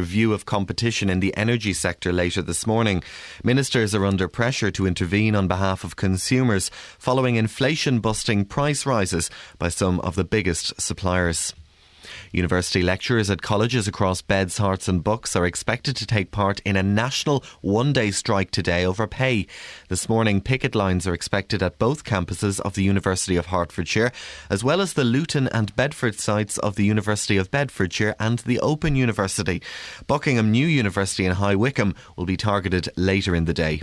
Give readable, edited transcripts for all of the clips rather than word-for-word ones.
Review of competition in the energy sector later this morning. Ministers are under pressure to intervene on behalf of consumers following inflation-busting price rises by some of the biggest suppliers. University lecturers at colleges across Beds, Hearts and Bucks are expected to take part in a national one-day strike today over pay. This morning, picket lines are expected at both campuses of the University of Hertfordshire, as well as the Luton and Bedford sites of the University of Bedfordshire and the Open University. Buckingham New University in High Wycombe will be targeted later in the day.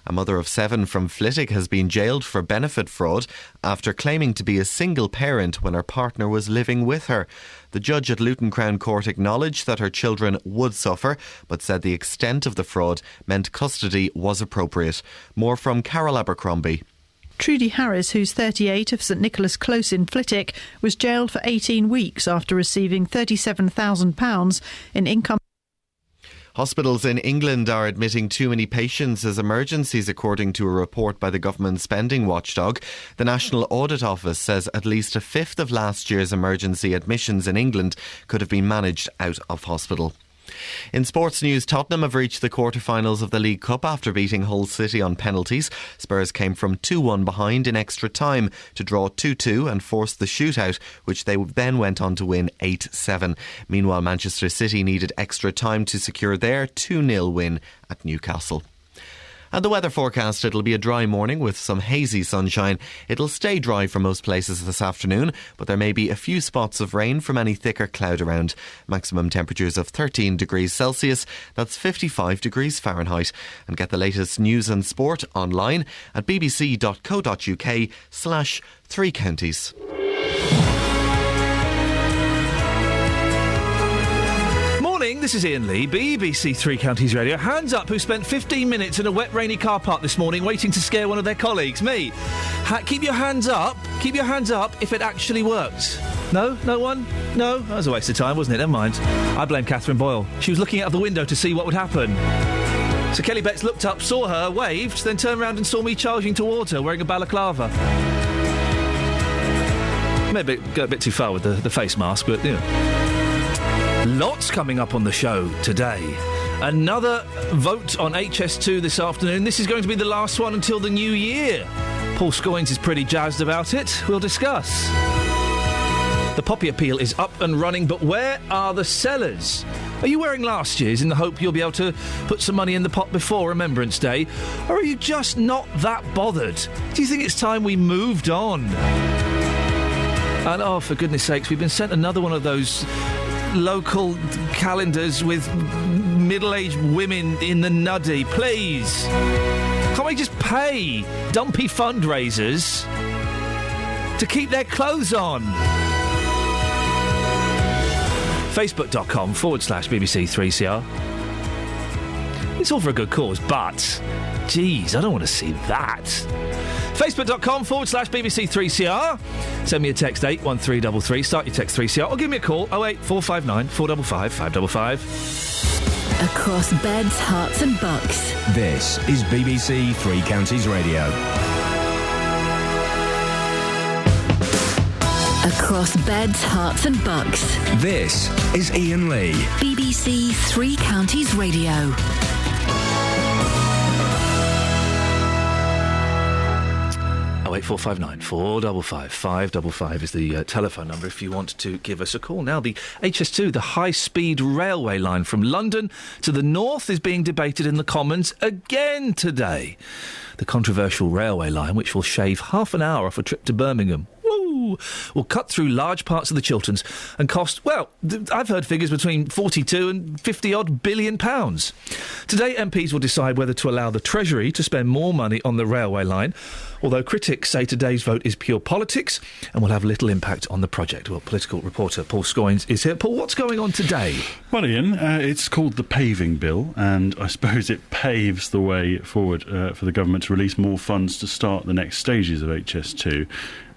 A mother of 7 from Flitwick has been jailed for benefit fraud after claiming to be a single parent when her partner was living with her. The judge at Luton Crown Court acknowledged that her children would suffer, but said the extent of the fraud meant custody was appropriate. More from Carol Abercrombie. Trudy Harris, who's 38, of St Nicholas Close in Flitwick, was jailed for 18 weeks after receiving £37,000 in income. Hospitals in England are admitting too many patients as emergencies, according to a report by the government spending watchdog. The National Audit Office says at least a fifth of last year's emergency admissions in England could have been managed out of hospital. In sports news, Tottenham have reached the quarter-finals of the League Cup after beating Hull City on penalties. Spurs came from 2-1 behind in extra time to draw 2-2 and force the shootout, which they then went on to win 8-7. Meanwhile, Manchester City needed extra time to secure their 2-0 win at Newcastle. And the weather forecast, it'll be a dry morning with some hazy sunshine. It'll stay dry for most places this afternoon, but there may be a few spots of rain from any thicker cloud around. Maximum temperatures of 13 degrees Celsius, that's 55 degrees Fahrenheit. And get the latest news and sport online at bbc.co.uk/3counties. This is Iain Lee, BBC Three Counties Radio. Hands up who spent 15 minutes in a wet, rainy car park this morning waiting to scare one of their colleagues. Me. Keep your hands up. Keep your hands up if it actually worked. No? No one? No? That was a waste of time, wasn't it? Never mind. I blame Catherine Boyle. She was looking out of the window to see what would happen. So Kelly Betts looked up, saw her, waved, then turned around and saw me charging towards her wearing a balaclava. Maybe go a bit too far with the face mask, but, you know. Lots coming up on the show today. Another vote on HS2 this afternoon. This is going to be the last one until the new year. Paul Scoins is pretty jazzed about it. We'll discuss. The Poppy Appeal is up and running, but where are the sellers? Are you wearing last year's in the hope you'll be able to put some money in the pot before Remembrance Day? Or are you just not that bothered? Do you think it's time we moved on? And, oh, for goodness sakes, we've been sent another one of those local calendars with middle-aged women in the nuddy. Please, can't we just pay dumpy fundraisers to keep their clothes on? Facebook.com/BBC3CR. It's all for a good cause, but geez, I don't want to see that. Facebook.com/BBC3CR. Send me a text 81333. Start your text 3CR or give me a call 08459 455 555. Across Beds, Hearts and Bucks. This is BBC Three Counties Radio. Across Beds, Hearts and Bucks. This is Iain Lee. BBC Three Counties Radio. 08459 455 555 is the telephone number if you want to give us a call. Now, the HS2, the high-speed railway line from London to the north, is being debated in the Commons again today. The controversial railway line, which will shave half an hour off a trip to Birmingham, will cut through large parts of the Chilterns and cost, well, I've heard figures between 42 and 50-odd billion pounds. Today, MPs will decide whether to allow the Treasury to spend more money on the railway line, although critics say today's vote is pure politics and will have little impact on the project. Well, political reporter Paul Scoins is here. Paul, what's going on today? Well, Iain, it's called the Paving Bill, and I suppose it paves the way forward for the government to release more funds to start the next stages of HS2.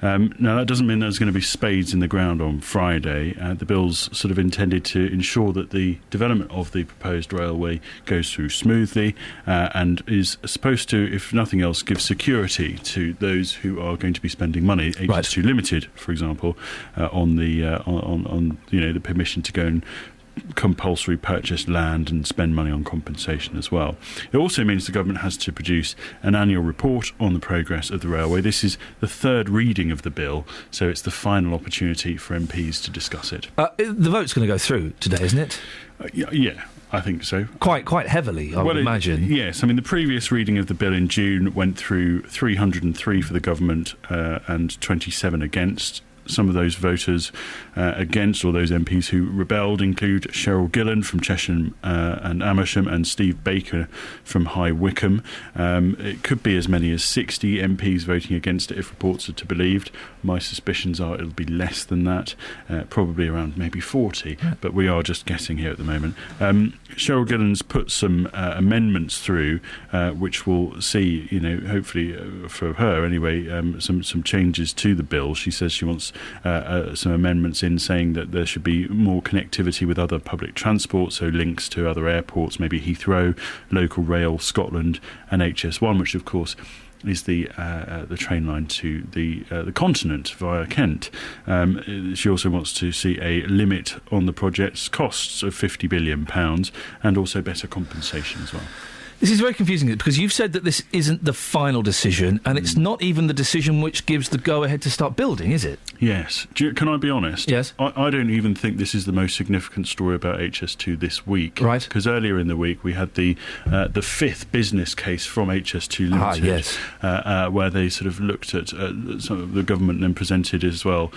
Now, that doesn't mean there's going to be spades in the ground on Friday. The bill's sort of intended to ensure that the development of the proposed railway goes through smoothly and is supposed to, if nothing else, give security to those who are going to be spending money. HS2 Limited, for example, on the permission to go and compulsory purchase land and spend money on compensation as well. It also means the government has to produce an annual report on the progress of the railway. This is the third reading of the bill, so it's the final opportunity for MPs to discuss it. The vote's going to go through today, isn't it? Yeah, I think so. Quite heavily, I would imagine. Yes, I mean, the previous reading of the bill in June went through 303 for the government and 27 against. Some of those voters against, or those MPs who rebelled, include Cheryl Gillan from Chesham and Amersham and Steve Baker from High Wycombe. It could be as many as 60 MPs voting against it if reports are to be believed. My suspicions are it'll be less than that, probably around maybe 40, but we are just guessing here at the moment. Cheryl Gillan's put some amendments through which will see, hopefully for her anyway, some changes to the bill. She says she wants some amendments in saying that there should be more connectivity with other public transport, so links to other airports, maybe Heathrow, Local Rail, Scotland and HS1, which of course is the train line to the continent via Kent. She also wants to see a limit on the project's costs of £50 billion and also better compensation as well. This is very confusing because you've said that this isn't the final decision and it's not even the decision which gives the go-ahead to start building, is it? Yes. Can I be honest? Yes. I don't even think this is the most significant story about HS2 this week. Right. Because earlier in the week we had the fifth business case from HS2 Limited, where they sort of looked at some of the government then presented as well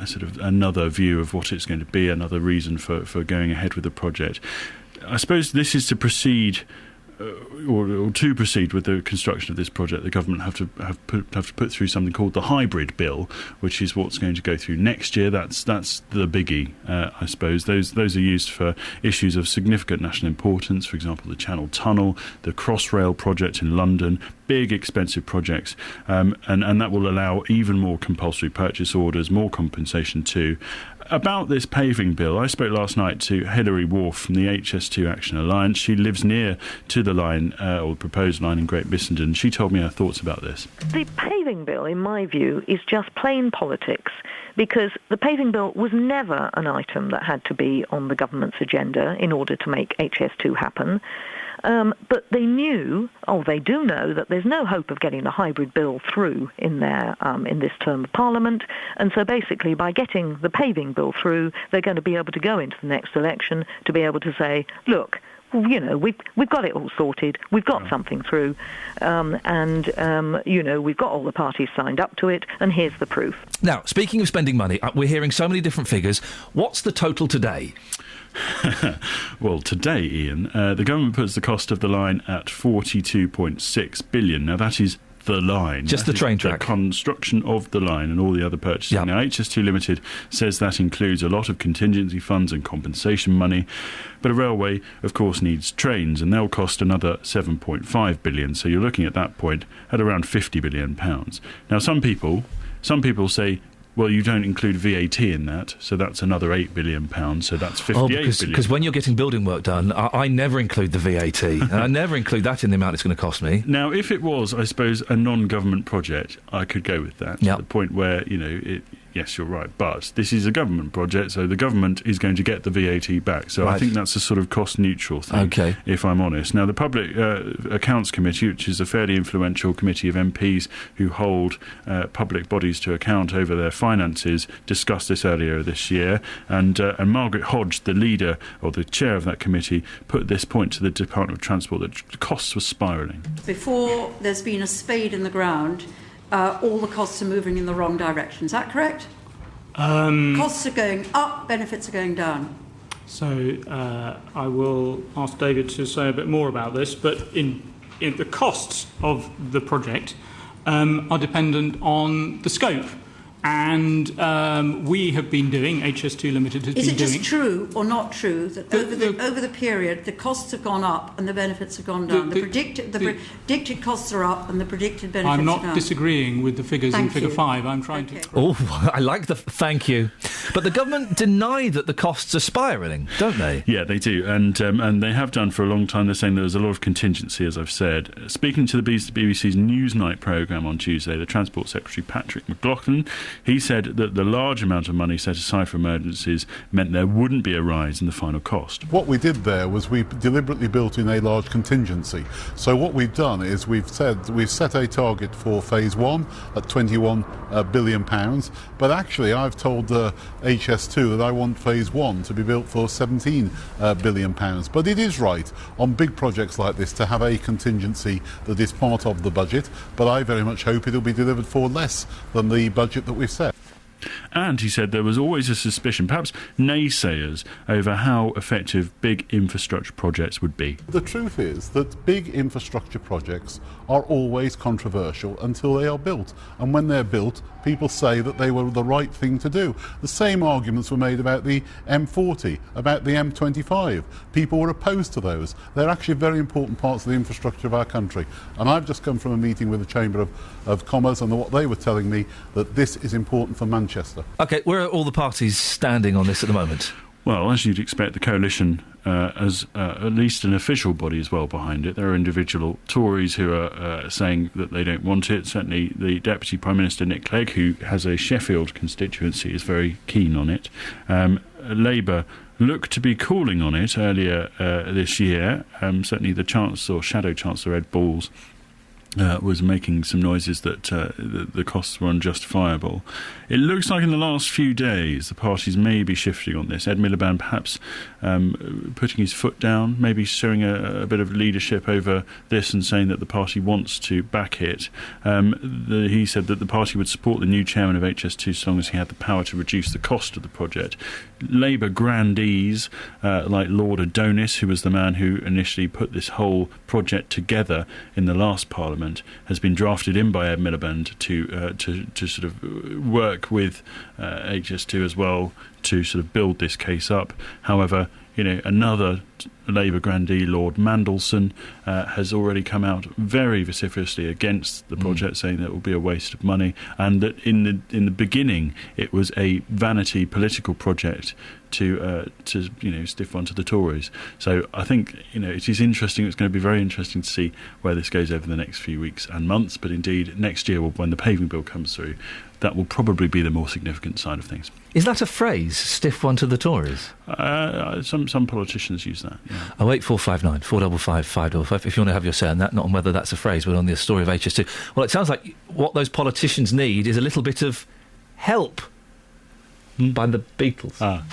sort of another view of what it's going to be, another reason for going ahead with the project. I suppose this is to proceed... Or to proceed with the construction of this project, the government have to put through something called the hybrid bill, which is what's going to go through next year. That's the biggie, I suppose. Those are used for issues of significant national importance. For example, the Channel Tunnel, the Crossrail project in London, big expensive projects, and that will allow even more compulsory purchase orders, more compensation too. About this paving bill, I spoke last night to Hilary Wharf from the HS2 Action Alliance. She lives near to the line, or the proposed line in Great Bissenden. She told me her thoughts about this. The paving bill, in my view, is just plain politics, because the paving bill was never an item that had to be on the government's agenda in order to make HS2 happen. But they do know that there's no hope of getting a hybrid bill through in this term of Parliament, and so basically by getting the paving bill through, they're going to be able to go into the next election to be able to say, look, we've got it all sorted, we've got something through, and we've got all the parties signed up to it, and here's the proof. Now, speaking of spending money, we're hearing so many different figures. What's the total today? Well, today, Ian, the government puts the cost of the line at £42.6 billion. Now, that is the line. Just the train track. The construction of the line and all the other purchasing. Yep. Now, HS2 Limited says that includes a lot of contingency funds and compensation money. But a railway, of course, needs trains, and they'll cost another £7.5 billion. So you're looking at that point at around £50 billion. Now, some people say, well, you don't include VAT in that, so that's another £8 billion, so that's £58 billion. Because when you're getting building work done, I never include the VAT, and I never include that in the amount it's going to cost me. Now, if it was, I suppose, a non-government project, I could go with that. Yep. To the point where, yes, you're right, but this is a government project, so the government is going to get the VAT back. So right. I think that's a sort of cost-neutral thing, if I'm honest. Now, the Public Accounts Committee, which is a fairly influential committee of MPs who hold public bodies to account over their finances, discussed this earlier this year, and Margaret Hodge, the leader or the chair of that committee, put this point to the Department of Transport that the costs were spiralling. Before there's been a spade in the ground, all the costs are moving in the wrong direction. Is that correct? Costs are going up, benefits are going down. So I will ask David to say a bit more about this, but in the costs of the project are dependent on the scope. And we have been doing, HS2 Limited has been doing... Is it just true or not true that over the period the costs have gone up and the benefits have gone down? The predicted costs are up and the predicted benefits are down. I'm not disagreeing with the figures in Figure 5. I'm trying to... Oh, I like the... Thank you. But the government deny that the costs are spiralling, don't they? Yeah, they do. And they have done for a long time. They're saying there was a lot of contingency, as I've said. Speaking to the BBC's Newsnight programme on Tuesday, the Transport Secretary, Patrick McLaughlin, He said that the large amount of money set aside for emergencies meant there wouldn't be a rise in the final cost. What we did there was we deliberately built in a large contingency. So what we've done is we've set a target for phase 1 at £21 billion, but actually I've told HS2 that I want phase 1 to be built for £17 billion. But it is right on big projects like this to have a contingency that is part of the budget, but I very much hope it'll be delivered for less than the budget that we've set. And he said there was always a suspicion, perhaps naysayers, over how effective big infrastructure projects would be. The truth is that big infrastructure projects are always controversial until they are built. And when they're built, people say that they were the right thing to do. The same arguments were made about the M40, about the M25. People were opposed to those. They're actually very important parts of the infrastructure of our country. And I've just come from a meeting with the Chamber of Commerce, and what they were telling me that this is important for Manchester. OK, where are all the parties standing on this at the moment? Well, as you'd expect, the coalition has at least an official body as well behind it. There are individual Tories who are saying that they don't want it. Certainly the Deputy Prime Minister, Nick Clegg, who has a Sheffield constituency, is very keen on it. Labour looked to be calling on it earlier this year. Certainly the Chancellor, Shadow Chancellor Ed Balls, was making some noises that the costs were unjustifiable. It looks like in the last few days the parties may be shifting on this. Ed Miliband perhaps putting his foot down, maybe showing a bit of leadership over this and saying that the party wants to back it. He said that the party would support the new chairman of HS2 so long as he had the power to reduce the cost of the project. Labour grandees like Lord Adonis, who was the man who initially put this whole project together in the last Parliament, has been drafted in by Ed Miliband to sort of work with HS2 as well to sort of build this case up. However, another Labour grandee, Lord Mandelson, has already come out very vociferously against the project, saying that it will be a waste of money, and that in the beginning it was a vanity political project to stiff one to the Tories. So I think it is interesting. It's going to be very interesting to see where this goes over the next few weeks and months. But indeed, next year, when the paving bill comes through, that will probably be the more significant side of things. Is that a phrase, stiff one to the Tories? Some politicians use that. Yeah. 08459 455 555. If you want to have your say on that, not on whether that's a phrase, but on the story of HS2. Well, it sounds like what those politicians need is a little bit of help by the Beatles. Help!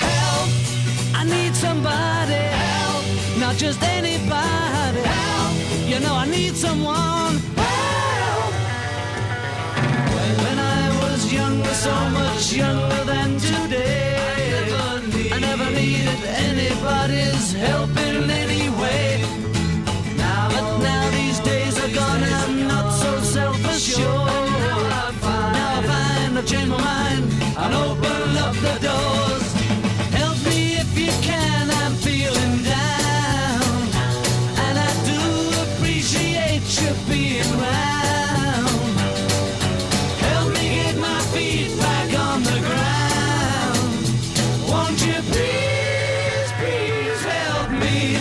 I need somebody. Help! Not just anybody. Help! I need someone. Help! When I was younger, so much younger than today, I never needed anybody's help in any way. But now these days are gone and I'm not so self-assured. Now I find I've changed my mind and open up the doors. Help me if you can, I'm feeling down, and I do appreciate you being around. Help me get my feet back on the ground. Won't you please, please help me?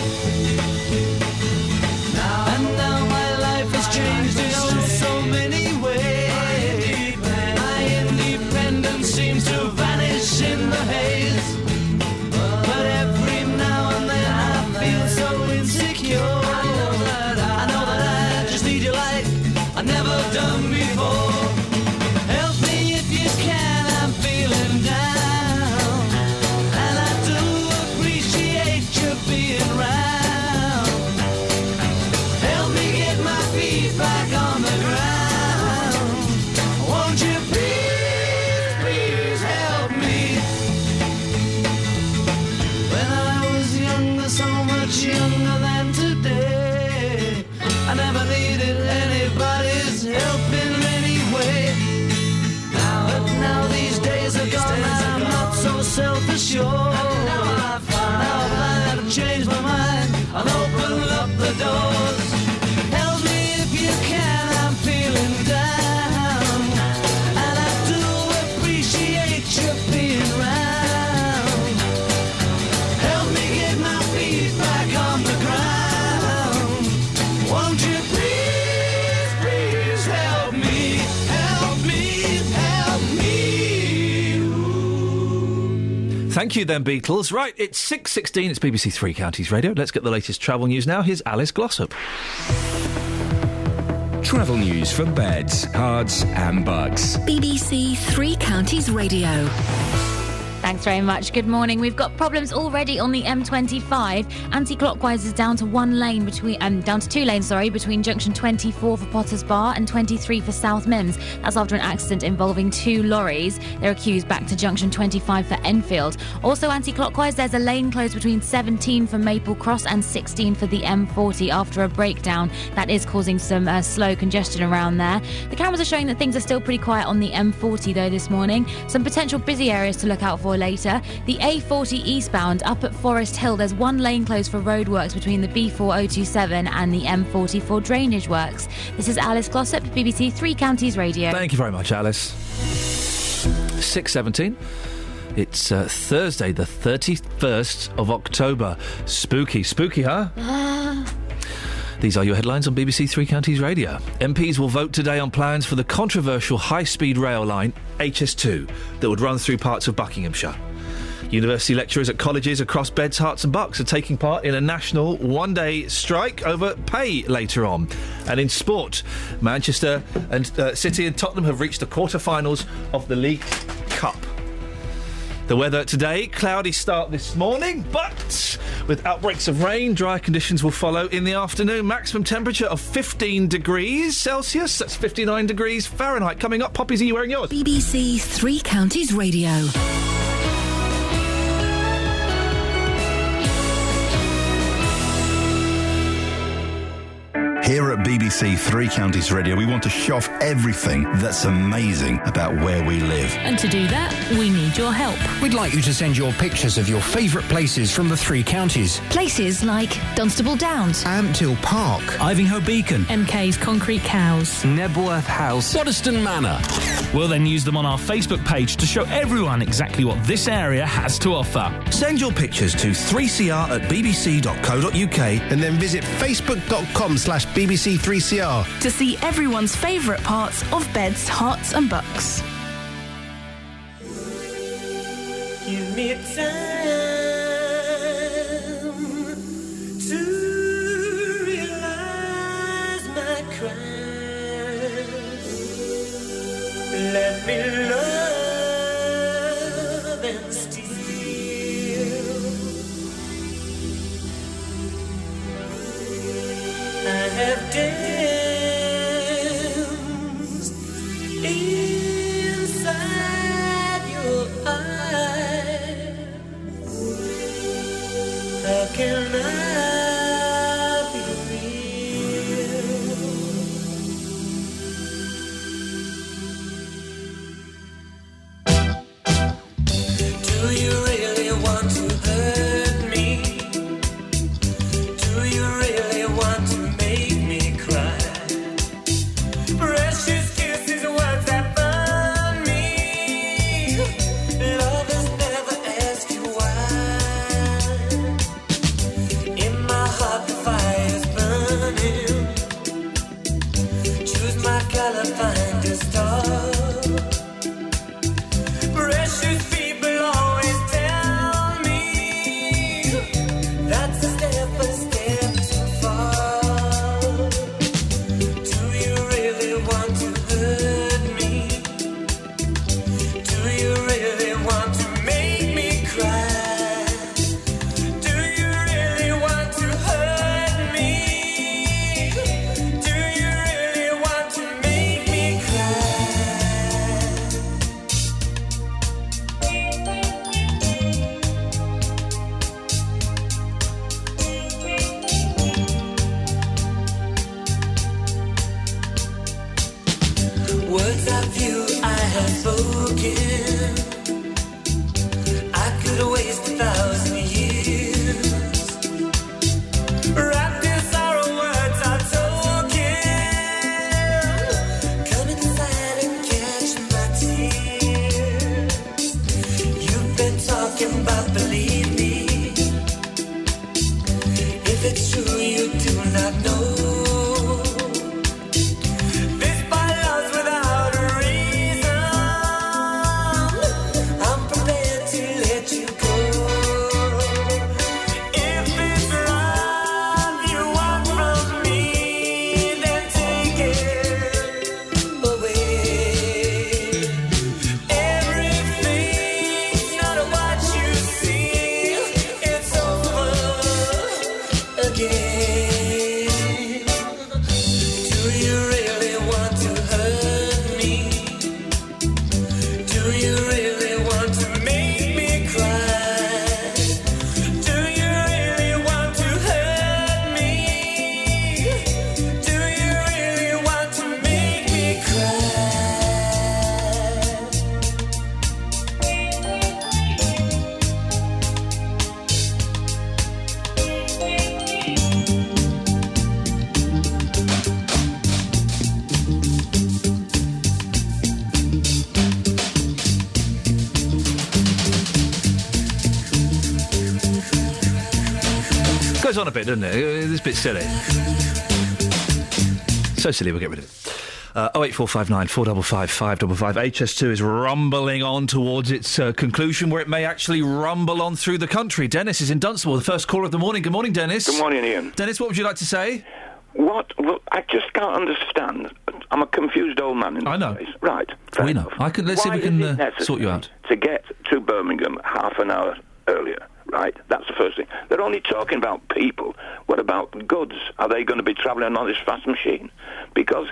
And now my life has changed in so many ways. My independence seems to vanish in the haze. But every now and then I feel so insecure. I know that I just need you like I've never done before. Help me if you can, I'm feeling down, and I do appreciate you being around. Help me get my feet back on the ground. Won't you please, please help me? When I was younger, so much younger than today, I never needed anybody's help in any way. But now these days are gone and I'm not so self-assured. Now I find I've changed my mind and open up the doors. Help me if you can, I'm feeling down, and I do appreciate you being around. Help me get my feet back on the ground. Won't you please, please help me? Help me, help me. Thank you then, Beatles. Right, it's 6:16, it's BBC Three Counties Radio. Let's get the latest travel news now. Here's Alice Glossop. Travel news for beds, cards and bugs. BBC Three Counties Radio. Thanks very much. Good morning. We've got problems already on the M25. Anti-clockwise is down to down to two lanes, between junction 24 for Potters Bar and 23 for South Mims. That's after an accident involving two lorries. They're accused back to junction 25 for Enfield. Also anti-clockwise, there's a lane closed between 17 for Maple Cross and 16 for the M40 after a breakdown. That is causing some slow congestion around there. The cameras are showing that things are still pretty quiet on the M40 though this morning. Some potential busy areas to look out for later. The A40 eastbound up at Forest Hill, there's one lane closed for roadworks between the B4027 and the M40 for drainage works. This is Alice Glossop, BBC Three Counties Radio. Thank you very much, Alice. 6:17. It's Thursday, the 31st of October. Spooky, huh? These are your headlines on BBC Three Counties Radio. MPs will vote today on plans for the controversial high-speed rail line, HS2, that would run through parts of Buckinghamshire. University lecturers at colleges across Beds, Herts and Bucks are taking part in a national one-day strike over pay later on. And in sport, Manchester and City and Tottenham have reached the quarter-finals of the League Cup. The weather today, cloudy start this morning, but with outbreaks of rain, dry conditions will follow in the afternoon. Maximum temperature of 15 degrees Celsius, that's 59 degrees Fahrenheit. Coming up, Poppies, are you wearing yours? BBC Three Counties Radio. Here at BBC Three Counties Radio, we want to show off everything that's amazing about where we live. And to do that, we need your help. We'd like you to send your pictures of your favourite places from the three counties. Places like Dunstable Downs, Amptill Park, Ivinghoe Beacon, MK's Concrete Cows, Nebworth House, Waddesdon Manor. We'll then use them on our Facebook page to show everyone exactly what this area has to offer. Send your pictures to 3cr@bbc.co.uk and then visit facebook.com/BBC3CR to see everyone's favourite parts of Beds, Herts and Bucks. Give me time to realize my crime. Let me love and steal. I have danced inside your eyes. How can I be real? Do you really want to hurt me? Do you really want to make me cry? Precious kisses, words that burn me. Lovers never ask you why. In my heart the fire's burning. Choose my color, find a star. Precious people always tell me that's a step too far. Do you really want to hurt me? Do you really want to make me cry? Do you really want to hurt me? Do you really want to make me cry? Words of you I have spoken. I could waste 1,000 years. Wrapped in sorrow, words are token. Come inside and catch my tears. You've been talking about believe me. If it's true you do not know. This by love's without a reason. I'm prepared to let you go. again. Do you really want to hurt me? Do you really want to make me cry? Do you really want to hurt me? Do you really want to make me cry? Goes on a bit, doesn't it? It's a bit silly. So silly, we'll get rid of it. 08459 455 555. HS2 is rumbling on towards its conclusion, where it may actually rumble on through the country. Dennis is in Dunstable, the first caller of the morning. Good morning, Dennis. Good morning, Ian. Dennis, what would you like to say? What? Well, I just can't understand. I'm a confused old man in this place. Right. We know. Let's see if we can sort you out. To get to Birmingham half an hour earlier, right? That's the first thing. They're only talking about people. What about goods? Are they going to be travelling on this fast machine? Because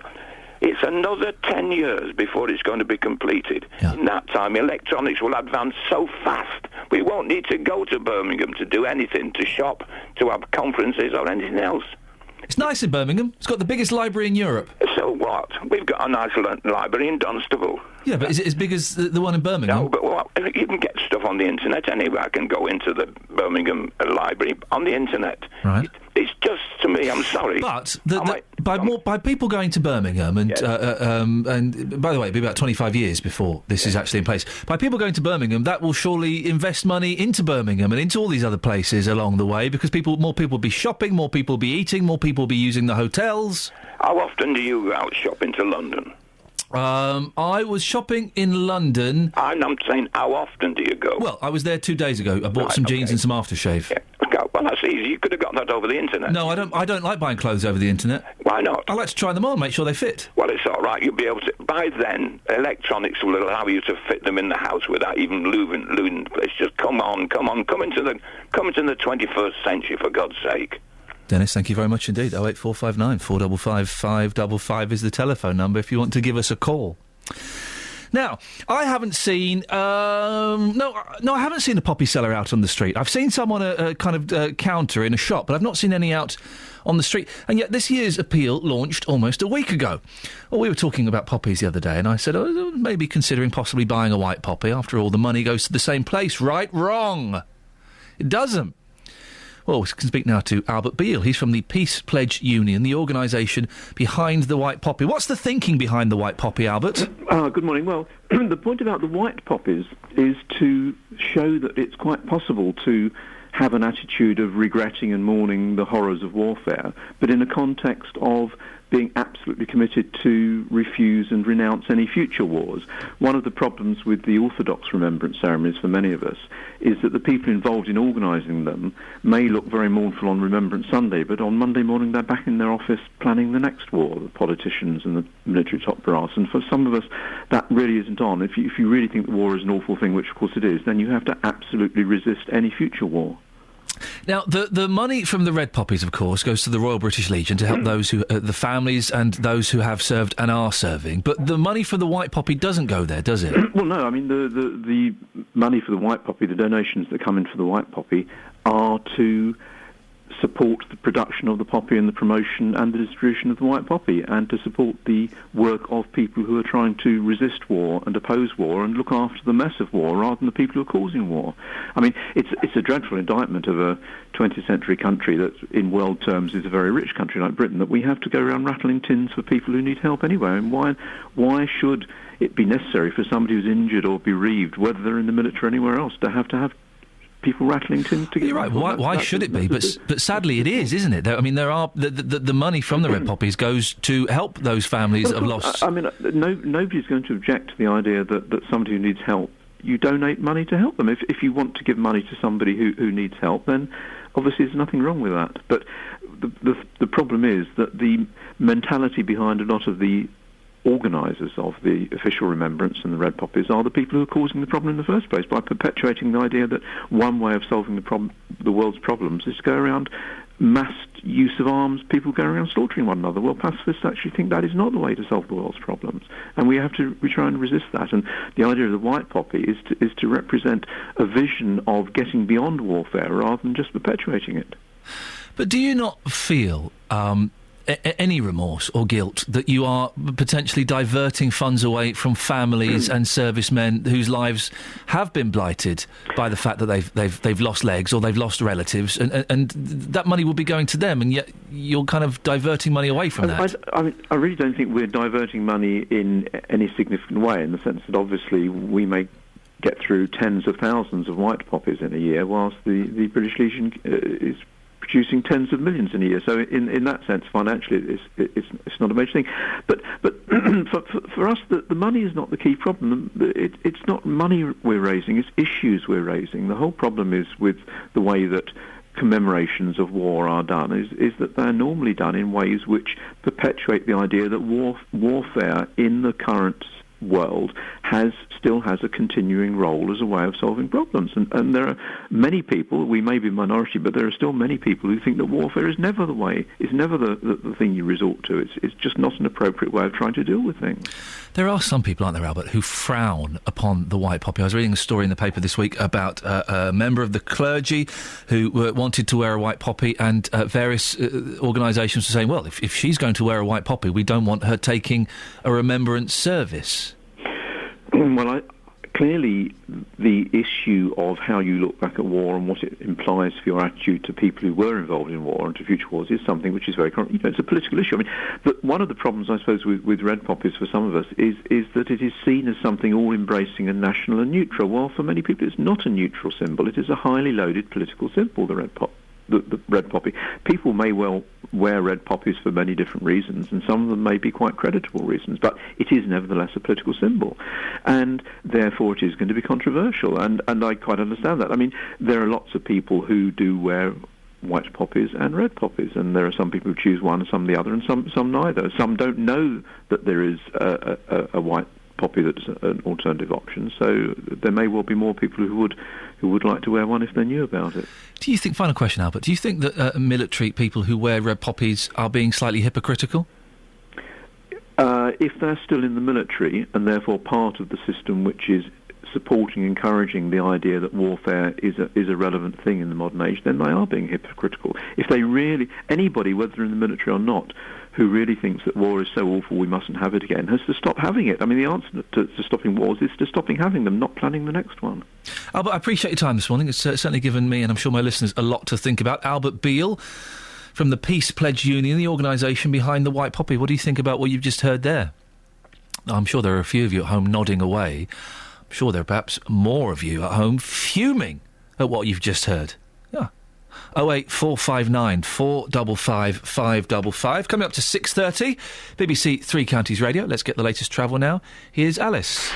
it's another 10 years before it's going to be completed. Yeah. In that time, electronics will advance so fast, we won't need to go to Birmingham to do anything, to shop, to have conferences or anything else. It's nice in Birmingham. It's got the biggest library in Europe. So what? We've got a nice library in Dunstable. Yeah, but is it as big as the one in Birmingham? No, but you can get stuff on the internet anyway. I can go into the Birmingham library on the internet. Right. It's just, to me, I'm sorry. But by people going to Birmingham, and and by the way, it'll be about 25 years before this is actually in place. By people going to Birmingham, that will surely invest money into Birmingham and into all these other places along the way, because more people will be shopping, more people will be eating, more people will be using the hotels. How often do you go out shopping to London? I was shopping in London. I'm saying, how often do you go? Well, I was there 2 days ago. I bought some jeans and some aftershave. Yeah. Well, that's easy. You could have got that over the internet. No, I don't like buying clothes over the internet. Why not? I like to try them on, make sure they fit. Well, it's all right. You'll be able to. By then, electronics will allow you to fit them in the house without even losing place. Just come into the 21st century, for God's sake. Dennis, thank you very much indeed. 08459 455 555 is the telephone number if you want to give us a call. Now, I haven't seen I haven't seen a poppy seller out on the street. I've seen some on a kind of counter in a shop, but I've not seen any out on the street. And yet this year's appeal launched almost a week ago. Well, we were talking about poppies the other day, and I said, maybe considering possibly buying a white poppy. After all, the money goes to the same place. Right? Wrong. It doesn't. Well, we can speak now to Albert Beale. He's from the Peace Pledge Union, the organisation behind the white poppy. What's the thinking behind the white poppy, Albert? Good morning. Well, the point about the white poppies is to show that it's quite possible to have an attitude of regretting and mourning the horrors of warfare, but in a context of being absolutely committed to refuse and renounce any future wars. One of the problems with the Orthodox remembrance ceremonies for many of us is that the people involved in organising them may look very mournful on Remembrance Sunday, but on Monday morning they're back in their office planning the next war, the politicians and the military top brass. And for some of us, that really isn't on. If you really think the war is an awful thing, which of course it is, then you have to absolutely resist any future war. Now, the money from the red poppies, of course, goes to the Royal British Legion to help those who, the families and those who have served and are serving. But the money for the white poppy doesn't go there, does it? Well, no. I mean, the money for the white poppy, the donations that come in for the white poppy, are to support the production of the poppy and the promotion and the distribution of the white poppy, and to support the work of people who are trying to resist war and oppose war and look after the mess of war rather than the people who are causing war. I mean, it's a dreadful indictment of a 20th century country that in world terms is a very rich country like Britain, that we have to go around rattling tins for people who need help anyway. And why should it be necessary for somebody who's injured or bereaved, whether they're in the military or anywhere else, to have people rattling tins to get... You're right. Why should it be? But sadly it is, isn't it? I mean, there are... The money from the red poppies goes to help those families that have lost... I mean, nobody's going to object to the idea that somebody who needs help, you donate money to help them. If you want to give money to somebody who needs help, then obviously there's nothing wrong with that. But the problem is that the mentality behind a lot of the organisers of the official remembrance and the red poppies are the people who are causing the problem in the first place, by perpetuating the idea that one way of solving the world's problems is to go around mass use of arms, people going around slaughtering one another. Well, pacifists actually think that is not the way to solve the world's problems, and we try and resist that. And the idea of the white poppy is to represent a vision of getting beyond warfare rather than just perpetuating it. But do you not feel any remorse or guilt that you are potentially diverting funds away from families and servicemen whose lives have been blighted by the fact that they've lost legs or they've lost relatives, and that money will be going to them, and yet you're kind of diverting money away from that? I really don't think we're diverting money in any significant way, in the sense that obviously we may get through tens of thousands of white poppies in a year, whilst the British Legion is producing tens of millions in a year. So in that sense, financially, it's not a major thing. But for us, the money is not the key problem. It's not money we're raising, it's issues we're raising. The whole problem is with the way that commemorations of war are done, is that they're normally done in ways which perpetuate the idea that warfare in the current world still has a continuing role as a way of solving problems. And there are many people, we may be a minority, but there are still many people who think that warfare is never the way, is never the thing you resort to. It's just not an appropriate way of trying to deal with things. There are some people, aren't there, Albert, who frown upon the white poppy. I was reading a story in the paper this week about a member of the clergy who wanted to wear a white poppy, and various organisations were saying, well, if she's going to wear a white poppy, we don't want her taking a remembrance service. Well, clearly the issue of how you look back at war and what it implies for your attitude to people who were involved in war and to future wars is something which is very current. It's a political issue. I mean, but one of the problems, I suppose, with red poppies for some of us is that it is seen as something all-embracing and national and neutral. Well, for many people, it's not a neutral symbol. It is a highly loaded political symbol, the red poppy. The red poppy. People may well wear red poppies for many different reasons, and some of them may be quite creditable reasons, but it is nevertheless a political symbol, and therefore it is going to be controversial, and I quite understand that. I mean, there are lots of people who do wear white poppies and red poppies, and there are some people who choose one and some the other, and some neither. Some don't know that there is a white poppy that's an alternative option, so there may well be more people who would like to wear one if they knew about it. Do you think, final question, Albert, do you think that military people who wear red poppies are being slightly hypocritical? If they're still in the military and therefore part of the system which is supporting, encouraging the idea that warfare is a relevant thing in the modern age, then they are being hypocritical. If they really, anybody, whether in the military or not, who really thinks that war is so awful we mustn't have it again, has to stop having it. I mean, the answer to stopping wars is to stopping having them, not planning the next one. Albert, I appreciate your time this morning. It's certainly given me, and I'm sure my listeners, a lot to think about. Albert Beale from the Peace Pledge Union, the organisation behind the white poppy. What do you think about what you've just heard there? I'm sure there are a few of you at home nodding away. I'm sure there are perhaps more of you at home fuming at what you've just heard. Yeah. 08459 455 555. Coming up to 6:30, BBC Three Counties Radio. Let's get the latest travel now. Here's Alice.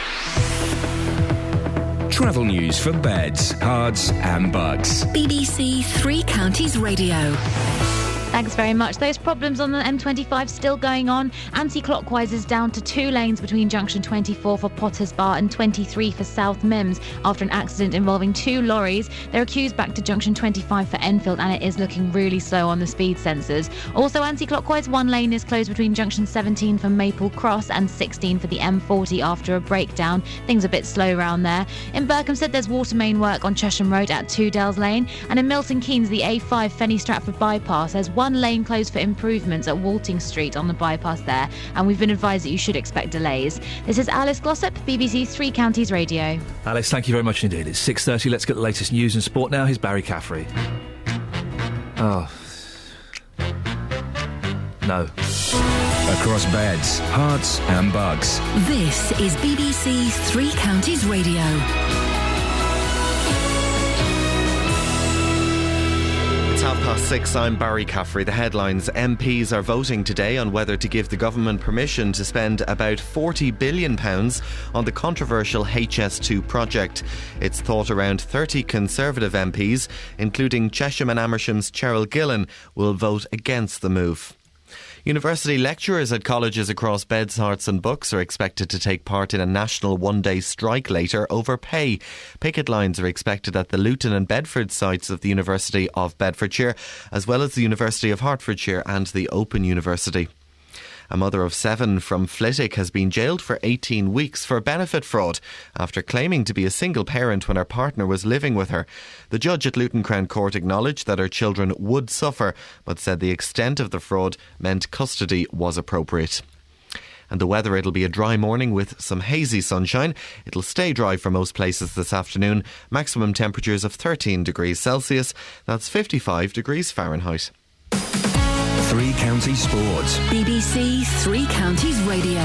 Travel news for beds, cards and bugs. BBC Three Counties Radio. Thanks very much. Those problems on the M25 still going on. Anti-clockwise is down to 2 lanes between junction 24 for Potters Bar and 23 for South Mims after an accident involving 2 lorries. They're accused back to junction 25 for Enfield, and it is looking really slow on the speed sensors. Also anti-clockwise, 1 lane is closed between junction 17 for Maple Cross and 16 for the M40 after a breakdown. Things a bit slow around there. In Berkhamsted, there's water main work on Chesham Road at Tudales Lane, and in Milton Keynes, the A5 Fenny Stratford bypass, there's 1 lane closed for improvements at Walting Street on the bypass there, and we've been advised that you should expect delays. This is Alice Glossop, BBC Three Counties Radio. Alice, thank you very much indeed. It's 6:30. Let's get the latest news and sport now. Here's Barry Caffrey. Oh. No. Across beds, hearts and bugs. This is BBC Three Counties Radio. It's 6:30, I'm Barry Caffrey. The headlines: MPs are voting today on whether to give the government permission to spend about £40 billion on the controversial HS2 project. It's thought around 30 Conservative MPs, including Chesham and Amersham's Cheryl Gillen, will vote against the move. University lecturers at colleges across Beds, Hearts and Bucks are expected to take part in a national one-day strike later over pay. Picket lines are expected at the Luton and Bedford sites of the University of Bedfordshire, as well as the University of Hertfordshire and the Open University. A mother of 7 from Flitwick has been jailed for 18 weeks for benefit fraud after claiming to be a single parent when her partner was living with her. The judge at Luton Crown Court acknowledged that her children would suffer, but said the extent of the fraud meant custody was appropriate. And the weather, it'll be a dry morning with some hazy sunshine. It'll stay dry for most places this afternoon. Maximum temperatures of 13 degrees Celsius. That's 55 degrees Fahrenheit. Three Counties Sports. BBC Three Counties Radio.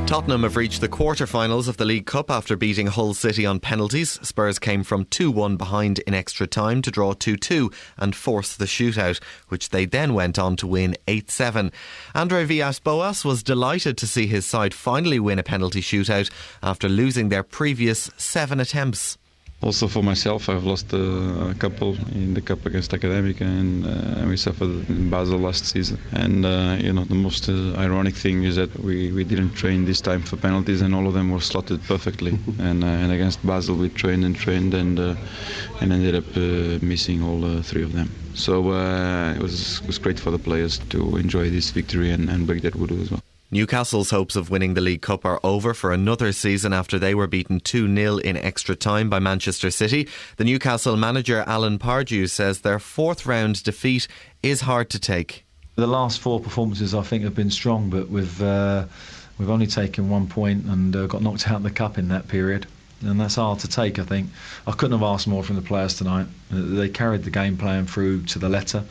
Tottenham have reached the quarter-finals of the League Cup after beating Hull City on penalties. Spurs came from 2-1 behind in extra time to draw 2-2 and force the shootout, which they then went on to win 8-7. Andre Villas-Boas was delighted to see his side finally win a penalty shootout after losing their previous 7 attempts. Also for myself, I've lost a couple in the cup against Academic, and we suffered in Basel last season. And the most ironic thing is that we didn't train this time for penalties, and all of them were slotted perfectly. and against Basel, we trained and ended up missing all 3 of them. So it was great for the players to enjoy this victory and break that voodoo as well. Newcastle's hopes of winning the League Cup are over for another season after they were beaten 2-0 in extra time by Manchester City. The Newcastle manager Alan Pardew says their 4th round defeat is hard to take. The last 4 performances I think have been strong, but we've only taken 1 point and got knocked out in the cup in that period. And that's hard to take, I think. I couldn't have asked more from the players tonight. They carried the game plan through to the letter,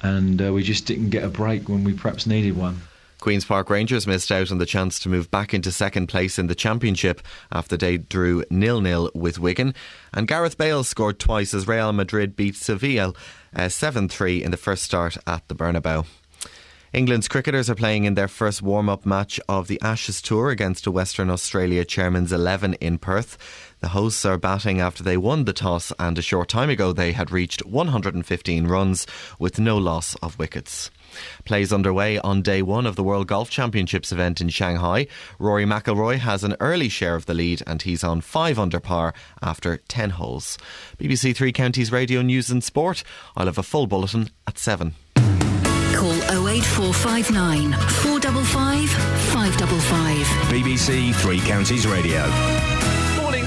and we just didn't get a break when we perhaps needed one. Queen's Park Rangers missed out on the chance to move back into second place in the Championship after they drew 0-0 with Wigan. And Gareth Bale scored twice as Real Madrid beat Sevilla 7-3 in the first start at the Bernabeu. England's cricketers are playing in their first warm-up match of the Ashes Tour against a Western Australia Chairman's 11 in Perth. The hosts are batting after they won the toss, and a short time ago they had reached 115 runs with no loss of wickets. Plays underway on day 1 of the World Golf Championships event in Shanghai. Rory McIlroy has an early share of the lead and he's on 5 under par after 10 holes. BBC Three Counties Radio News and Sport. I'll have a full bulletin at 7. Call 08459 455 555. BBC Three Counties Radio.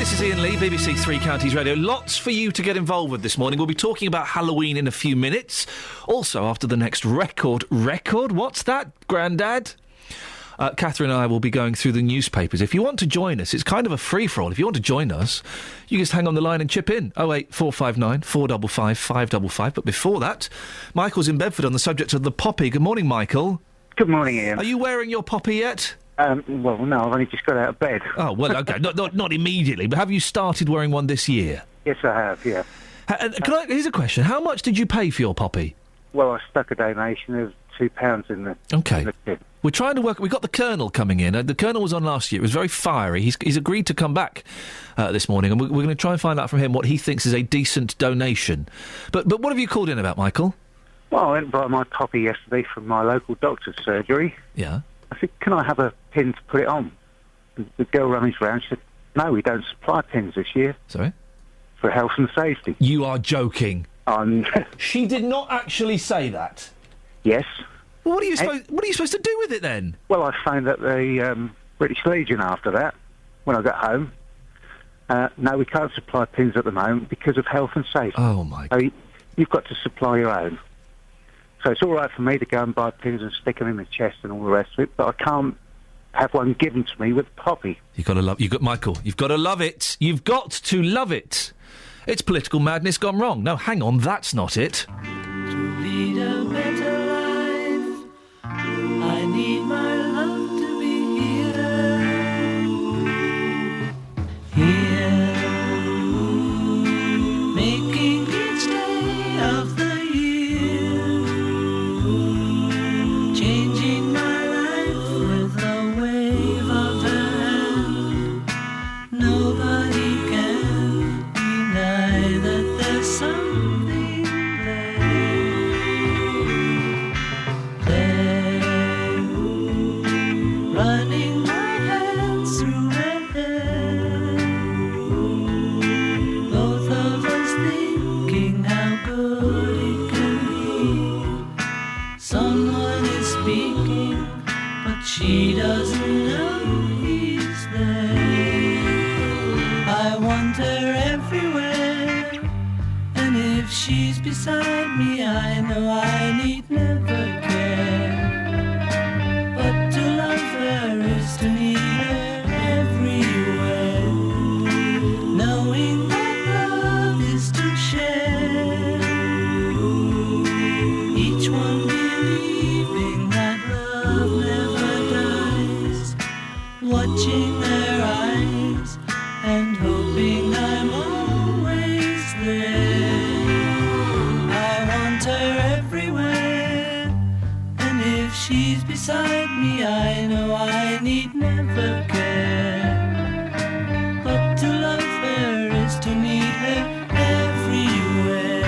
This is Iain Lee, BBC Three Counties Radio. Lots for you to get involved with this morning. We'll be talking about Halloween in a few minutes. Also, after the next record? What's that, Grandad? Catherine and I will be going through the newspapers. If you want to join us, it's kind of a free-for-all. If you want to join us, you just hang on the line and chip in. 08459 455 555. But before that, Michael's in Bedford on the subject of the poppy. Good morning, Michael. Good morning, Iain. Are you wearing your poppy yet? Well, no, I've only just got out of bed. Oh, well, OK. not immediately, but have you started wearing one this year? Yes, I have, yeah. Here's a question. How much did you pay for your poppy? Well, I stuck a donation of £2 in the... OK. We're trying to work... We've got the Colonel coming in. The Colonel was on last year. It was very fiery. He's agreed to come back this morning, and we're going to try and find out from him what he thinks is a decent donation. But what have you called in about, Michael? Well, I went and bought my poppy yesterday from my local doctor's surgery. Yeah. I said, can I have a pin to put it on? And the girl rummaged around. She said, no, we don't supply pins this year. Sorry? For health and safety. You are joking. She did not actually say that. Yes. Well, what are you supposed to do with it then? Well, I phoned up the British Legion after that when I got home. No, we can't supply pins at the moment because of health and safety. Oh, my God. So you've got to supply your own. So it's all right for me to go and buy pins and stick them in the chest and all the rest of it, but I can't have one given to me with poppy. Michael, you've got to love it. You've got to love it. It's political madness gone wrong. No, hang on, that's not it. To lead a better life, I need my love to be here, making each day of the changing my life with a wave of the hand. Nobody can deny that there's something there. I know I need never care. But to love her is to need her everywhere. Knowing that love is to share. Each one believing that love never dies. Watching their eyes and hoping I'm always there. I want her everywhere, and if she's beside me, I know I need never care. But to love her is to need her everywhere.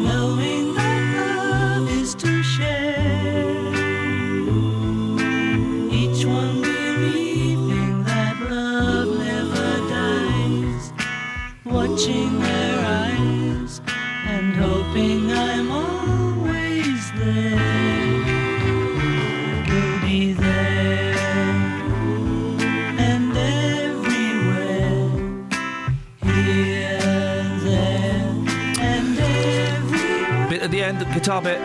Knowing that love is to share. Each one believing that love never dies. Watching their eyes and hoping I'm always there. You'll be there and everywhere. Here, there, and everywhere. Bit at the end, guitar bit.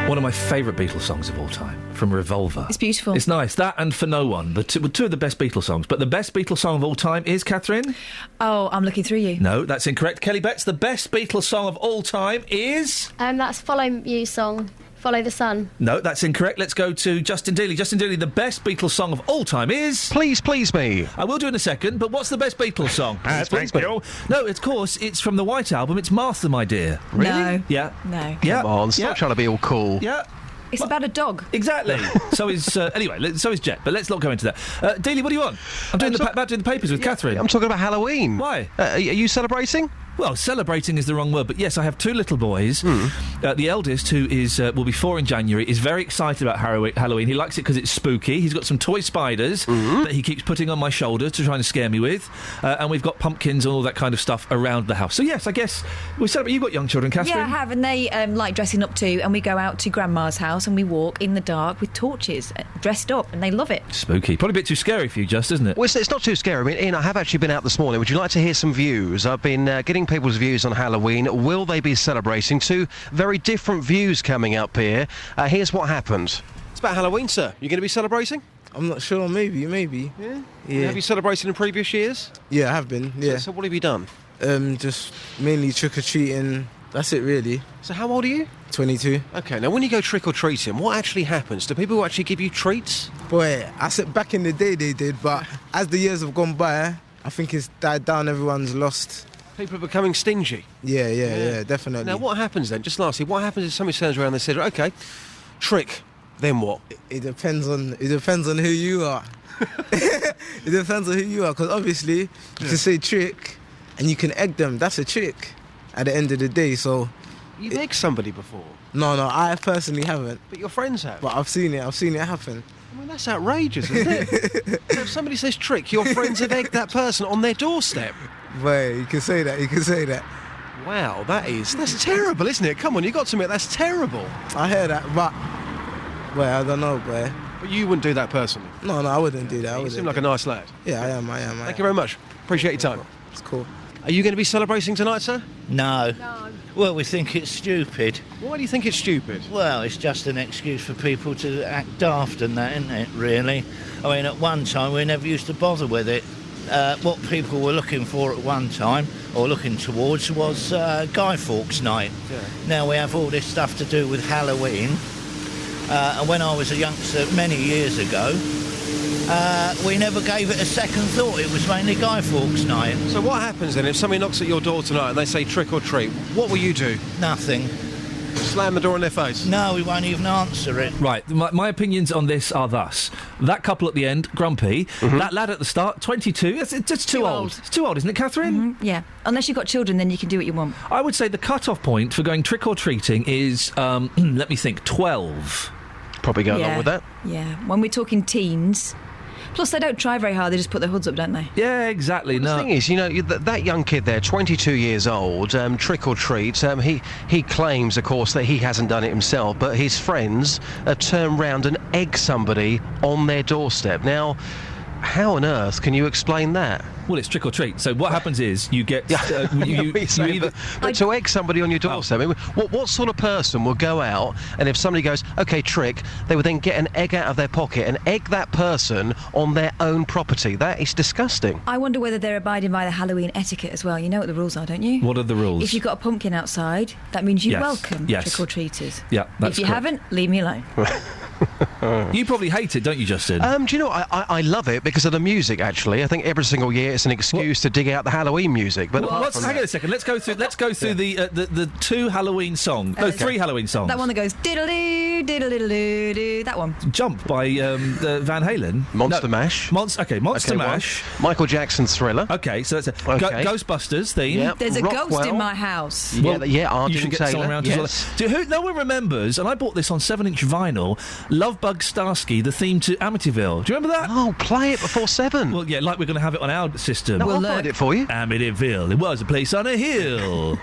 One of my favourite Beatles songs of all time, from Revolver. It's beautiful. It's nice. That and For No One, the two of the best Beatles songs. But the best Beatles song of all time is, Catherine? Oh, I'm looking through you. No, that's incorrect. Kelly Betts, the best Beatles song of all time is... That's Follow You song, Follow the Sun. No, that's incorrect. Let's go to Justin Dealey. Justin Dealey, the best Beatles song of all time is... Please Please Me. I will do in a second, but what's the best Beatles song? Thank you. No, of course, it's from the White Album. It's Martha, My Dear. Really? No. Yeah. No. Yeah. Come on, stop trying to be all cool. Yeah. It's about a dog. Exactly. So is anyway. So is Jet. But let's not go into that. Dealey, what do you want? I'm doing about doing the papers with Catherine. I'm talking about Halloween. Why? Are you celebrating? Well, celebrating is the wrong word, but yes, I have two little boys. The eldest, who is will be 4 in January, is very excited about Halloween. He likes it because it's spooky. He's got some toy spiders that he keeps putting on my shoulder to try and scare me with, and we've got pumpkins and all that kind of stuff around the house. So yes, I guess we celebrate. You've got young children, Catherine? Yeah, I have, and they like dressing up too, and we go out to Grandma's house and we walk in the dark with torches, dressed up, and they love it. Spooky. Probably a bit too scary for you, just, isn't it? Well, it's not too scary. I mean, Ian, I have actually been out this morning. Would you like to hear some views? I've been getting people's views on Halloween. Will they be celebrating? Two very different views coming up here. Here's what happened. It's about Halloween, sir. You going to be celebrating? I'm not sure. Maybe. Yeah. Have you celebrated in previous years? Yeah, I have been. Yeah. So what have you done? Just mainly trick-or-treating. That's it, really. So how old are you? 22. Okay, now when you go trick-or-treating, what actually happens? Do people actually give you treats? Boy, I said back in the day they did, but as the years have gone by, I think it's died down. Everyone's lost. People are becoming stingy. Yeah, definitely. Now, what happens then? Just lastly, what happens if somebody turns around and they says, "Okay, trick." Then what? It depends on who you are. It depends on who you are, because obviously you can say trick, and you can egg them. That's a trick. At the end of the day, so you've egged somebody before. No, I personally haven't. But your friends have. But I've seen it happen. I mean, that's outrageous, isn't it? So if somebody says trick, your friends have egged that person on their doorstep. Wait, you can say that. Wow, that's terrible, isn't it? Come on, you got to admit, that's terrible. I hear that, but I don't know, boy. But you wouldn't do that personally? No, I wouldn't do that. You seem like a nice lad. Yeah, I am. Thank you very much. Appreciate your time. It's cool. Are you going to be celebrating tonight, sir? No. Well, we think it's stupid. Why do you think it's stupid? Well, it's just an excuse for people to act daft and that, isn't it, really? I mean, at one time we never used to bother with it. What people were looking for at one time, or looking towards, was Guy Fawkes Night. Yeah. Now we have all this stuff to do with Halloween. And when I was a youngster many years ago, we never gave it a second thought. It was mainly Guy Fawkes Night. So what happens then if somebody knocks at your door tonight and they say trick or treat? What will you do? Nothing. Slam the door in their face? No, we won't even answer it. Right, my opinions on this are thus. That couple at the end, grumpy. That lad at the start, 22. It's too old. It's too old, isn't it, Catherine? Yeah. Unless you've got children, then you can do what you want. I would say the cut-off point for going trick-or-treating is, let me think, 12. Probably go along with that. Yeah. When we're talking teens... Plus, they don't try very hard, they just put their hoods up, don't they? Yeah, exactly. The thing is, that young kid there, 22 years old, trick or treat, he claims, of course, that he hasn't done it himself, but his friends turn round and egg somebody on their doorstep. Now, how on earth can you explain that? Well, it's trick or treat. So what happens is you get... But to egg somebody on your doorstep, I mean, what sort of person will go out and if somebody goes, OK, trick, they would then get an egg out of their pocket and egg that person on their own property? That is disgusting. I wonder whether they're abiding by the Halloween etiquette as well. You know what the rules are, don't you? What are the rules? If you've got a pumpkin outside, that means you welcome Yes. trick-or-treaters. Yeah, that's If you correct. haven't, leave me alone. You probably hate it, don't you, Justin? Do you know, I love it because of the music, actually. I think every single year it's an excuse to dig out the Halloween music. But hang on a second. Let's go through the two Halloween songs. No, three Halloween songs. That one that goes diddle-doo, diddle-diddle-doo, that one. Jump by the Van Halen. Monster Mash. Monster Mash. Michael Jackson's Thriller. Okay, so that's a Ghostbusters theme. Yep. There's a Rockwell. ghost in my house. Argent you should get Taylor. someone around Yes. as well. No one remembers, and I bought this on 7-inch vinyl, Love Bug Starsky, the theme to Amityville. Do you remember that? Oh, play it before 7. Well, yeah, like we're going to have it on our system. No, I'll find it for you. Amityville. It was a place on a hill.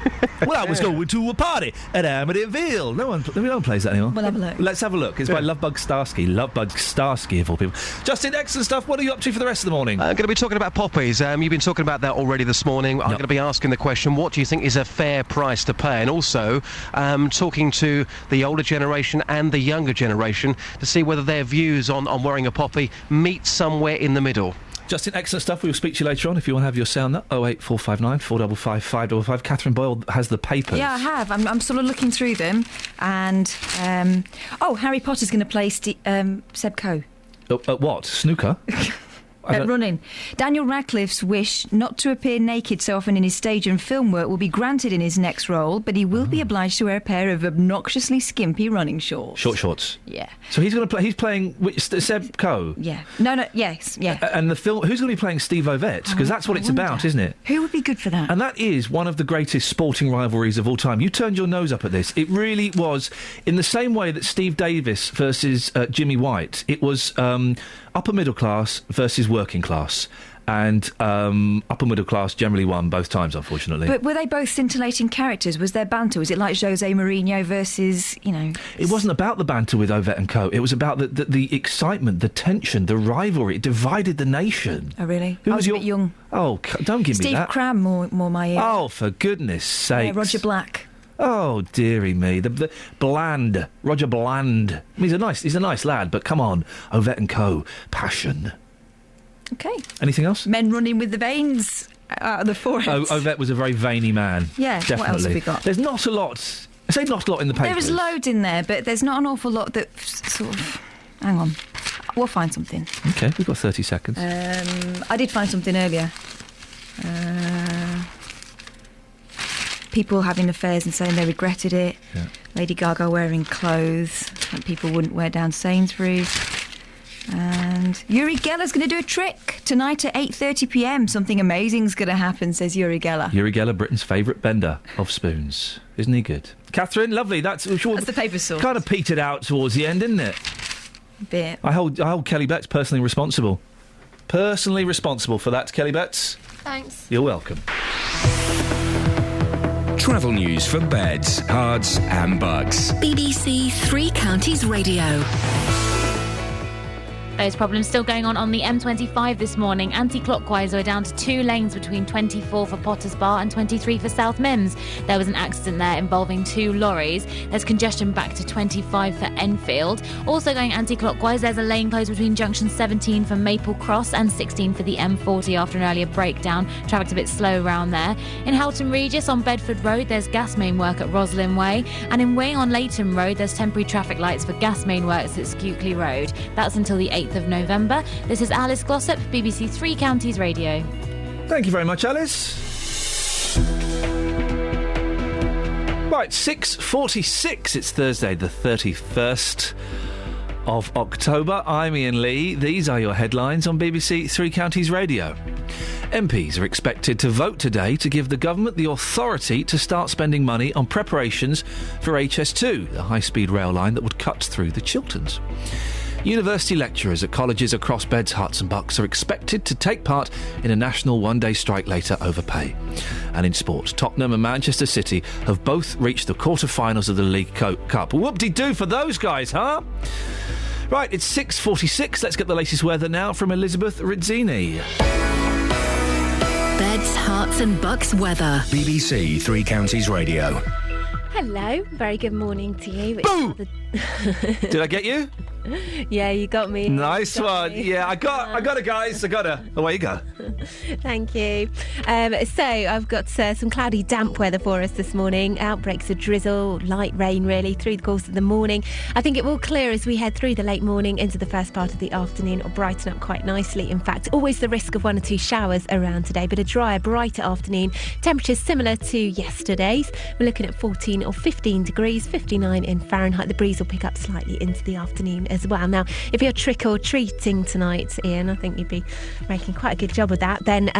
Well, I was going to a party at Amityville. No one plays that anymore. We'll have a look. Let's have a look. It's by Love Bug Starsky. Love Bug Starsky, of all people. Justin, excellent stuff. What are you up to for the rest of the morning? I'm going to be talking about poppies. You've been talking about that already this morning. I'm going to be asking the question, what do you think is a fair price to pay? And also talking to the older generation and the younger generation to see whether their views on wearing a poppy meet somewhere in the middle. Justin, excellent stuff. We will speak to you later on if you want to have your sound. 08459 455 555. Catherine Boyle has the papers. Yeah, I have. I'm sort of looking through them. And, Harry Potter's going to play Seb Coe. What? Snooker? Running. Daniel Radcliffe's wish not to appear naked so often in his stage and film work will be granted in his next role, but he will be obliged to wear a pair of obnoxiously skimpy running shorts. Short shorts. Yeah. So he's going to play. He's playing Seb Coe. Yeah. No. Yes. Yeah. And the film. Who's going to be playing Steve Ovett? Because that's what it's about, isn't it? Who would be good for that? And that is one of the greatest sporting rivalries of all time. You turned your nose up at this. It really was, in the same way that Steve Davis versus Jimmy White. It was upper middle class versus working class. And upper middle class generally won both times, unfortunately. But were they both scintillating characters? Was there banter? Was it like Jose Mourinho versus, It wasn't about the banter with Ovett and Co. It was about the excitement, the tension, the rivalry. It divided the nation. Oh, really? Who I was was a bit young. Oh, don't give me that. Steve Cram, more my ear. Oh, for goodness sake. Yeah, Roger Black. Oh, dearie me. The Bland. Roger Bland. I mean, he's a nice lad, but come on. Ovett and Co. Passion. Okay. Anything else? Men running with the veins out of the forehead. Ovett was a very veiny man. Yeah, definitely. what else have we got? There's not a lot. I say not a lot in the papers. There is loads in there, but there's not an awful lot that sort of... Hang on. We'll find something. OK, we've got 30 seconds. I did find something earlier. People having affairs and saying they regretted it. Yeah. Lady Gaga wearing clothes that people wouldn't wear down Sainsbury's. And Uri Geller's going to do a trick tonight at 8:30pm. Something amazing's going to happen, says Uri Geller. Uri Geller, Britain's favourite bender of spoons. Isn't he good? Catherine, lovely. That's the paper source. Kind of petered out towards the end, didn't it? A bit. I hold Kelly Betts personally responsible. Personally responsible for that, Kelly Betts. Thanks. You're welcome. Travel news for beds, cards and bugs. BBC Three Counties Radio. Those problems still going on the M25 this morning. Anti-clockwise, we're down to 2 lanes between 24 for Potters Bar and 23 for South Mims. There was an accident there involving 2 lorries. There's congestion back to 25 for Enfield. Also going anti-clockwise, there's a lane closed between junction 17 for Maple Cross and 16 for the M40 after an earlier breakdown. Traffic's a bit slow around there. In Houghton Regis on Bedford Road, there's gas main work at Roslyn Way. And in Wing on Leighton Road, there's temporary traffic lights for gas main works at Stukely Road. That's until the 8th of November. This is Alice Glossop, BBC Three Counties Radio. Thank you very much, Alice. Right, 6:46. It's Thursday, the 31st of October. I'm Iain Lee. These are your headlines on BBC Three Counties Radio. MPs are expected to vote today to give the government the authority to start spending money on preparations for HS2, the high-speed rail line that would cut through the Chilterns. University lecturers at colleges across Beds, Herts and Bucks are expected to take part in a national one-day strike later over pay. And in sport, Tottenham and Manchester City have both reached the quarter-finals of the League Cup. Whoop-de-doo for those guys, huh? Right, it's 6:46. Let's get the latest weather now from Elizabeth Rizzini. beds, hearts and bucks weather. BBC Three Counties Radio. Hello, very good morning to you. Boo! Did I get you? Yeah, you got me. Nice one. Yeah, I got it, guys. I got her. Away you go. Thank you. So I've got some cloudy, damp weather for us this morning. Outbreaks of drizzle, light rain really through the course of the morning. I think it will clear as we head through the late morning into the first part of the afternoon. It'll brighten up quite nicely. In fact, always the risk of 1 or 2 showers around today, but a drier, brighter afternoon. Temperatures similar to yesterday's. We're looking at 14 or 15 degrees, 59 in Fahrenheit. The breeze will pick up slightly into the afternoon as well. Now, if you're trick-or-treating tonight, Ian, I think you'd be making quite a good job of that, then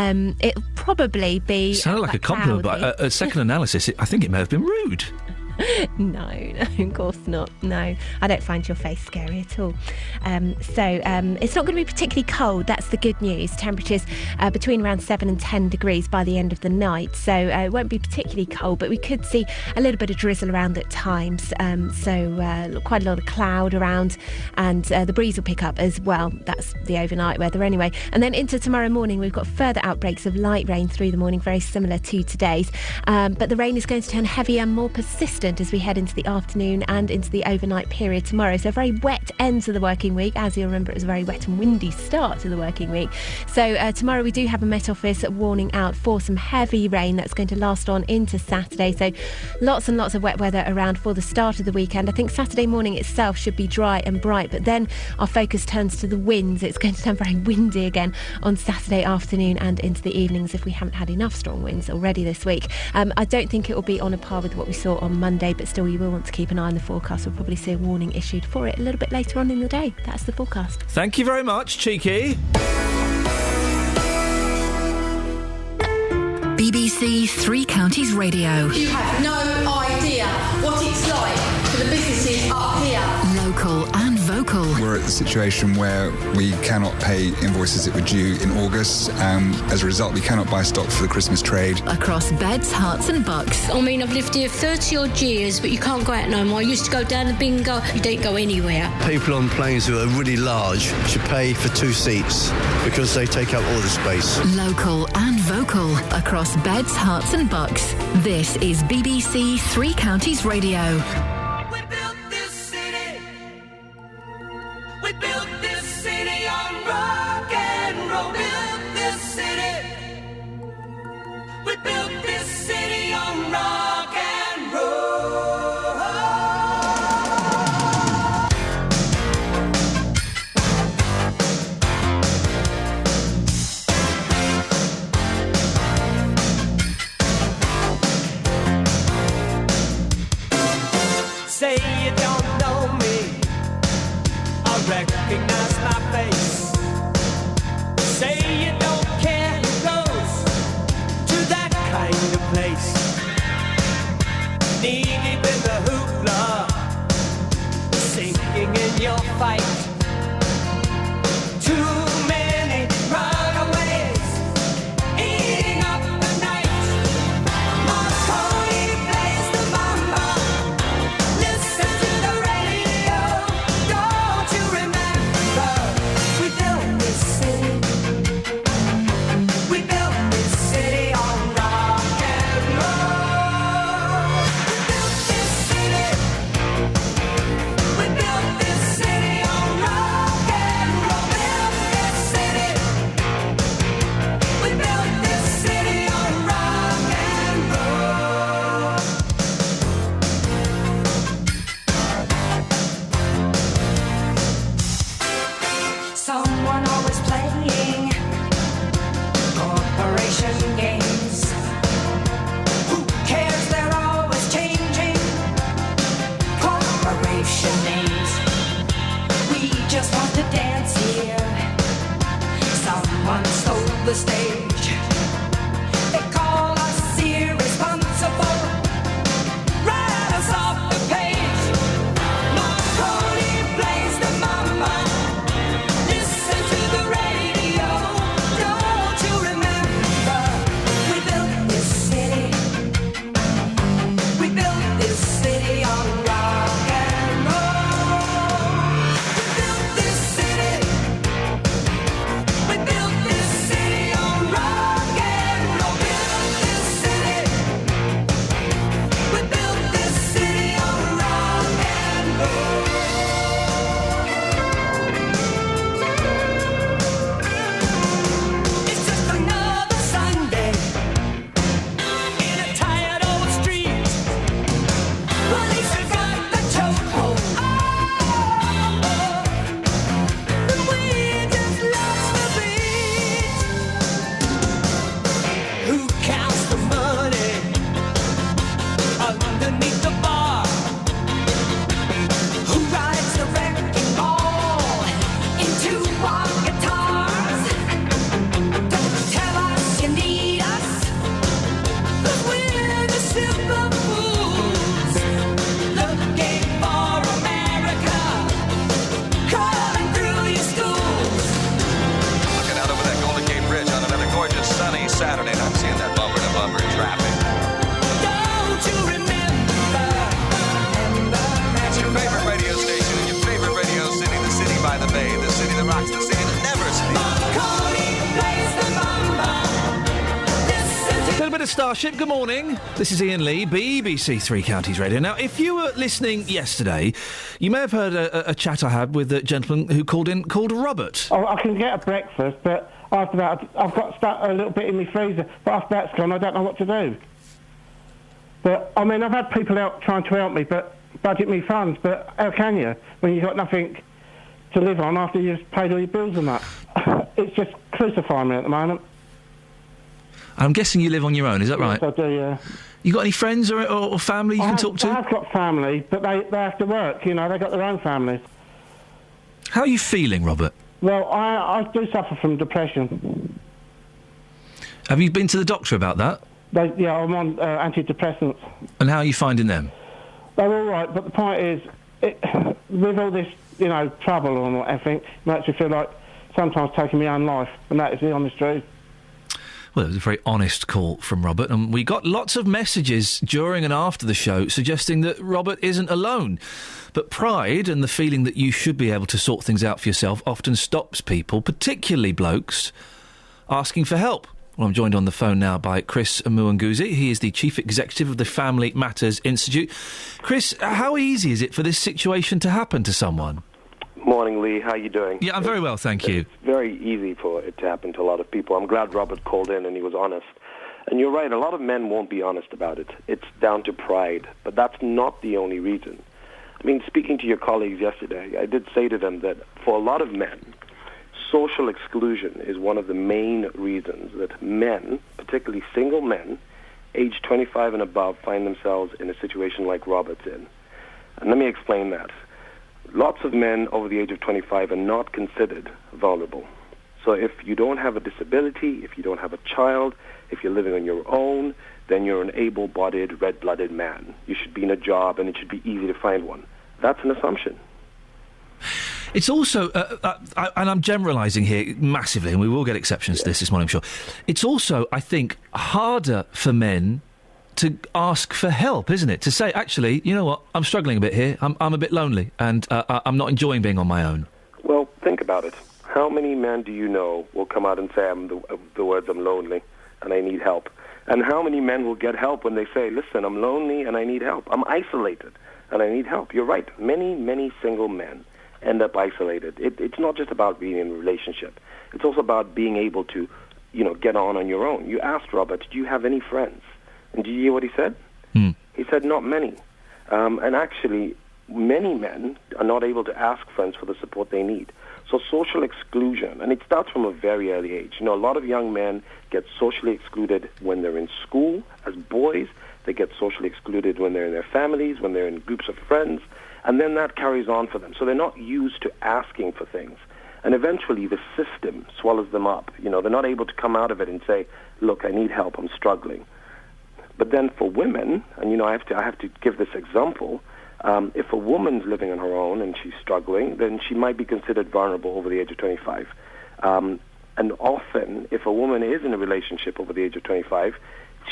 it'll probably be... Sounded like a compliment, but a second analysis, I think it may have been rude. No, of course not. No, I don't find your face scary at all. It's not going to be particularly cold. That's the good news. Temperatures between around 7 and 10 degrees by the end of the night. So it won't be particularly cold, but we could see a little bit of drizzle around at times. Quite a lot of cloud around, and the breeze will pick up as well. That's the overnight weather anyway. And then into tomorrow morning, we've got further outbreaks of light rain through the morning, very similar to today's. But the rain is going to turn heavier, more persistent as we head into the afternoon and into the overnight period tomorrow. So very wet ends of the working week. As you'll remember, it was a very wet and windy start to the working week. So tomorrow we do have a Met Office warning out for some heavy rain that's going to last on into Saturday. So lots and lots of wet weather around for the start of the weekend. I think Saturday morning itself should be dry and bright, but then our focus turns to the winds. It's going to turn very windy again on Saturday afternoon and into the evenings if we haven't had enough strong winds already this week. I don't think it will be on a par with what we saw on Monday, but still you will want to keep an eye on the forecast. We'll probably see a warning issued for it a little bit later on in the day. That's the forecast. Thank you very much, Cheeky. BBC Three Counties Radio. You have no idea what it's like for the businesses up here. Local and vocal. We're at the situation where we cannot pay invoices that were due in August. As a result, we cannot buy stock for the Christmas trade. Across beds, hearts and bucks. I mean, I've lived here 30 odd years, but you can't go out no more. I used to go down the bingo. You don't go anywhere. People on planes who are really large should pay for 2 seats because they take up all the space. Local and vocal. Across beds, hearts and bucks. This is BBC Three Counties Radio. We built this city on rock and roll. Built this city. We built this city on rock and roll. Say you don't know me, recognize my face. Say you don't care who goes to that kind of place. Knee deep in the hoopla, sinking in your fight. Too many runaways eating up the night. Marconi plays the mama. Listen to the radio. Don't you remember? We built this city. We built this city on rock and roll. We built this city. We built this city on rock and roll. Built this city. We built this city on rock and roll. Someone always playing corporation games. Who cares? They're always changing corporation names. We just want to dance here. Someone stole the stage. They call us irresponsible. Write us off the page. Marconi plays the mama. Listen to the radio. Don't you remember? We built this city. We built this city on rock and roll. We built this city. We built this city on rock. Starship, good morning. This is Iain Lee, BBC Three Counties Radio. Now, if you were listening yesterday, you may have heard a chat I had with a gentleman who called Robert. Oh, I can get a breakfast, but after that, I've got a little bit in my freezer, but after that's gone, I don't know what to do. But, I mean, I've had people out trying to help me, but budget me funds, but how can you when you've got nothing to live on after you've paid all your bills and that? It's just crucifying me at the moment. I'm guessing you live on your own, is that right? Yes, I do, yeah. You got any friends or family you can talk to? I've got family, but they have to work, you know, they've got their own families. How are you feeling, Robert? Well, I do suffer from depression. Have you been to the doctor about that? Yeah, I'm on antidepressants. And how are you finding them? They're all right, but the point is, with all this, you know, trouble and everything, it makes me feel like sometimes taking my own life, and that is the honest truth. Well, it was a very honest call from Robert, and we got lots of messages during and after the show suggesting that Robert isn't alone. But pride and the feeling that you should be able to sort things out for yourself often stops people, particularly blokes, asking for help. Well, I'm joined on the phone now by Chris Muanguzi. He is the Chief Executive of the Family Matters Institute. Chris, how easy is it for this situation to happen to someone? Morning, Lee. How are you doing? Yeah, I'm very well, thank you. It's very easy for it to happen to a lot of people. I'm glad Robert called in and he was honest. And you're right, a lot of men won't be honest about it. It's down to pride, but that's not the only reason. I mean, speaking to your colleagues yesterday, I did say to them that for a lot of men, social exclusion is one of the main reasons that men, particularly single men, aged 25 and above, find themselves in a situation like Robert's in. And let me explain that. Lots of men over the age of 25 are not considered vulnerable. So if you don't have a disability, if you don't have a child, if you're living on your own, then you're an able-bodied, red-blooded man. You should be in a job and it should be easy to find one. That's an assumption. It's also, and I'm generalising here massively, and we will get exceptions to this morning, I'm sure. It's also, I think, harder for men to ask for help, isn't it? To say, actually, you know what, I'm struggling a bit here, I'm a bit lonely, and I'm not enjoying being on my own. Well, think about it. How many men do you know will come out and say the words, I'm lonely and I need help? And how many men will get help when they say, listen, I'm lonely and I need help. I'm isolated and I need help. You're right. Many, many single men end up isolated. It's not just about being in a relationship. It's also about being able to, you know, get on your own. You asked Robert, do you have any friends? And did you hear what he said? He said not many. And actually, many men are not able to ask friends for the support they need. So social exclusion, and it starts from a very early age. You know, a lot of young men get socially excluded when they're in school as boys. They get socially excluded when they're in their families, when they're in groups of friends. And then that carries on for them. So they're not used to asking for things. And eventually the system swallows them up. You know, they're not able to come out of it and say, look, I need help, I'm struggling. But then for women, and you know, I have to give this example, if a woman's living on her own and she's struggling, then she might be considered vulnerable over the age of 25. And often, if a woman is in a relationship over the age of 25,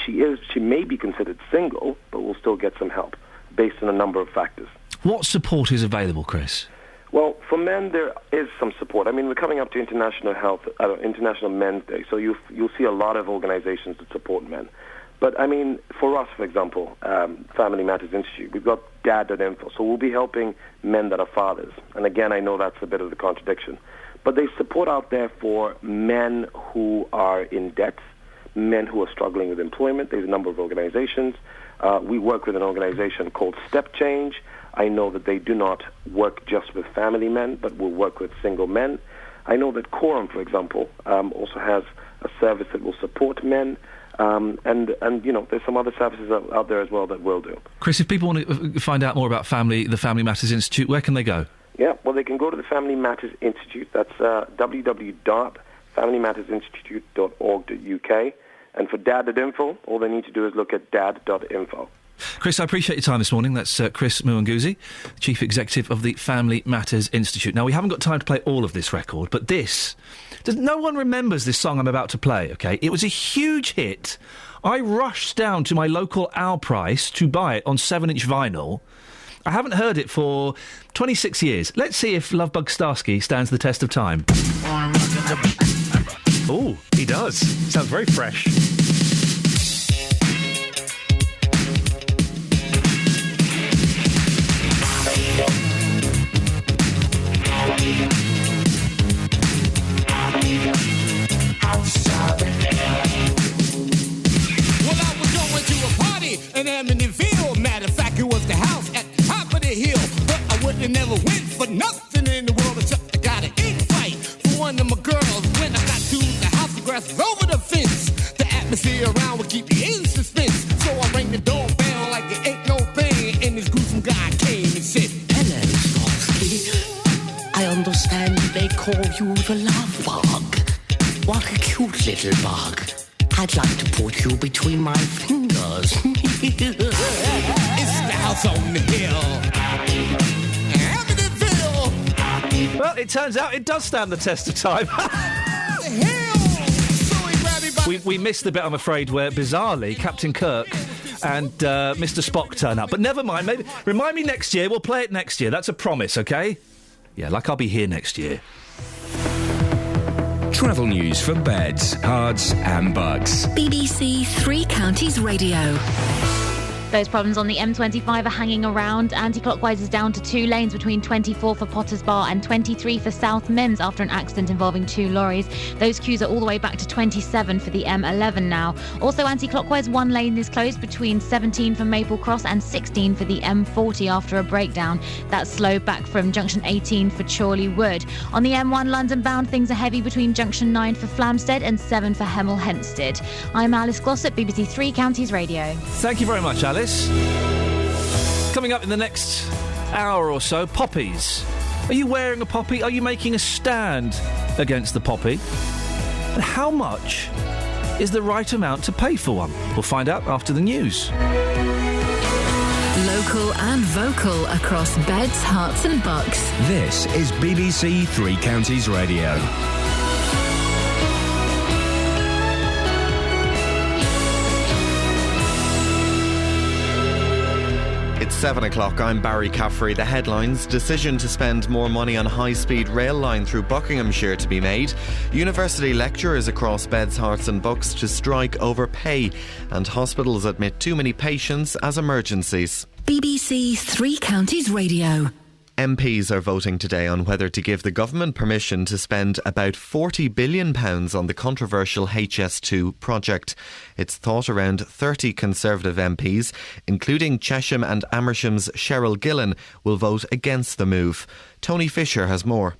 she may be considered single, but will still get some help based on a number of factors. What support is available, Chris? Well, for men, there is some support. I mean, we're coming up to International Men's Day, so you'll see a lot of organizations that support men. But, I mean, for us, for example, Family Matters Institute, we've got dad.info, so we'll be helping men that are fathers. And again, I know that's a bit of a contradiction. But there's support out there for men who are in debt, men who are struggling with employment. There's a number of organizations. We work with an organization called Step Change. I know that they do not work just with family men, but will work with single men. I know that Quorum, for example, also has a service that will support men. And you know, there's some other services out there as well that will do. Chris, if people want to find out more about the Family Matters Institute, where can they go? Yeah, well, they can go to the Family Matters Institute. That's www.familymmattersinstitute.org.uk. And for dad.info, all they need to do is look at dad.info. Chris, I appreciate your time this morning. That's Chris Muanguzi, Chief Executive of the Family Matters Institute. Now, we haven't got time to play all of this record, but no one remembers this song I'm about to play, OK? It was a huge hit. I rushed down to my local Al Price to buy it on 7-inch vinyl. I haven't heard it for 26 years. Let's see if Lovebug Starsky stands the test of time. Oh, he does. Sounds very fresh. but you never went for nothing in the world except I got an invite for one of my girls. When I got to the house, the grass was over the fence. The atmosphere around would keep you in suspense. So I rang the doorbell like it ain't no thing. And this gruesome guy came and said, "Hello, Softy. I understand they call you the love bug. What a cute little bug. I'd like to put you between my fingers." It's the house on the hill. Amityville. Well, it turns out it does stand the test of time. We missed the bit, I'm afraid, where bizarrely Captain Kirk and Mr. Spock turn up. But never mind. Maybe remind me next year. We'll play it next year. That's a promise, OK? Yeah, like I'll be here next year. Travel news for beds, cards and bugs. BBC Three Counties Radio. Those problems on the M25 are hanging around. Anti-clockwise is down to 2 lanes between 24 for Potters Bar and 23 for South Mimms after an accident involving 2 lorries. Those queues are all the way back to 27 for the M11 now. Also anti-clockwise, 1 lane is closed between 17 for Maple Cross and 16 for the M40 after a breakdown. That's slowed back from junction 18 for Chorley Wood. On the M1 London bound, things are heavy between junction 9 for Flamstead and 7 for Hemel Hempstead. I'm Alice Glossop, BBC Three Counties Radio. Thank you very much, Alice. Coming up in the next hour or so, poppies. Are you wearing a poppy? Are you making a stand against the poppy? And how much is the right amount to pay for one? We'll find out after the news. Local and vocal across beds, hearts and bucks. This is BBC Three Counties Radio. It's 7 o'clock. I'm Barry Caffrey. The headlines: decision to spend more money on high-speed rail line through Buckinghamshire to be made. University lecturers across beds, hearts and bucks to strike over pay. And hospitals admit too many patients as emergencies. BBC Three Counties Radio. MPs are voting today on whether to give the government permission to spend about £40 billion on the controversial HS2 project. It's thought around 30 Conservative MPs, including Chesham and Amersham's Cheryl Gillen, will vote against the move. Tony Fisher has more.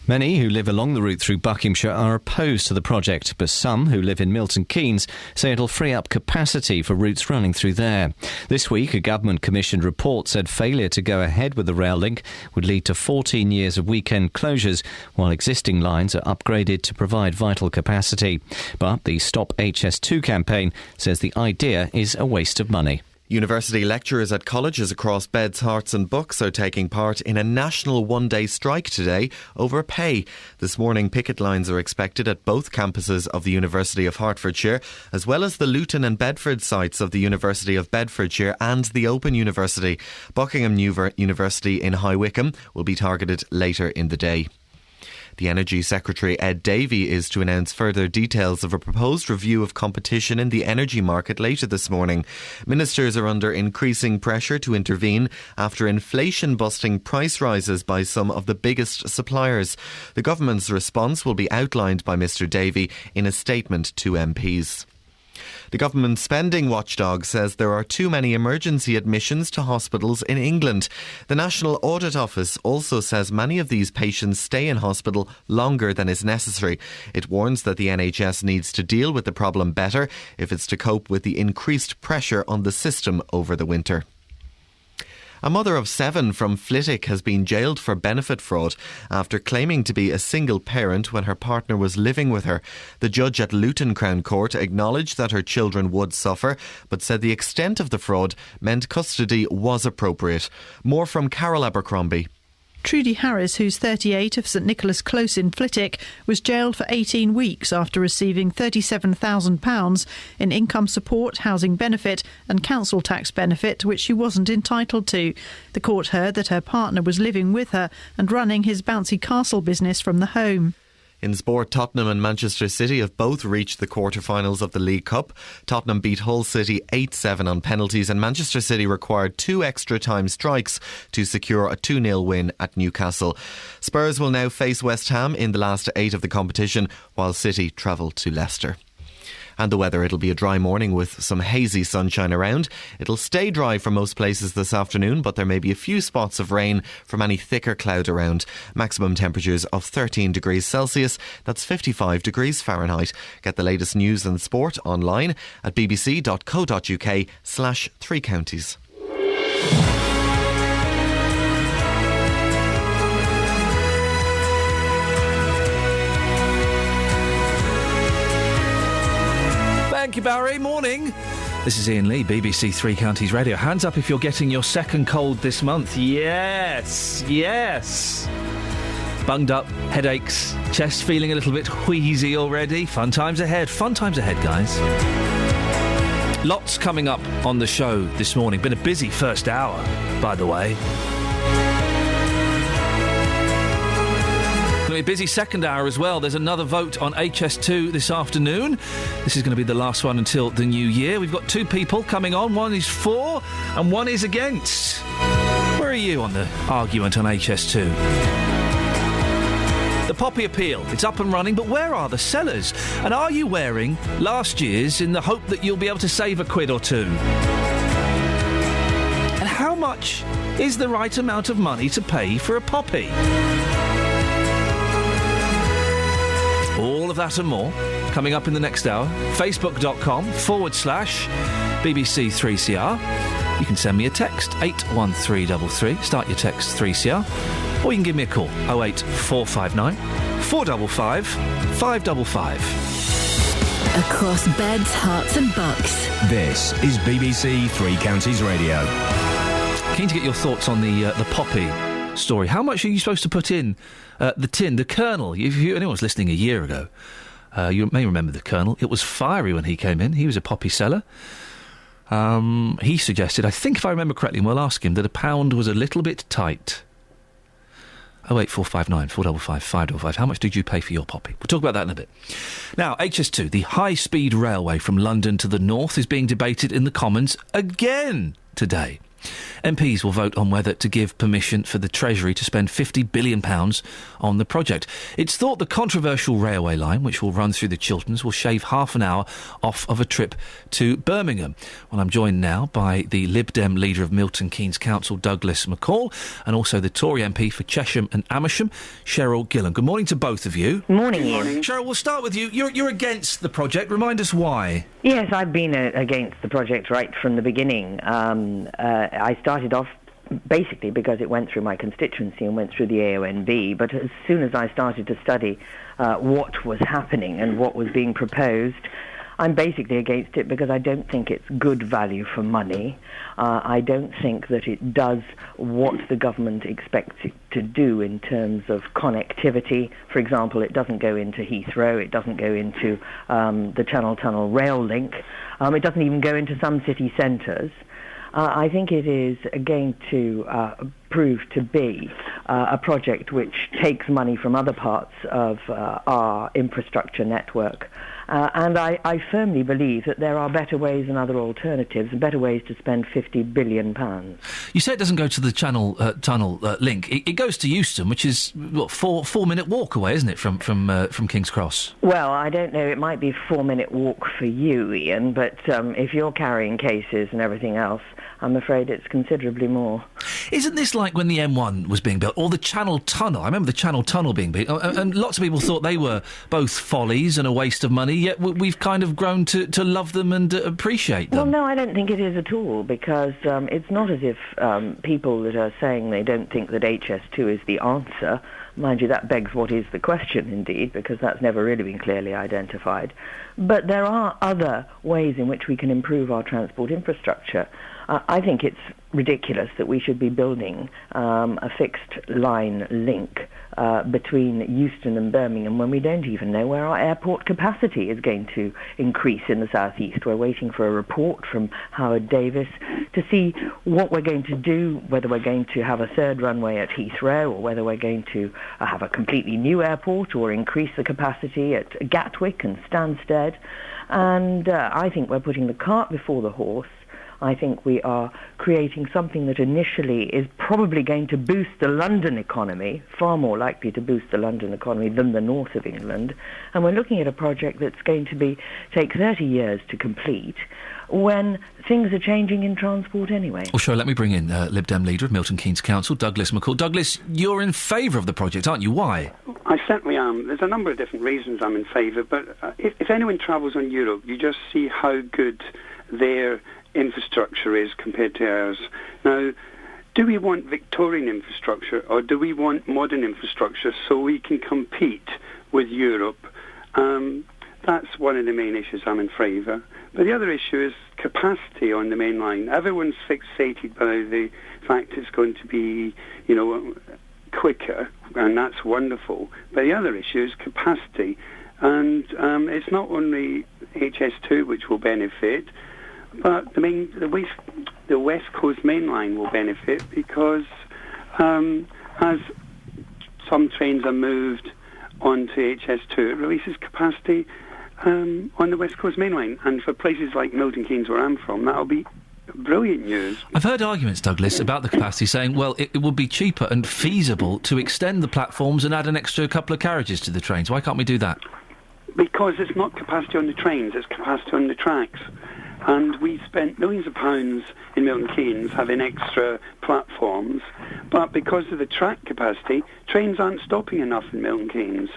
Many who live along the route through Buckinghamshire are opposed to the project, but some who live in Milton Keynes say it'll free up capacity for routes running through there. This week, a government-commissioned report said failure to go ahead with the rail link would lead to 14 years of weekend closures, while existing lines are upgraded to provide vital capacity. But the Stop HS2 campaign says the idea is a waste of money. University lecturers at colleges across beds, hearts and bucks are taking part in a national one-day strike today over pay. This morning, picket lines are expected at both campuses of the University of Hertfordshire, as well as the Luton and Bedford sites of the University of Bedfordshire and the Open University. Buckingham University in High Wycombe will be targeted later in the day. The Energy Secretary Ed Davey is to announce further details of a proposed review of competition in the energy market later this morning. Ministers are under increasing pressure to intervene after inflation-busting price rises by some of the biggest suppliers. The government's response will be outlined by Mr Davey in a statement to MPs. The government spending watchdog says there are too many emergency admissions to hospitals in England. The National Audit Office also says many of these patients stay in hospital longer than is necessary. It warns that the NHS needs to deal with the problem better if it's to cope with the increased pressure on the system over the winter. A mother of 7 from Flitwick has been jailed for benefit fraud after claiming to be a single parent when her partner was living with her. The judge at Luton Crown Court acknowledged that her children would suffer, but said the extent of the fraud meant custody was appropriate. More from Carol Abercrombie. Trudy Harris, who's 38, of St Nicholas Close in Flitwick, was jailed for 18 weeks after receiving £37,000 in income support, housing benefit and council tax benefit, which she wasn't entitled to. The court heard that her partner was living with her and running his bouncy castle business from the home. In sport, Tottenham and Manchester City have both reached the quarter-finals of the League Cup. Tottenham beat Hull City 8-7 on penalties, and Manchester City required 2 extra-time strikes to secure a 2-0 win at Newcastle. Spurs will now face West Ham in the last 8 of the competition, while City travel to Leicester. And the weather, it'll be a dry morning with some hazy sunshine around. It'll stay dry for most places this afternoon, but there may be a few spots of rain from any thicker cloud around. Maximum temperatures of 13 degrees Celsius, that's 55 degrees Fahrenheit. Get the latest news and sport online at bbc.co.uk/3 counties. Thank you, Barry. Morning. This is Iain Lee, BBC Three Counties Radio. Hands up if you're getting your second cold this month. Yes, yes. Bunged up, headaches, chest feeling a little bit wheezy already. Fun times ahead, guys. Lots coming up on the show this morning. Been a busy first hour, by the way. Going to be a busy second hour as well. There's another vote on HS2 this afternoon. This is going to be the last one until the new year. We've got two people coming on. One is for and one is against. Where are you on the argument on HS2? The Poppy Appeal, it's up and running, but where are the sellers? And are you wearing last year's in the hope that you'll be able to save a quid or two? And how much is the right amount of money to pay for a poppy? All of that and more coming up in the next hour. Facebook.com/BBC3CR. You can send me a text, 81333. Start your text 3CR. Or you can give me a call, 08459 455 555. Across beds, hearts and bucks. This is BBC Three Counties Radio. Keen to get your thoughts on the poppy story. How much are you supposed to put in the tin, the kernel? If anyone was listening a year ago, you may remember the kernel. It was fiery when he came in. He was a poppy seller. He suggested, I think if I remember correctly, and we'll ask him, that a pound was a little bit tight. 08459 455 555. How much did you pay for your poppy? We'll talk about that in a bit. Now, HS2, the high-speed railway from London to the north, is being debated in the Commons again today. MPs will vote on whether to give permission for the Treasury to spend £50 billion on the project. It's thought the controversial railway line, which will run through the Chilterns, will shave half an hour off of a trip to Birmingham. Well, I'm joined now by the Lib Dem leader of Milton Keynes Council, Douglas McCall, and also the Tory MP for Chesham and Amersham, Cheryl Gillan. Good morning to both of you. Morning, Iain. Cheryl, we'll start with you. You're against the project. Remind us why. Yes, I've been against the project right from the beginning. I started off basically because it went through my constituency and went through the AONB, but as soon as I started to study what was happening and what was being proposed, I'm basically against it because I don't think it's good value for money. I don't think that it does what the government expects it to do in terms of connectivity. For example, it doesn't go into Heathrow, it doesn't go into the Channel Tunnel rail link, it doesn't even go into some city centres. I think it is going to prove to be a project which takes money from other parts of our infrastructure network. And I firmly believe that there are better ways and other alternatives, and better ways to spend £50 billion. You say it doesn't go to the Channel Tunnel link. It goes to Euston, which is, what, 4-minute walk away, isn't it, from King's Cross? Well, I don't know. It might be a 4-minute walk for you, Iain, but if you're carrying cases and everything else, I'm afraid it's considerably more. Isn't this like when the M1 was being built, or the Channel Tunnel? I remember the Channel Tunnel being built, and lots of people thought they were both follies and a waste of money, yet we've kind of grown to love them and appreciate them. Well, no, I don't think it is at all, because it's not as if people that are saying they don't think that HS2 is the answer. Mind you, that begs what is the question, indeed, because that's never really been clearly identified. But there are other ways in which we can improve our transport infrastructure. I think it's ridiculous that we should be building a fixed line link between Euston and Birmingham when we don't even know where our airport capacity is going to increase in the southeast. We're waiting for a report from Howard Davis to see what we're going to do, whether we're going to have a third runway at Heathrow or whether we're going to have a completely new airport or increase the capacity at Gatwick and Stansted. And I think we're putting the cart before the horse. I think we are creating something that initially is probably going to boost the London economy, far more likely to boost the London economy than the north of England. And we're looking at a project that's going to take 30 years to complete, when things are changing in transport anyway. Well, sure, let me bring in Lib Dem leader of Milton Keynes Council, Douglas McCall. Douglas, you're in favour of the project, aren't you? Why? I certainly am. There's a number of different reasons I'm in favour, but if anyone travels on Europe, you just see how good their infrastructure is compared to ours. Now, do we want Victorian infrastructure or do we want modern infrastructure so we can compete with Europe? That's one of the main issues I'm in favour. But the other issue is capacity on the main line. Everyone's fixated by the fact it's going to be, quicker, and that's wonderful. But the other issue is capacity. And it's not only HS2 which will benefit, but the West Coast main line will benefit because as some trains are moved onto HS2, it releases capacity on the West Coast main line. And for places like Milton Keynes, where I'm from, that'll be brilliant news. I've heard arguments, Douglas, about the capacity saying, well, it would be cheaper and feasible to extend the platforms and add an extra couple of carriages to the trains. Why can't we do that? Because it's not capacity on the trains, it's capacity on the tracks. And we spent millions of pounds in Milton Keynes having extra platforms, but because of the track capacity, trains aren't stopping enough in Milton Keynes.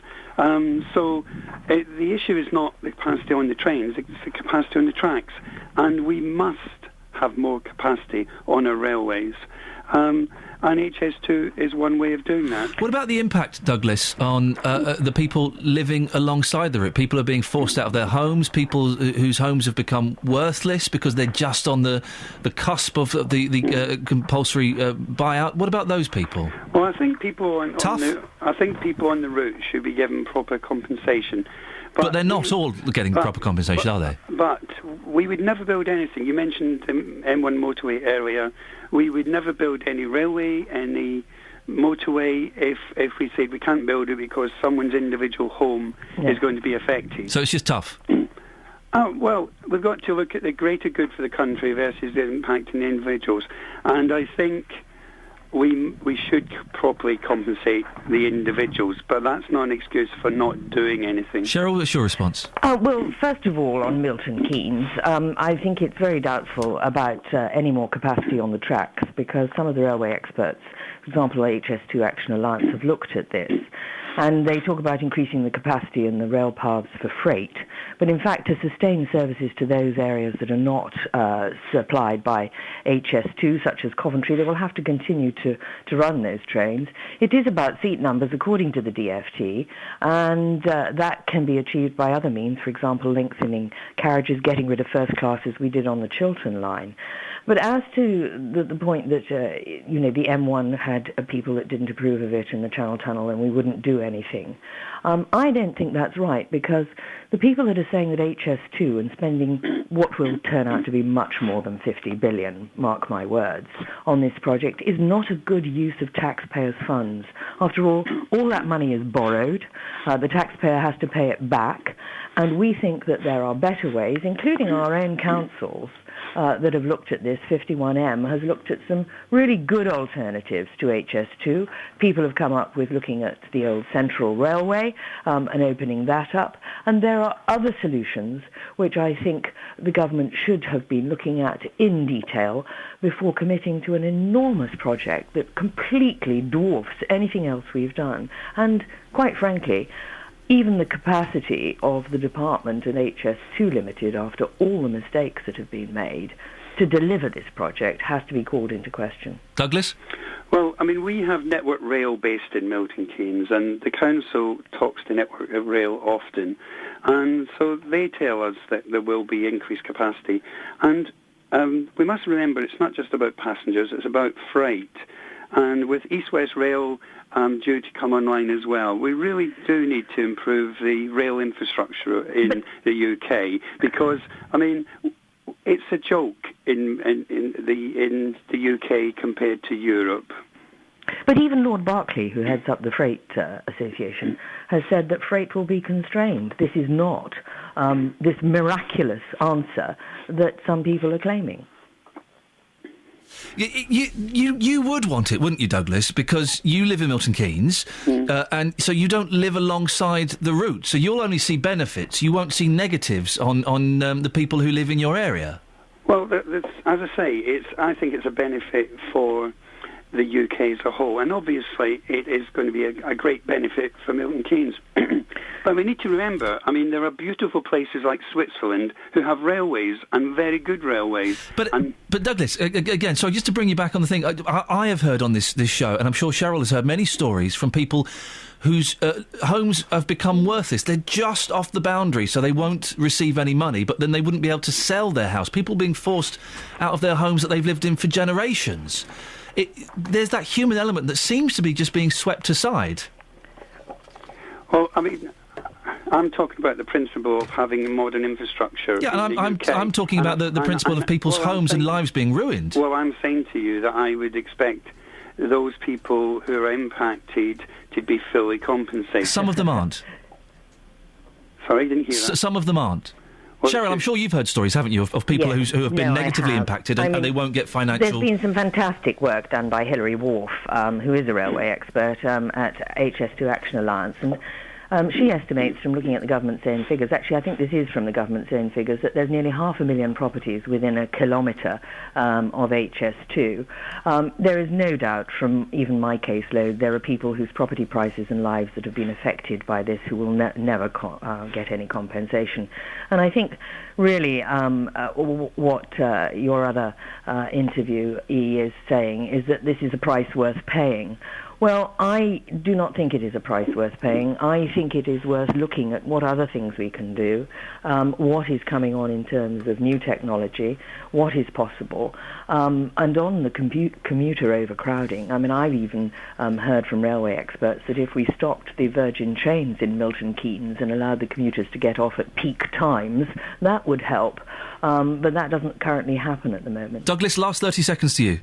So the issue is not the capacity on the trains, it's the capacity on the tracks. And we must have more capacity on our railways. And HS2 is one way of doing that. What about the impact, Douglas, on the people living alongside the route? People are being forced out of their homes, people whose homes have become worthless because they're just on the cusp of the compulsory buyout. What about those people? Well, I think people on the route should be given proper compensation. But they're not all getting proper compensation, are they? But we would never build anything. You mentioned the M1 motorway area. We would never build any railway, any motorway, if we said we can't build it because someone's individual home is going to be affected. So it's just tough? Well, we've got to look at the greater good for the country versus the impact on the individuals. And I think we should properly compensate the individuals, but that's not an excuse for not doing anything. Cheryl, what's your response? Well, first of all, on Milton Keynes, I think it's very doubtful about any more capacity on the tracks because some of the railway experts, for example, HS2 Action Alliance, have looked at this. And they talk about increasing the capacity in the rail paths for freight. But in fact, to sustain services to those areas that are not supplied by HS2, such as Coventry, they will have to continue to run those trains. It is about seat numbers, according to the DfT, and that can be achieved by other means, for example, lengthening carriages, getting rid of first class, as we did on the Chiltern line. But as to the point that, the M1 had people that didn't approve of it in the Channel Tunnel and we wouldn't do anything, I don't think that's right because the people that are saying that HS2 and spending what will turn out to be much more than 50 billion, mark my words, on this project is not a good use of taxpayers' funds. After all that money is borrowed, the taxpayer has to pay it back, and we think that there are better ways, including our own councils, that have looked at this. 51M has looked at some really good alternatives to HS2. People have come up with looking at the old Central Railway and opening that up. And there are other solutions which I think the government should have been looking at in detail before committing to an enormous project that completely dwarfs anything else we've done. And quite frankly, even the capacity of the department and HS2 Limited, after all the mistakes that have been made to deliver this project, has to be called into question. Douglas? Well, we have Network Rail based in Milton Keynes, and the council talks to Network Rail often, and so they tell us that there will be increased capacity. And we must remember it's not just about passengers, it's about freight. And with East West Rail due to come online as well, we really do need to improve the rail infrastructure in the UK because, it's a joke in the UK compared to Europe. But even Lord Berkeley, who heads up the Freight Association, has said that freight will be constrained. This is not this miraculous answer that some people are claiming. You would want it, wouldn't you, Douglas? Because you live in Milton Keynes, and so you don't live alongside the route, so you'll only see benefits. You won't see negatives on the people who live in your area. Well, as I say, I think it's a benefit for the UK as a whole, and obviously it is going to be a great benefit for Milton Keynes. But we need to remember, I mean, there are beautiful places like Switzerland who have railways, and very good railways. But Douglas, again, sorry, just to bring you back on the thing, I have heard on this show, and I'm sure Cheryl has heard many stories from people whose homes have become worthless. They're just off the boundary, so they won't receive any money, but then they wouldn't be able to sell their house. People being forced out of their homes that they've lived in for generations. There's that human element that seems to be just being swept aside. Well, I mean, I'm talking about the principle of having modern infrastructure. Yeah, and I'm talking about the principle of people's homes and lives being ruined. Well, I'm saying to you that I would expect those people who are impacted to be fully compensated. Some of them aren't. Sorry, I didn't hear that. Some of them aren't. Well, Cheryl, I'm sure you've heard stories, haven't you, of people who have been negatively impacted and they won't get financial... There's been some fantastic work done by Hilary Wharf, who is a railway expert at HS2 Action Alliance, and she estimates from looking at the government's own figures, actually I think this is from the government's own figures, that there's nearly 500,000 properties within a kilometre of HS2. There is no doubt from even my caseload there are people whose property prices and lives that have been affected by this who will never get any compensation. And I think really what your other interviewee is saying is that this is a price worth paying. Well, I do not think it is a price worth paying. I think it is worth looking at what other things we can do, what is coming on in terms of new technology, what is possible, and on the commuter overcrowding. I mean, I've even heard from railway experts that if we stopped the Virgin trains in Milton Keynes and allowed the commuters to get off at peak times, that would help. But that doesn't currently happen at the moment. Douglas, last 30 seconds to you.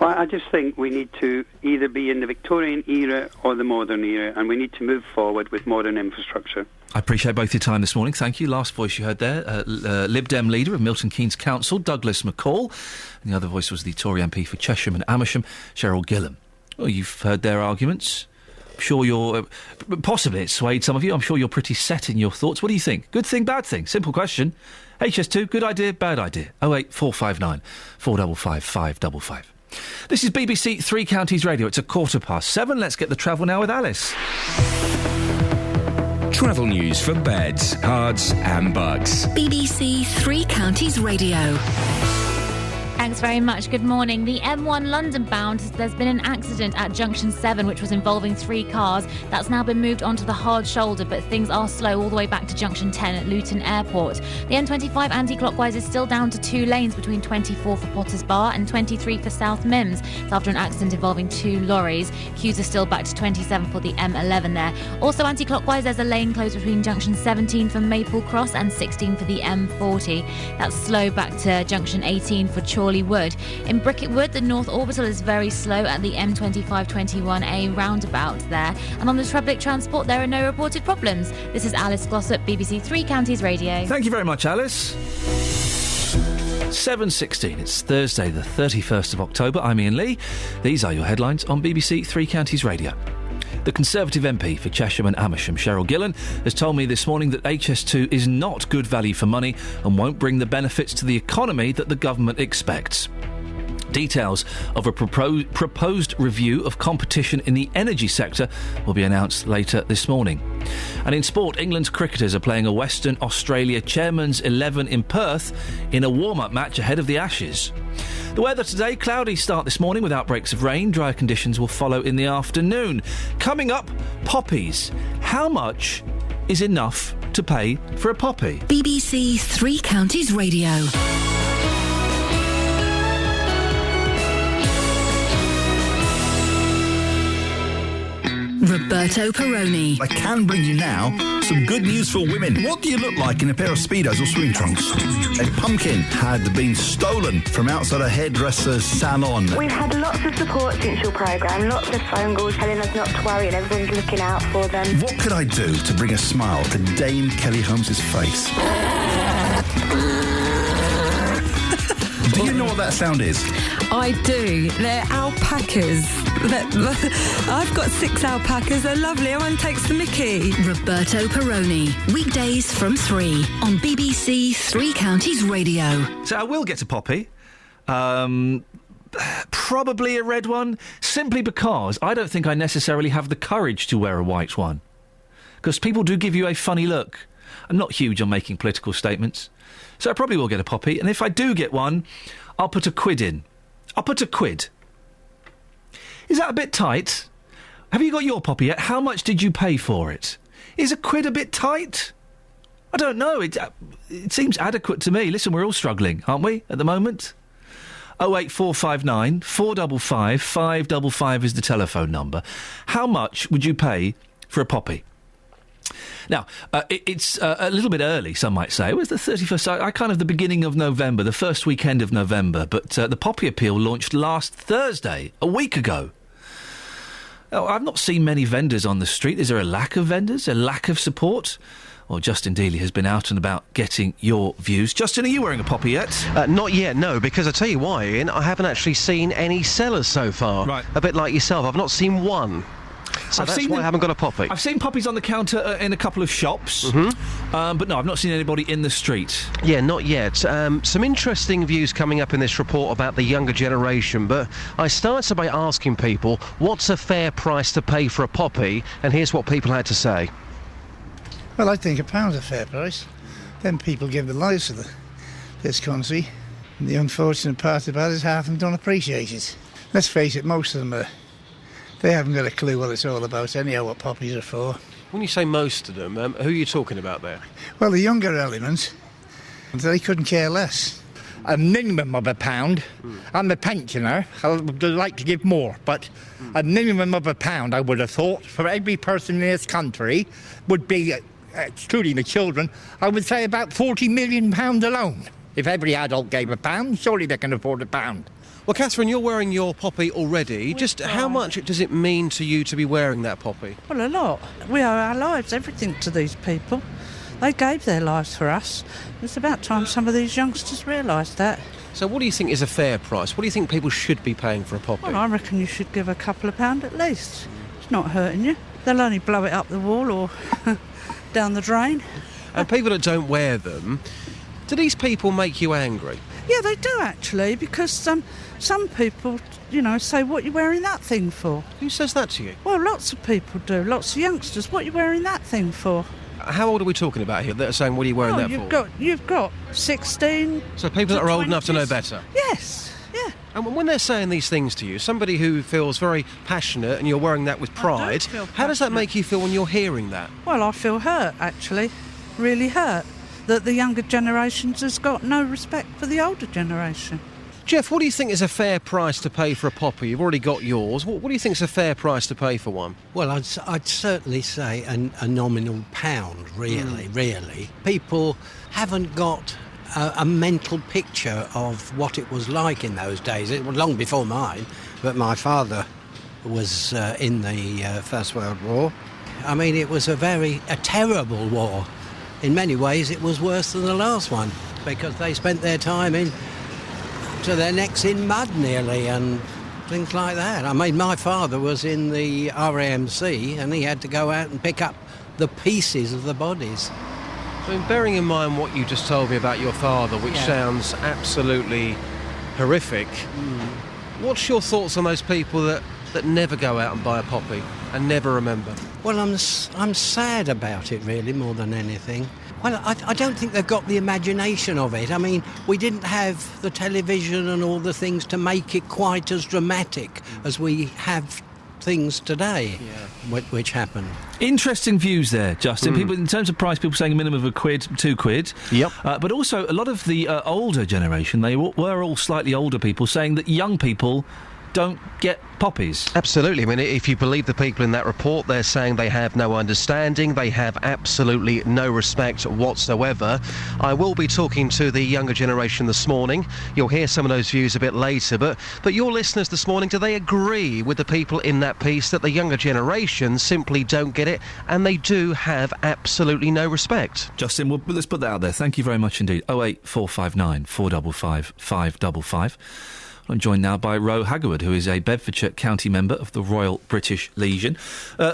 Well, I just think we need to either be in the Victorian era or the modern era, and we need to move forward with modern infrastructure. I appreciate both your time this morning. Thank you. Last voice you heard there, Lib Dem leader of Milton Keynes Council, Douglas McCall. And the other voice was the Tory MP for Chesham and Amersham, Cheryl Gillan. Well, you've heard their arguments. I'm sure you're... possibly it swayed some of you. I'm sure you're pretty set in your thoughts. What do you think? Good thing, bad thing? Simple question. HS2, good idea, bad idea? 08459 455 555. This is BBC Three Counties Radio. It's 7:15. Let's get the travel now with Alice. Travel news for beds, cards and bugs. BBC Three Counties Radio. Thanks very much. Good morning. The M1 London bound, there's been an accident at Junction 7 which was involving 3 cars. That's now been moved onto the hard shoulder, but things are slow all the way back to Junction 10 at Luton Airport. The M25 anti-clockwise is still down to 2 lanes between 24 for Potters Bar and 23 for South Mimms. It's after an accident involving 2 lorries. Queues are still back to 27 for the M11 there. Also anti-clockwise, there's a lane closed between Junction 17 for Maple Cross and 16 for the M40. That's slow back to Junction 18 for Chorley Wood. In Bricket Wood, the North Orbital is very slow at the M25-21A roundabout there. And on the public transport, there are no reported problems. This is Alice Glossop, BBC Three Counties Radio. Thank you very much, Alice. 7:16. It's Thursday, the 31st of October. I'm Iain Lee. These are your headlines on BBC Three Counties Radio. The Conservative MP for Chesham and Amersham, Cheryl Gillan, has told me this morning that HS2 is not good value for money and won't bring the benefits to the economy that the government expects. Details of a proposed review of competition in the energy sector will be announced later this morning. And in sport, England's cricketers are playing a Western Australia Chairman's 11 in Perth in a warm-up match ahead of the Ashes. The weather today, cloudy start this morning with outbreaks of rain. Drier conditions will follow in the afternoon. Coming up, poppies. How much is enough to pay for a poppy? BBC Three Counties Radio. Roberto Perroni. I can bring you now some good news for women. What do you look like in a pair of Speedos or swimming trunks? A pumpkin had been stolen from outside a hairdresser's salon. We've had lots of support since your programme, lots of phone calls telling us not to worry and everyone's looking out for them. What could I do to bring a smile to Dame Kelly Holmes' face? Do you know what that sound is? I do. They're alpacas. I've got 6 alpacas. They're lovely. Everyone takes the mickey. Roberto Perroni, weekdays from 3 on BBC Three Counties Radio. So I will get a poppy. Probably a red one, simply because I don't think I necessarily have the courage to wear a white one. Because people do give you a funny look. I'm not huge on making political statements, so I probably will get a poppy, and if I do get one, I'll put £1 in. I'll put £1. Is that a bit tight? Have you got your poppy yet? How much did you pay for it? Is £1 a bit tight? I don't know. It seems adequate to me. Listen, we're all struggling, aren't we, at the moment? 08459 455 555 is the telephone number. How much would you pay for a poppy? Now, it's a little bit early, some might say. It was the 31st, I kind of the beginning of November, the first weekend of November, but the poppy appeal launched last Thursday, a week ago. Oh, I've not seen many vendors on the street. Is there a lack of vendors, a lack of support? Well, Justin Dealey has been out and about getting your views. Justin, are you wearing a poppy yet? Not yet, no, because I tell you why, Ian, I haven't actually seen any sellers so far. Right. A bit like yourself, I've not seen one. So that's why I haven't got a poppy. I've seen poppies on the counter in a couple of shops, but no, I've not seen anybody in the street. Yeah, not yet. Some interesting views coming up in this report about the younger generation, but I started by asking people, what's a fair price to pay for a poppy? And here's what people had to say. Well, I think £1's a fair price. Then people give their lives to this country. And the unfortunate part about it is half of them don't appreciate it. Let's face it, most of them they haven't got a clue what it's all about, anyhow, what poppies are for. When you say most of them, who are you talking about there? Well, the younger elements, they couldn't care less. A minimum of £1. I'm a pensioner. I would like to give more, but a minimum of £1, I would have thought, for every person in this country would be, excluding the children, I would say about £40 million alone. If every adult gave £1, surely they can afford £1. Well, Catherine, you're wearing your poppy already. Just how much does it mean to you to be wearing that poppy? Well, a lot. We owe our lives, everything to these people. They gave their lives for us. It's about time some of these youngsters realised that. So what do you think is a fair price? What do you think people should be paying for a poppy? Well, I reckon you should give a couple of £1 at least. It's not hurting you. They'll only blow it up the wall or down the drain. And people that don't wear them, do these people make you angry? Yeah, they do actually, because some people, say, what are you wearing that thing for? Who says that to you? Well, lots of people do, lots of youngsters. What are you wearing that thing for? How old are we talking about here that are saying, what are you wearing that for? You've got 16... So people that are old enough to know better? Yes, yeah. And when they're saying these things to you, somebody who feels very passionate and you're wearing that with pride, how does that make you feel when you're hearing that? Well, I feel hurt, actually, really hurt, that the younger generations has got no respect for the older generation. Jeff, what do you think is a fair price to pay for a poppy? You've already got yours. What do you think is a fair price to pay for one? Well, I'd certainly say a nominal £1, really. People haven't got a mental picture of what it was like in those days. It was long before mine, but my father was in the First World War. I mean, it was a terrible war. In many ways, it was worse than the last one, because they spent their time to their necks in mud nearly and things like that. I mean, my father was in the RAMC and he had to go out and pick up the pieces of the bodies. So bearing in mind what you just told me about your father, which sounds absolutely horrific, what's your thoughts on those people that never go out and buy a poppy and never remember? Well, I'm sad about it, really, more than anything. Well, I don't think they've got the imagination of it. I mean, we didn't have the television and all the things to make it quite as dramatic as we have things today, which happen. Interesting views there, Justin. People, in terms of price, people saying a minimum of £1, £2. Yep. But also, a lot of the older generation, they were all slightly older people, saying that young people don't get poppies. Absolutely. I mean, if you believe the people in that report, they're saying they have no understanding, they have absolutely no respect whatsoever. I will be talking to the younger generation this morning. You'll hear some of those views a bit later, but your listeners this morning, do they agree with the people in that piece that the younger generation simply don't get it and they do have absolutely no respect? Justin, well, let's put that out there. Thank you very much indeed. 08459 455 555. I'm joined now by Ro Haggerwood, who is a Bedfordshire County member of the Royal British Legion.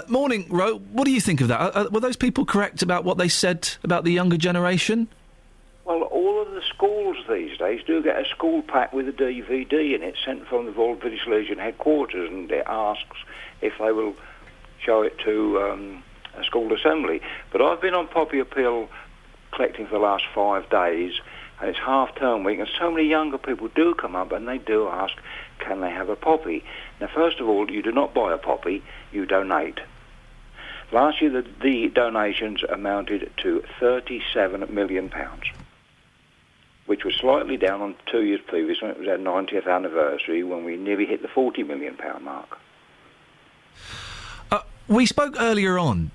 Morning, Ro. What do you think of that? Were those people correct about what they said about the younger generation? Well, all of the schools these days do get a school pack with a DVD in it sent from the Royal British Legion headquarters, and it asks if they will show it to a school assembly. But I've been on Poppy Appeal collecting for the last 5 days, and it's half-term week, and so many younger people do come up and they do ask, can they have a poppy? Now, first of all, you do not buy a poppy, you donate. Last year, the donations amounted to £37 million, which was slightly down on 2 years previous when it was our 90th anniversary, when we nearly hit the £40 million mark. We spoke earlier on,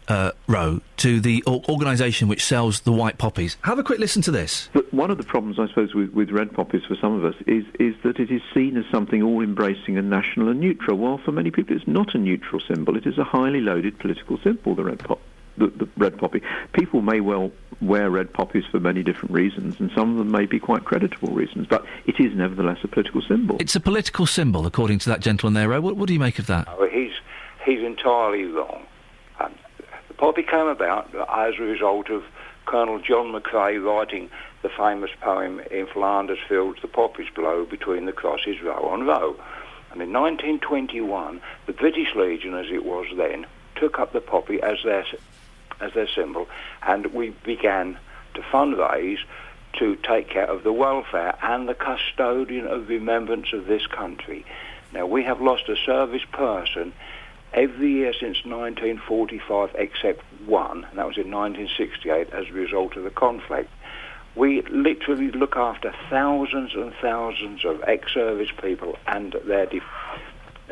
Ro, to the organisation which sells the white poppies. Have a quick listen to this. But one of the problems, I suppose, with red poppies for some of us is that it is seen as something all-embracing and national and neutral, while for many people it's not a neutral symbol. It is a highly loaded political symbol, the red poppy. People may well wear red poppies for many different reasons, and some of them may be quite creditable reasons, but it is nevertheless a political symbol. It's a political symbol, according to that gentleman there, Ro. What do you make of that? Oh, he's entirely wrong. The poppy came about as a result of Colonel John McCrae writing the famous poem "In Flanders Fields the poppies blow, between the crosses row on row." And in 1921, the British Legion, as it was then, took up the poppy as their symbol, and we began to fundraise to take care of the welfare and the custodian of remembrance of this country. Now, we have lost a service person every year since 1945 except one, and that was in 1968 as a result of the conflict. We literally look after thousands and thousands of ex-service people and their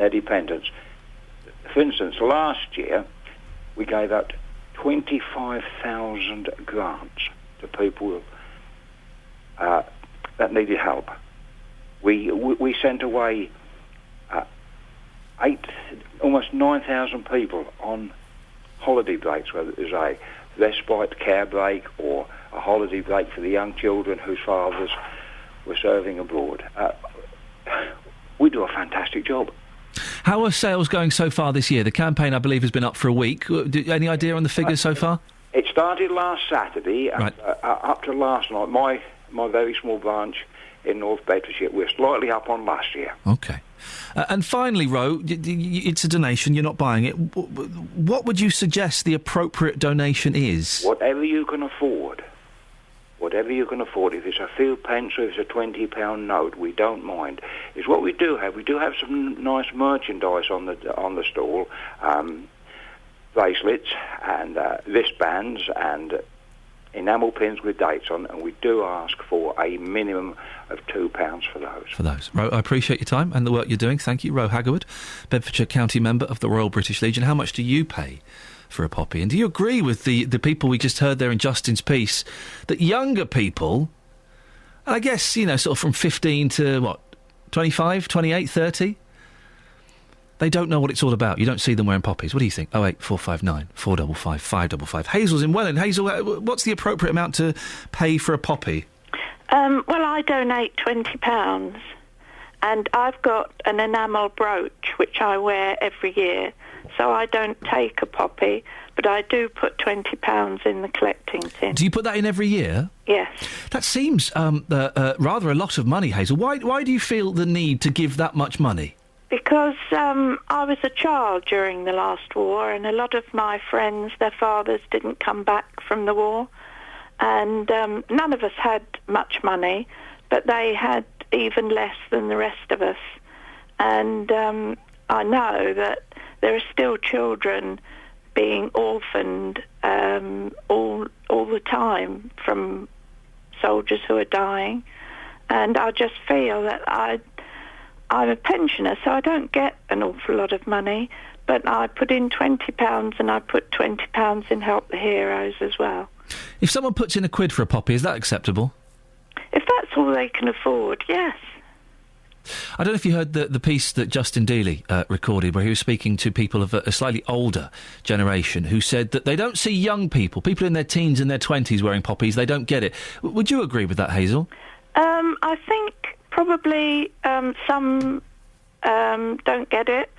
dependents. For instance, last year we gave out 25,000 grants to people that needed help. We sent away almost 9,000 people on holiday breaks, whether it was a respite care break or a holiday break for the young children whose fathers were serving abroad. We do a fantastic job. How are sales going so far this year? The campaign, I believe, has been up for a week. Any idea on the figures so far? It started last Saturday, right. Up to last night. My very small branch in North Bedfordshire, we're slightly up on last year. Okay. And finally, Ro, it's a donation, you're not buying it. What would you suggest the appropriate donation is? Whatever you can afford. Whatever you can afford. If it's a few pence or if it's a £20 note, we don't mind. It's what we do have. We do have some nice merchandise on the stall. Bracelets and wristbands and enamel pins with dates on, and we do ask for a minimum of £2 for those. Ro, I appreciate your time and the work you're doing. Thank you. Ro Haggerwood, Bedfordshire County member of the Royal British Legion. How much do you pay for a poppy? And do you agree with the people we just heard there in Justin's piece, that younger people, and I guess, sort of from 15 to, 25, 28, 30? They don't know what it's all about. You don't see them wearing poppies. What do you think? 08459 455 555. Hazel's in Welland. Hazel, what's the appropriate amount to pay for a poppy? Well, I donate £20, and I've got an enamel brooch which I wear every year, so I don't take a poppy, but I do put £20 in the collecting tin. Do you put that in every year? Yes. That seems rather a lot of money, Hazel. Why do you feel the need to give that much money? Because I was a child during the last war, and a lot of my friends, their fathers didn't come back from the war, and none of us had much money, but they had even less than the rest of us. And I know that there are still children being orphaned all the time from soldiers who are dying, and I just feel that I'm a pensioner, so I don't get an awful lot of money, but I put in £20 and I put £20 in Help the Heroes as well. If someone puts in £1 for a poppy, is that acceptable? If that's all they can afford, yes. I don't know if you heard the piece that Justin Dealey recorded, where he was speaking to people of a slightly older generation who said that they don't see young people in their teens and their 20s wearing poppies. They don't get it. Would you agree with that, Hazel? I think probably some don't get it,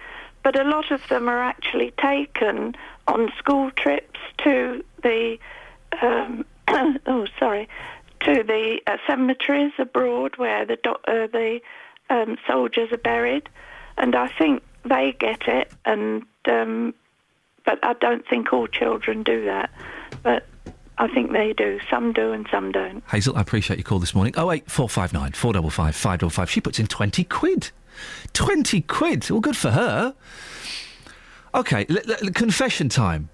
but a lot of them are actually taken on school trips to the to the cemeteries abroad where the soldiers are buried, and I think they get it, and but I don't think all children do that, but I think they do. Some do and some don't. Hazel, I appreciate your call this morning. 08459 455 555. She puts in £20. £20? Well, good for her. OK, confession time.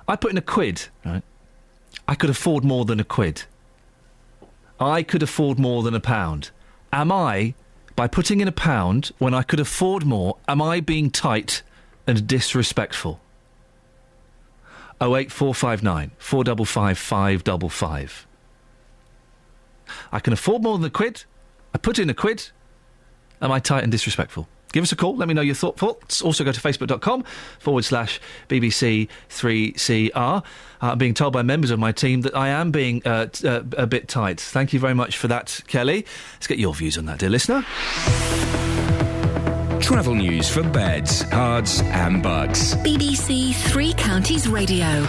I put in £1, right? I could afford more than £1. I could afford more than £1. Am I, by putting in £1 when I could afford more, am I being tight and disrespectful? 08459 455 555. I can afford more than £1. I put in £1. Am I tight and disrespectful? Give us a call. Let me know your thoughts. Also go to facebook.com/BBC3CR. I'm being told by members of my team that I am being a bit tight. Thank you very much for that, Kelly. Let's get your views on that, dear listener. Travel news for beds, cards and bugs. BBC Three Counties Radio.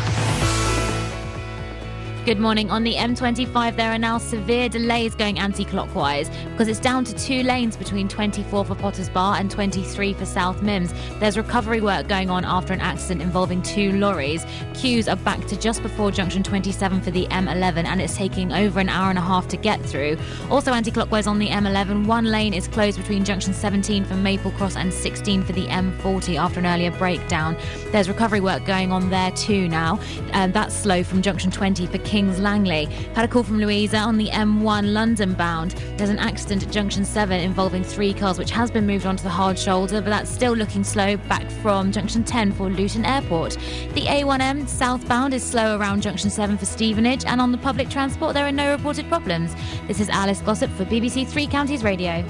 Good morning. On the M25, there are now severe delays going anti-clockwise because it's down to 2 lanes between 24 for Potters Bar and 23 for South Mimms. There's recovery work going on after an accident involving 2 lorries. Queues are back to just before junction 27 for the M11, and it's taking over an hour and a half to get through. Also anti-clockwise on the M11, 1 lane is closed between junction 17 for Maple Cross and 16 for the M40 after an earlier breakdown. There's recovery work going on there too now. That's slow from junction 20 for Kings Langley. Had a call from Louisa on the M1 London bound. There's an accident at junction 7 involving 3 cars, which has been moved onto the hard shoulder, but that's still looking slow back from junction 10 for Luton Airport. The A1M southbound is slow around junction 7 for Stevenage, and on the public transport there are no reported problems. This is Alice Gossip for BBC Three Counties Radio.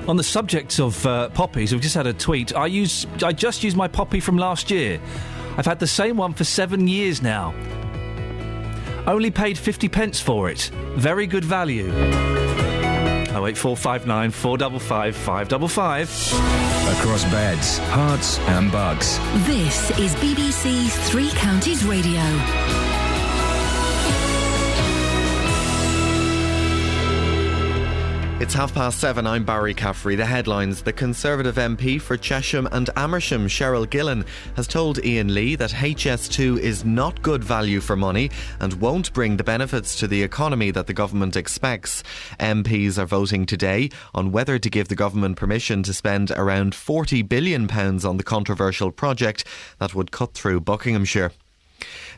On the subject of poppies, we've just had a tweet. I just used my poppy from last year. I've had the same one for 7 years now. Only paid 50p for it. Very good value. 08459 455 555. Across beds, hearts and bugs. This is BBC Three Counties Radio. It's 7:30. I'm Barry Caffrey. The headlines. The Conservative MP for Chesham and Amersham, Cheryl Gillen, has told Iain Lee that HS2 is not good value for money and won't bring the benefits to the economy that the government expects. MPs are voting today on whether to give the government permission to spend around £40 billion on the controversial project that would cut through Buckinghamshire.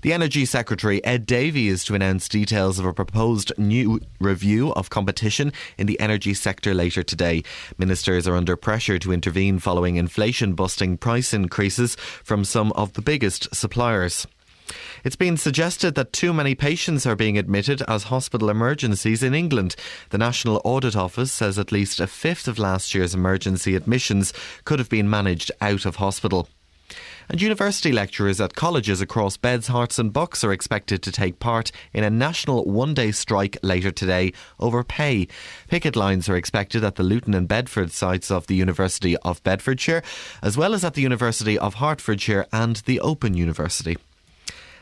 The Energy Secretary, Ed Davey, is to announce details of a proposed new review of competition in the energy sector later today. Ministers are under pressure to intervene following inflation-busting price increases from some of the biggest suppliers. It's been suggested that too many patients are being admitted as hospital emergencies in England. The National Audit Office says at least a fifth of last year's emergency admissions could have been managed out of hospital. And university lecturers at colleges across Beds, Herts and Bucks are expected to take part in a national one-day strike later today over pay. Picket lines are expected at the Luton and Bedford sites of the University of Bedfordshire, as well as at the University of Hertfordshire and the Open University.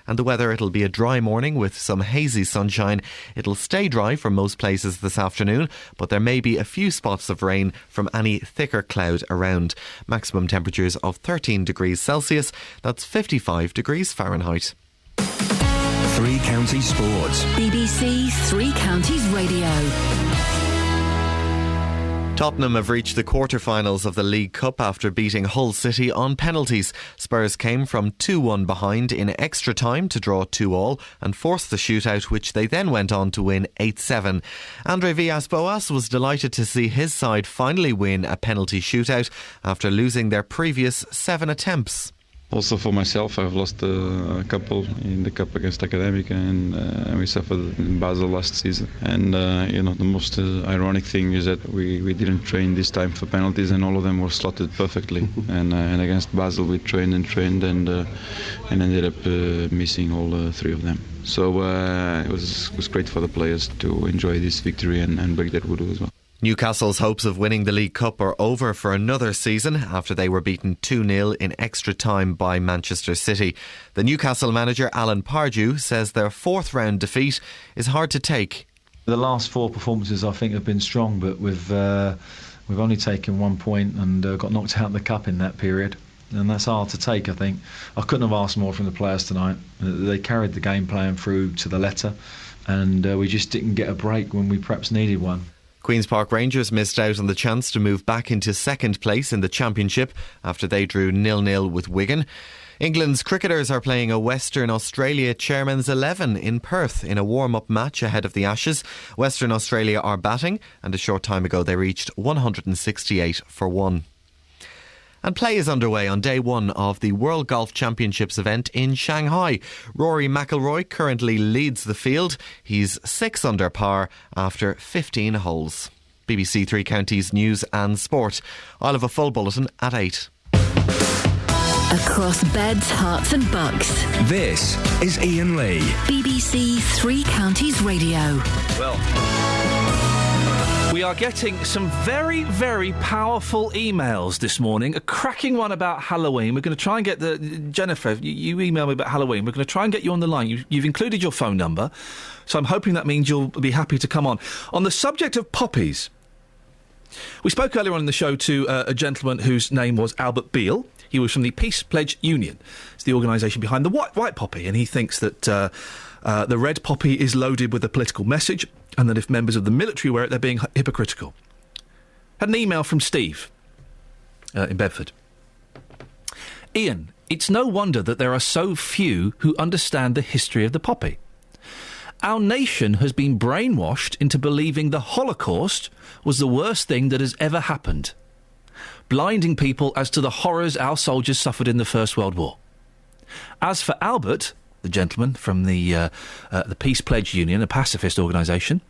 And the weather, it'll be a dry morning with some hazy sunshine. It'll stay dry for most places this afternoon, but there may be a few spots of rain from any thicker cloud around. Maximum temperatures of 13 degrees Celsius, that's 55 degrees Fahrenheit. Three Counties Sports. BBC Three Counties Radio. Tottenham have reached the quarter-finals of the League Cup after beating Hull City on penalties. Spurs came from 2-1 behind in extra time to draw 2-2 and forced the shootout, which they then went on to win 8-7. Andre Villas-Boas was delighted to see his side finally win a penalty shootout after losing their previous 7 attempts. Also for myself, I've lost a couple in the cup against Academic, and we suffered in Basel last season. And the most ironic thing is that we didn't train this time for penalties, and all of them were slotted perfectly. and against Basel, we trained and ended up missing all 3 of them. So it was great for the players to enjoy this victory and break that voodoo as well. Newcastle's hopes of winning the League Cup are over for another season after they were beaten 2-0 in extra time by Manchester City. The Newcastle manager Alan Pardew says their 4th round defeat is hard to take. The last 4 performances I think have been strong, but we've only taken 1 point and got knocked out of the cup in that period. And that's hard to take, I think. I couldn't have asked more from the players tonight. They carried the game plan through to the letter, and we just didn't get a break when we perhaps needed one. Queen's Park Rangers missed out on the chance to move back into 2nd place in the Championship after they drew 0-0 with Wigan. England's cricketers are playing a Western Australia Chairman's 11 in Perth in a warm-up match ahead of the Ashes. Western Australia are batting, and a short time ago they reached 168 for 1. And play is underway on day 1 of the World Golf Championships event in Shanghai. Rory McIlroy currently leads the field. He's 6 under par after 15 holes. BBC Three Counties News and Sport. I'll have a full bulletin at 8. Across beds, hearts and bucks. This is Iain Lee. BBC Three Counties Radio. Well, we are getting some very, very powerful emails this morning. A cracking one about Halloween. We're going to try and get Jennifer, you emailed me about Halloween. We're going to try and get you on the line. You've included your phone number, so I'm hoping that means you'll be happy to come on. On the subject of poppies, we spoke earlier on in the show to a gentleman whose name was Albert Beale. He was from the Peace Pledge Union. It's the organisation behind the white poppy, and he thinks that the red poppy is loaded with a political message, and that if members of the military wear it, they're being hypocritical. Had an email from Steve in Bedford. Iain, it's no wonder that there are so few who understand the history of the poppy. Our nation has been brainwashed into believing the Holocaust was the worst thing that has ever happened, blinding people as to the horrors our soldiers suffered in the First World War. As for Albert, the gentleman from the Peace Pledge Union, a pacifist organisation.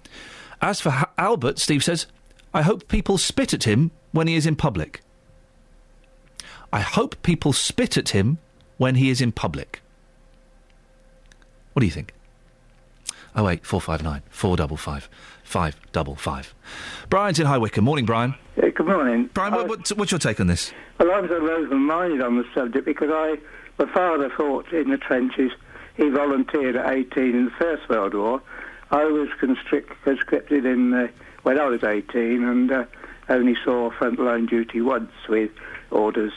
As for Albert, Steve says, I hope people spit at him when he is in public. I hope people spit at him when he is in public. What do you think? 08459 455 555. Brian's in High Wycombe. Morning, Brian. Yeah, good morning. Brian, what's your take on this? Well, I'm sort of open-minded on the subject because my father fought in the trenches. He volunteered at 18 in the First World War. I was conscripted when I was 18 and only saw frontline duty once with orders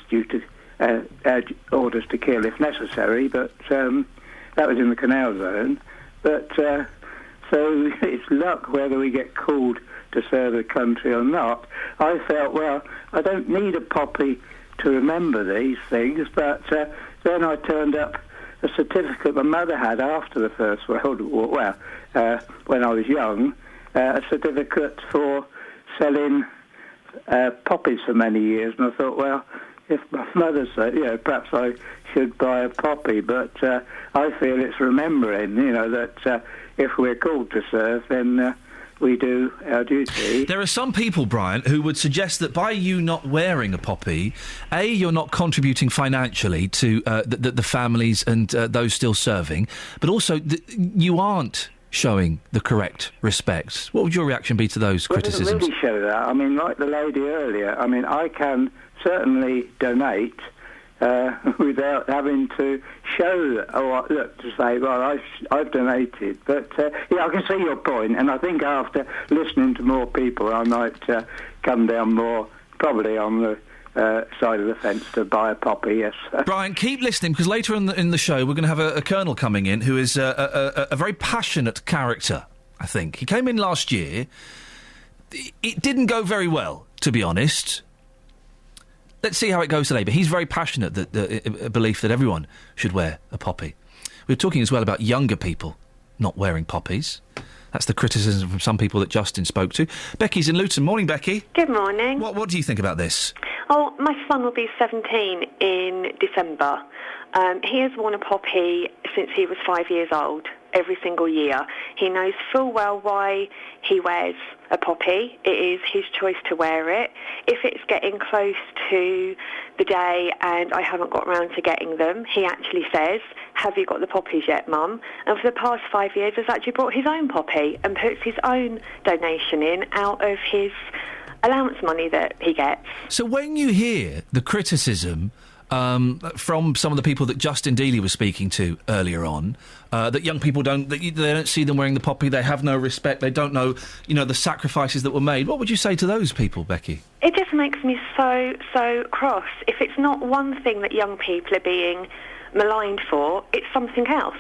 orders to kill if necessary, but that was in the Canal Zone. But so it's luck whether we get called to serve the country or not. I felt, well, I don't need a poppy to remember these things, but then I turned up a certificate my mother had after the First World War, when I was young, a certificate for selling poppies for many years, and I thought, well, if my mother said, perhaps I should buy a poppy, but I feel it's remembering, that if we're called to serve, then we do our duty. There are some people, Brian, who would suggest that by you not wearing a poppy, A, you're not contributing financially to the families and those still serving, but also you aren't showing the correct respect. What would your reaction be to those criticisms? It doesn't really show that. I mean, like the lady earlier, I can certainly donate without having to show, to say, well, I've donated. But, I can see your point, and I think after listening to more people, I might come down more, probably on the side of the fence to buy a poppy, yes. Brian, keep listening, because later in the show we're going to have a colonel coming in who is a very passionate character, I think. He came in last year. It didn't go very well. to be honest. Let's see how it goes today. But he's very passionate that a belief that everyone should wear a poppy. We were talking as well about younger people not wearing poppies. That's the criticism from some people that Justin spoke to. Becky's in Luton. Morning, Becky. Good morning. What do you think about this? Oh, my son will be 17 in December. He has worn a poppy since he was 5 years old, every single year. He knows full well why he wears a poppy. It is his choice to wear it. If it's getting close to the day and I haven't got round to getting them, he actually says, "Have you got the poppies yet, Mum?" And for the past 5 years has actually brought his own poppy and puts his own donation in out of his allowance money that he gets. So when you hear the criticism from some of the people that Justin Dealey was speaking to earlier on, that young people they don't see them wearing the poppy, they have no respect, they don't know, the sacrifices that were made. What would you say to those people, Becky? It just makes me so cross. If it's not one thing that young people are being maligned for, it's something else.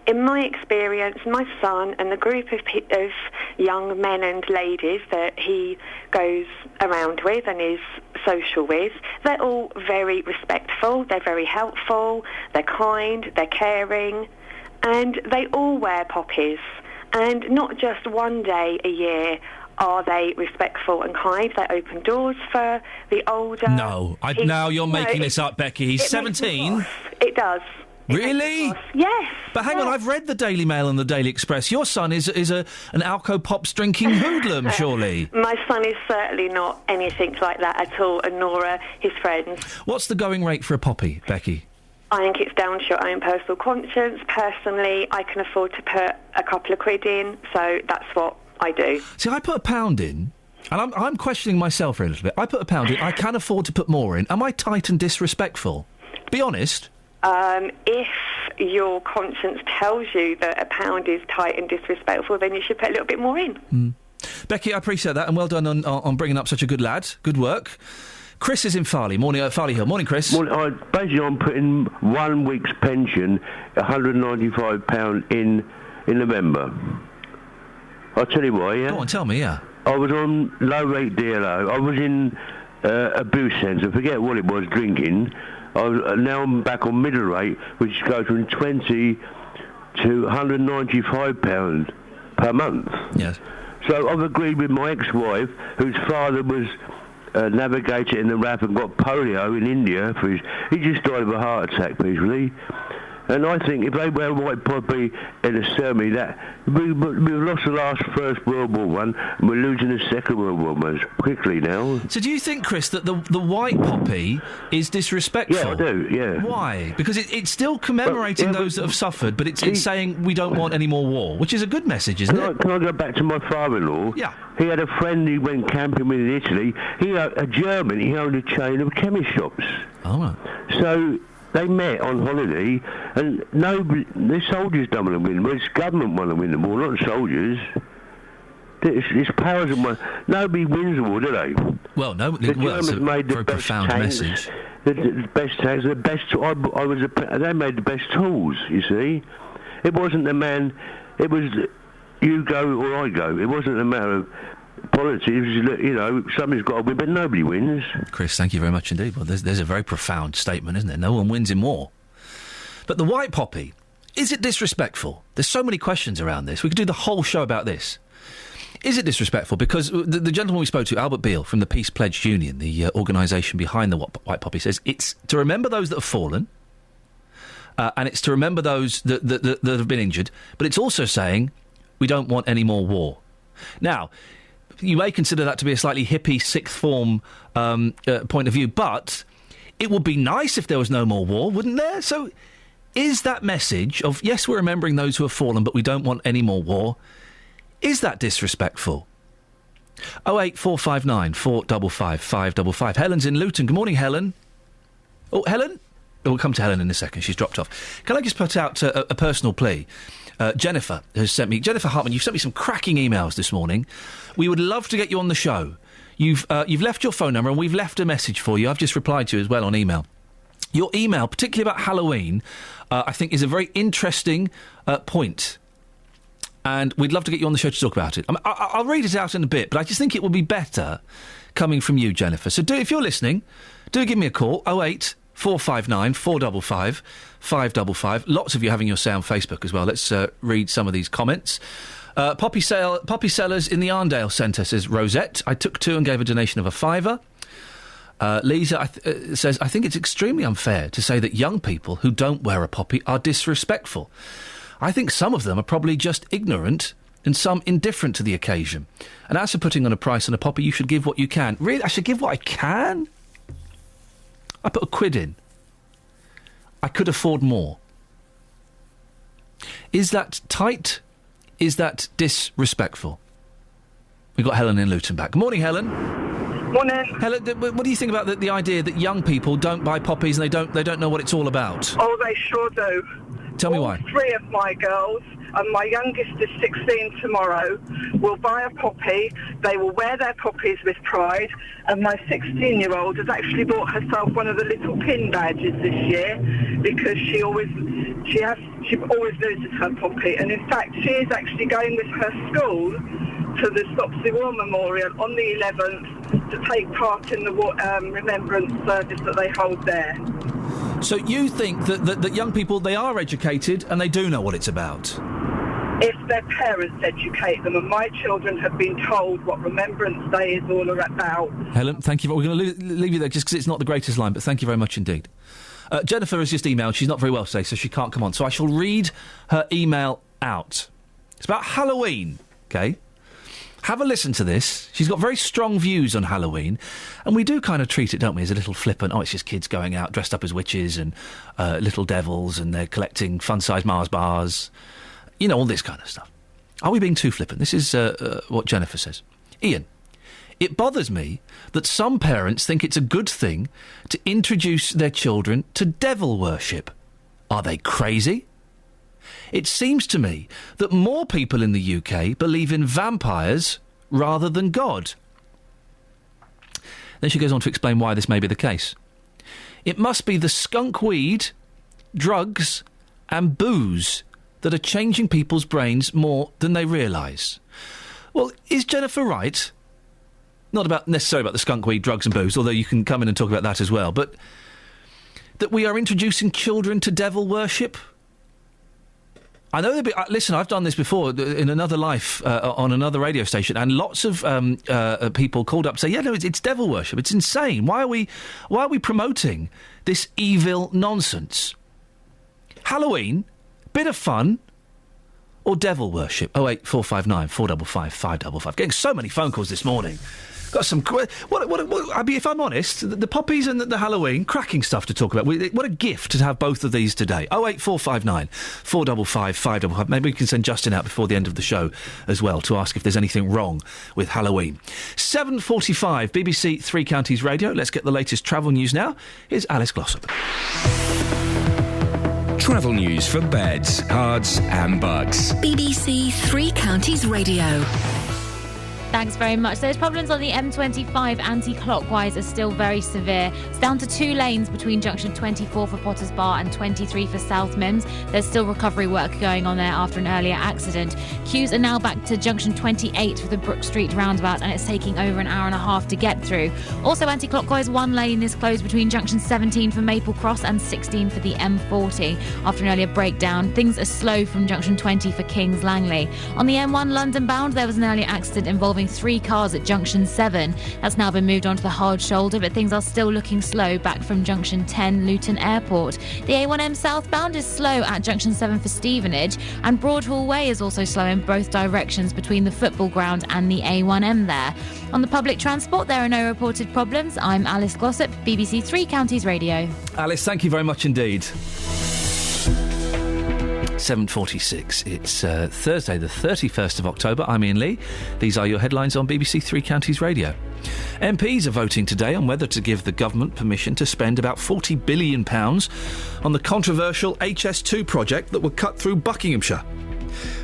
In my experience, my son and the group of young men and ladies that he goes around with and is social with, they're all very respectful, they're very helpful, they're kind, they're caring, and they all wear poppies. And not just one day a year are they respectful and kind. They open doors for the older... Now you're making this up, Becky. He's 17. It does. Really? Yes. But hang on, I've read the Daily Mail and the Daily Express. Your son is an Alco Pops drinking hoodlum, surely. My son is certainly not anything like that at all, and nor are his friends. What's the going rate for a poppy, Becky? I think it's down to your own personal conscience. Personally, I can afford to put a couple of quid in, so that's what I do. See, I put £1 in, and I'm questioning myself a little bit. I put £1 in, I can afford to put more in. Am I tight and disrespectful? Be honest. If your conscience tells you that £1 is tight and disrespectful, then you should put a little bit more in. Becky, I appreciate that, and well done on bringing up such a good lad. Good work. Chris is in Farley. Morning, Farley Hill. Morning, Chris. Morning. Basically, I'm putting 1 week's pension, £195 in November. I'll tell you why, yeah? Go on, tell me, yeah. I was on low-rate DLO. I was in abuse centre. Forget what it was, drinking. Now I'm back on middle rate, which goes from £20 to £195 per month. Yes. So I've agreed with my ex-wife, whose father was navigator in the RAF and got polio in India. He just died of a heart attack, peacefully. And I think if they wear white poppy in a ceremony, that we've lost the First World War One, and we're losing the Second World War One quickly now. So do you think, Chris, that the white poppy is disrespectful? Yeah, I do, yeah. Why? Because it's still commemorating those that have suffered, but it's saying we don't want any more war, which is a good message, isn't it? Can I go back to my father-in-law? Yeah. He had a friend he went camping with in Italy. A German, he owned a chain of chemist shops. Oh, right. So... they met on holiday, and the soldiers don't want to win. Well, it's government want to win the war, not the soldiers. It's powers of money. Nobody wins the war, do they? Well, no. The Germans made the very best profound tanks, message. The best tanks, the best. They made the best tools. You see, it wasn't the man. It was you go or I go. It wasn't a matter of politics. Somebody's got to win, but nobody wins. Chris, thank you very much indeed. Well, there's a very profound statement, isn't there? No one wins in war. But the white poppy, is it disrespectful? There's so many questions around this. We could do the whole show about this. Is it disrespectful? Because the gentleman we spoke to, Albert Beale, from the Peace Pledge Union, the organisation behind the white poppy, says it's to remember those that have fallen, and it's to remember those that have been injured, but it's also saying we don't want any more war. Now, you may consider that to be a slightly hippie, sixth form point of view, but it would be nice if there was no more war, wouldn't there? So is that message of, yes, we're remembering those who have fallen, but we don't want any more war, is that disrespectful? 08459 455 555. Helen's in Luton. Good morning, Helen. Oh, Helen? We'll come to Helen in a second. She's dropped off. Can I just put out a personal plea? Jennifer has sent me... Jennifer Hartman, you've sent me some cracking emails this morning. We would love to get you on the show. You've left your phone number and we've left a message for you. I've just replied to you as well on email. Your email, particularly about Halloween, I think is a very interesting point. and we'd love to get you on the show to talk about it. I'll read it out in a bit, but I just think it would be better coming from you, Jennifer. So if you're listening, do give me a call, 08 459 455 555. Lots of you having your say on Facebook as well. Let's read some of these comments. Poppy sellers in the Arndale Centre, says Rosette. I took 2 and gave a donation of £5. Lisa says, I think it's extremely unfair to say that young people who don't wear a poppy are disrespectful. I think some of them are probably just ignorant and some indifferent to the occasion. And as for putting on a price on a poppy, you should give what you can. Really? I should give what I can? I put £1 in. I could afford more. Is that tight? Is that disrespectful? We've got Helen in Luton back. Good morning, Helen. Morning. Helen, what do you think about the idea that young people don't buy poppies and they don't know what it's all about? Oh, they sure do. Tell me why. 3 of my girls, and my youngest is 16 tomorrow, will buy a poppy. They will wear their poppies with pride. And my 16-year-old has actually bought herself one of the little pin badges this year because she always loses her poppy. And in fact, she is actually going with her school to the Stop the War Memorial on the 11th to take part in the remembrance service that they hold there. So you think that young people, they are educated and they do know what it's about? If their parents educate them, and my children have been told what Remembrance Day is all about. Helen, thank you. We're going to leave you there just because it's not the greatest line, but thank you very much indeed. Jennifer has just emailed. She's not very well today, so she can't come on. So I shall read her email out. It's about Halloween, OK? Have a listen to this. She's got very strong views on Halloween, and we do kind of treat it, don't we, as a little flippant, it's just kids going out dressed up as witches and little devils, and they're collecting fun-sized Mars bars, you know, all this kind of stuff. Are we being too flippant? This is what Jennifer says. Ian, it bothers me that some parents think it's a good thing to introduce their children to devil worship. Are they crazy? It seems to me that more people in the UK believe in vampires rather than God. Then she goes on to explain why this may be the case. It must be the skunk weed, drugs and booze that are changing people's brains more than they realise. Well, is Jennifer right? Not necessarily about the skunk weed, drugs and booze, although you can come in and talk about that as well, but that we are introducing children to devil worship? I know listen, I've done this before in another life on another radio station, and lots of people called up to say, yeah, no, it's devil worship. It's insane. Why are we promoting this evil nonsense? Halloween, bit of fun, or devil worship? 08459 455 555. Getting so many phone calls this morning. Got some. I mean, if I'm honest, the poppies and the Halloween, cracking stuff to talk about. What a gift to have both of these today. 08459 455 555. Maybe we can send Justin out before the end of the show as well to ask if there's anything wrong with Halloween. 7:45, BBC Three Counties Radio. Let's get the latest travel news now. Here's Alice Glossop. Travel news for beds, cards and bugs. BBC Three Counties Radio. Thanks very much. Those problems on the M25 anti-clockwise are still very severe. It's down to 2 lanes between junction 24 for Potters Bar and 23 for South Mims. There's still recovery work going on there after an earlier accident. Queues are now back to junction 28 for the Brook Street roundabout, and it's taking over an hour and a half to get through. Also anti-clockwise, 1 lane is closed between junction 17 for Maple Cross and 16 for the M40 after an earlier breakdown. Things are slow from junction 20 for Kings Langley. On the M1 London bound, there was an earlier accident involving 3 cars at junction 7. That's now been moved on to the hard shoulder, but things are still looking slow back from junction 10 Luton Airport. The A1M southbound is slow at junction 7 for Stevenage, and Broadhall Way is also slow in both directions between the football ground and the A1M there. On the public transport, there are no reported problems. I'm Alice Glossop, BBC Three Counties Radio. Alice, thank you very much indeed. 7:46. It's Thursday, the 31st of October. I'm Iain Lee. These are your headlines on BBC Three Counties Radio. MPs are voting today on whether to give the government permission to spend about £40 billion on the controversial HS2 project that would cut through Buckinghamshire.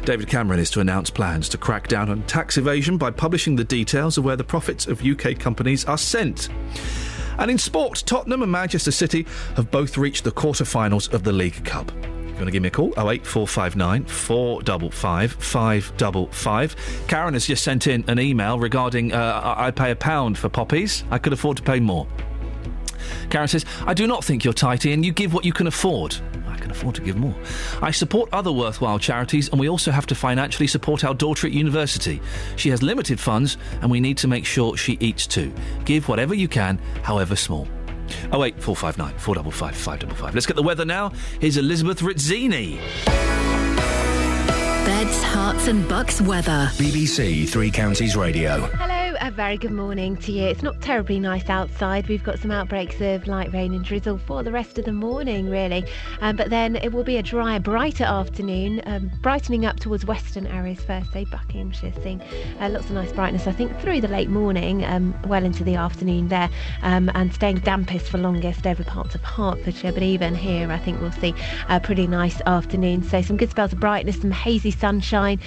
David Cameron is to announce plans to crack down on tax evasion by publishing the details of where the profits of UK companies are sent. And in sport, Tottenham and Manchester City have both reached the quarter-finals of the League Cup. you want to give me a call, 08459 455 555. Karen has just sent in an email regarding I pay £1 for poppies. I could afford to pay more. Karen says, I do not think you're tight, Ian. You give what you can afford. I can afford to give more. I support other worthwhile charities, and we also have to financially support our daughter at university. She has limited funds, and we need to make sure she eats too. Give whatever you can, however small. 08459 455 555. Let's get the weather now. Here's Elizabeth Rizzini. Beds, Hearts and Bucks weather. BBC Three Counties Radio. Hello, a very good morning to you. It's not terribly nice outside. We've got some outbreaks of light rain and drizzle for the rest of the morning, really. But then it will be a drier, brighter afternoon, brightening up towards western areas first, say Buckinghamshire, seeing lots of nice brightness, I think, through the late morning, well into the afternoon there, and staying dampest for longest over parts of Hertfordshire. But even here, I think we'll see a pretty nice afternoon. So some good spells of brightness, some hazy sunshine.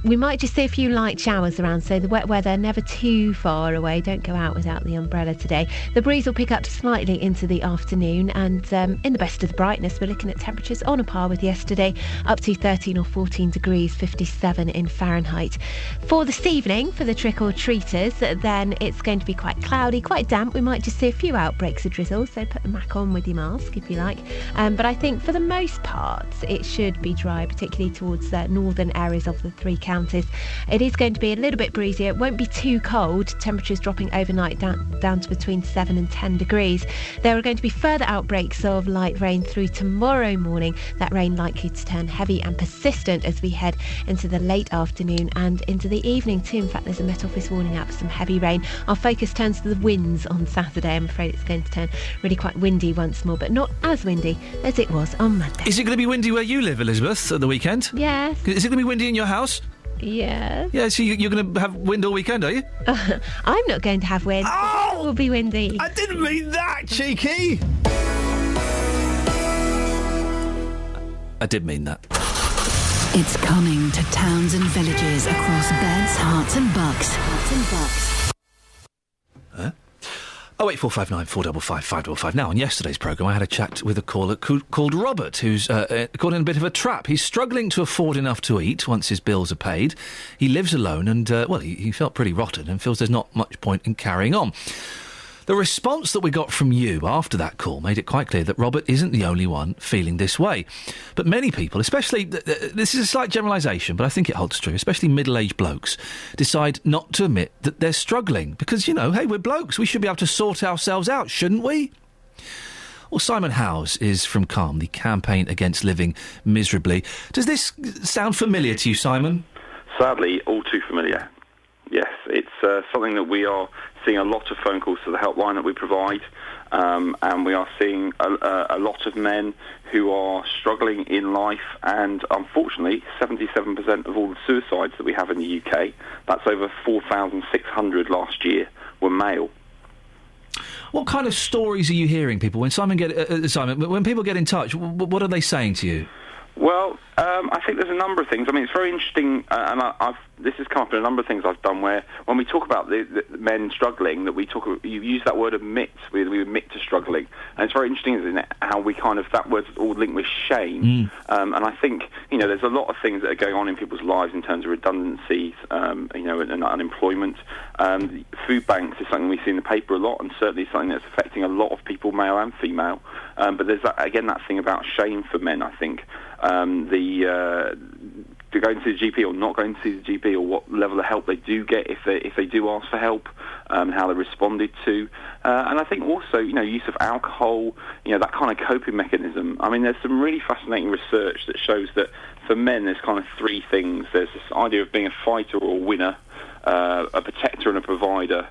We might just see a few light showers around, so the wet weather never too far away. Don't go out without the umbrella today. The breeze will pick up slightly into the afternoon, and in the best of the brightness, we're looking at temperatures on a par with yesterday, up to 13 or 14 degrees, 57 in Fahrenheit. For this evening, for the trick-or-treaters, then it's going to be quite cloudy, quite damp. We might just see a few outbreaks of drizzle, so put the mac on with your mask if you like. But I think for the most part, it should be dry, particularly towards northern areas of the three counties. It is going to be a little bit breezier. It won't be too cold. Temperatures dropping overnight down to between 7 and 10 degrees. There are going to be further outbreaks of light rain through tomorrow morning. That rain likely to turn heavy and persistent as we head into the late afternoon and into the evening too. In fact, there's a Met Office warning out for some heavy rain. Our focus turns to the winds on Saturday. I'm afraid it's going to turn really quite windy once more, but not as windy as it was on Monday. Is it going to be windy where you live, Elizabeth, at the weekend? Yes. Is it going to be windy in your house? Yes. Yeah, so you're going to have wind all weekend, are you? I'm not going to have wind. Oh! It will be windy. I didn't mean that, cheeky! I did mean that. It's coming to towns and villages across Beds, Hearts and Bucks. Huh? 08459 455 555. Now, on yesterday's programme, I had a chat with a caller called Robert, who's caught in a bit of a trap. He's struggling to afford enough to eat once his bills are paid. He lives alone and, he felt pretty rotten and feels there's not much point in carrying on. The response that we got from you after that call made it quite clear that Robert isn't the only one feeling this way. But many people, especially, this is a slight generalisation, but I think it holds true, especially middle-aged blokes, decide not to admit that they're struggling. Because, hey, we're blokes, we should be able to sort ourselves out, shouldn't we? Well, Simon Howes is from CALM, the Campaign Against Living Miserably. Does this sound familiar to you, Simon? Sadly, all too familiar. Yes, it's something that we are seeing a lot of phone calls to the helpline that we provide, and we are seeing a lot of men who are struggling in life, and unfortunately 77% of all the suicides that we have in the UK, that's over 4,600 last year, were male. What kind of stories are you hearing, people? When when people get in touch, what are they saying to you? Well, I think there's a number of things. I mean, it's very interesting, and this has come up in a number of things I've done where when we talk about the men struggling, that you use that word admit, we admit to struggling. And it's very interesting, isn't it, how we that word's all linked with shame. And I think, there's a lot of things that are going on in people's lives in terms of redundancies, and unemployment. Food banks is something we see in the paper a lot, and certainly something that's affecting a lot of people, male and female. But there's, that thing about shame for men, I think. To going to the GP or not going to see the GP, or what level of help they do get if they do ask for help, how they're responded to, and I think also use of alcohol, that kind of coping mechanism. I mean, there's some really fascinating research that shows that for men there's kind of three things. There's this idea of being a fighter or a winner, a protector and a provider,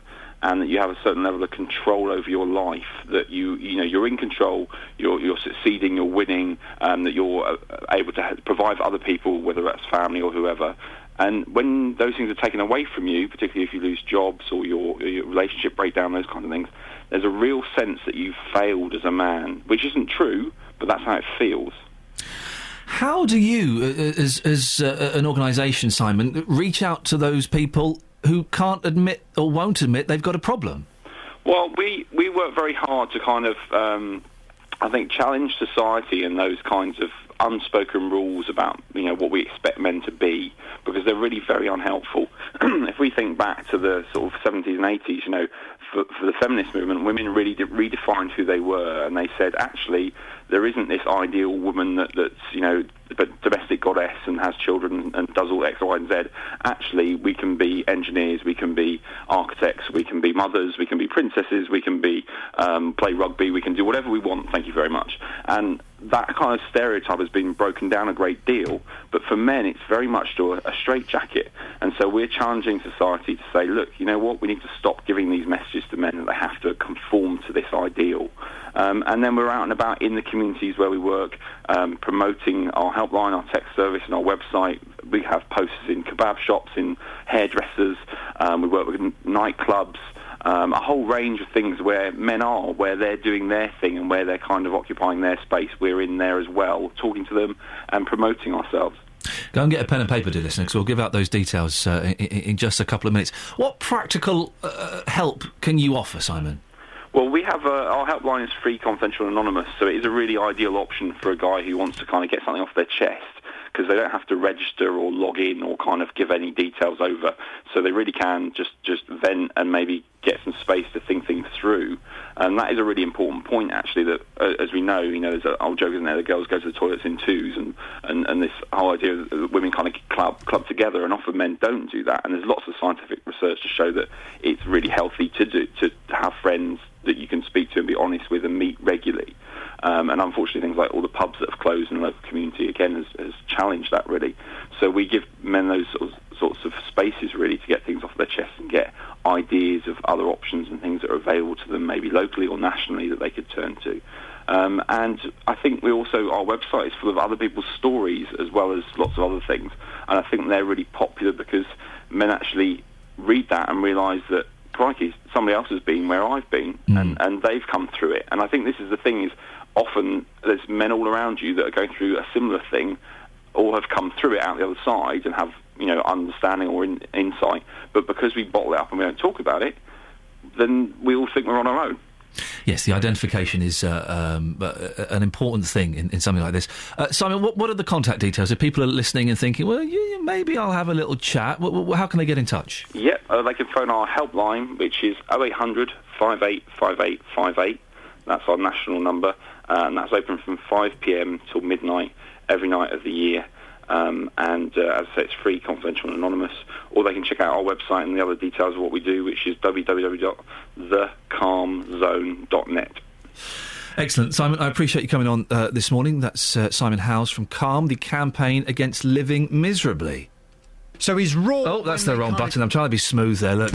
and that you have a certain level of control over your life, that you're in control, you're succeeding, you're winning, that you're able to provide for other people, whether that's family or whoever. And when those things are taken away from you, particularly if you lose jobs or your relationship break down, those kind of things, there's a real sense that you've failed as a man, which isn't true, but that's how it feels. How do you, as an organisation, Simon, reach out to those people who can't admit or won't admit they've got a problem? Well, we work very hard to kind of, I think, challenge society and those kinds of unspoken rules about, what we expect men to be, because they're really very unhelpful. If we think back to the sort of 70s and 80s, for the feminist movement, women really redefined who they were, and they said, actually, there isn't this ideal woman that's, a domestic goddess and has children and does all X, Y, and Z. Actually, we can be engineers, we can be architects, we can be mothers, we can be princesses, we can be play rugby, we can do whatever we want, thank you very much. And that kind of stereotype has been broken down a great deal, but for men it's very much to a straitjacket. And so we're challenging society to say, look, you know what, we need to stop giving these messages to men that they have to conform to this ideal. And then we're out and about in the communities where we work, promoting our helpline, our text service and our website. We have posts in kebab shops, in hairdressers, we work with nightclubs, a whole range of things where men are, where they're doing their thing and where they're kind of occupying their space. We're in there as well, talking to them and promoting ourselves. Go and get a pen and paper, dear listener, because we'll give out those details in just a couple of minutes. What practical help can you offer, Simon? Well, we have our helpline is free, confidential, and anonymous, so it is a really ideal option for a guy who wants to kind of get something off their chest, because they don't have to register or log in or kind of give any details over. So they really can just vent and maybe get some space to think things through. And that is a really important point, actually, that, as we know, there's an old joke, isn't there, that girls go to the toilets in twos, and this whole idea that women kind of club together, and often men don't do that. And there's lots of scientific research to show that it's really healthy to have friends that you can speak to and be honest with and meet regularly. And unfortunately, things like all the pubs that have closed in the local community, again, has challenged that, really. So we give men those sorts of spaces, really, to get things off their chest and get ideas of other options and things that are available to them, maybe locally or nationally, that they could turn to. And I think our website is full of other people's stories as well as lots of other things. And I think they're really popular because men actually read that and realise that, crikey, somebody else has been where I've been, and they've come through it. And I think this is the thing, is often there's men all around you that are going through a similar thing, or have come through it out the other side and have, understanding or insight. But because we bottle it up and we don't talk about it, then we all think we're on our own. Yes, the identification is an important thing in something like this. Simon, what are the contact details? If people are listening and thinking, well, maybe I'll have a little chat, how can they get in touch? Yep, they can phone our helpline, which is 0800 585858. That's our national number, and that's open from 5 p.m. till midnight every night of the year. And as I say, it's free, confidential and anonymous. Or they can check out our website and the other details of what we do, which is www.thecalmzone.net. Excellent. Simon, I appreciate you coming on this morning. That's Simon Howes from Calm, the campaign against living miserably. So he's raw... Oh, that's the wrong button. I'm trying to be smooth there, look.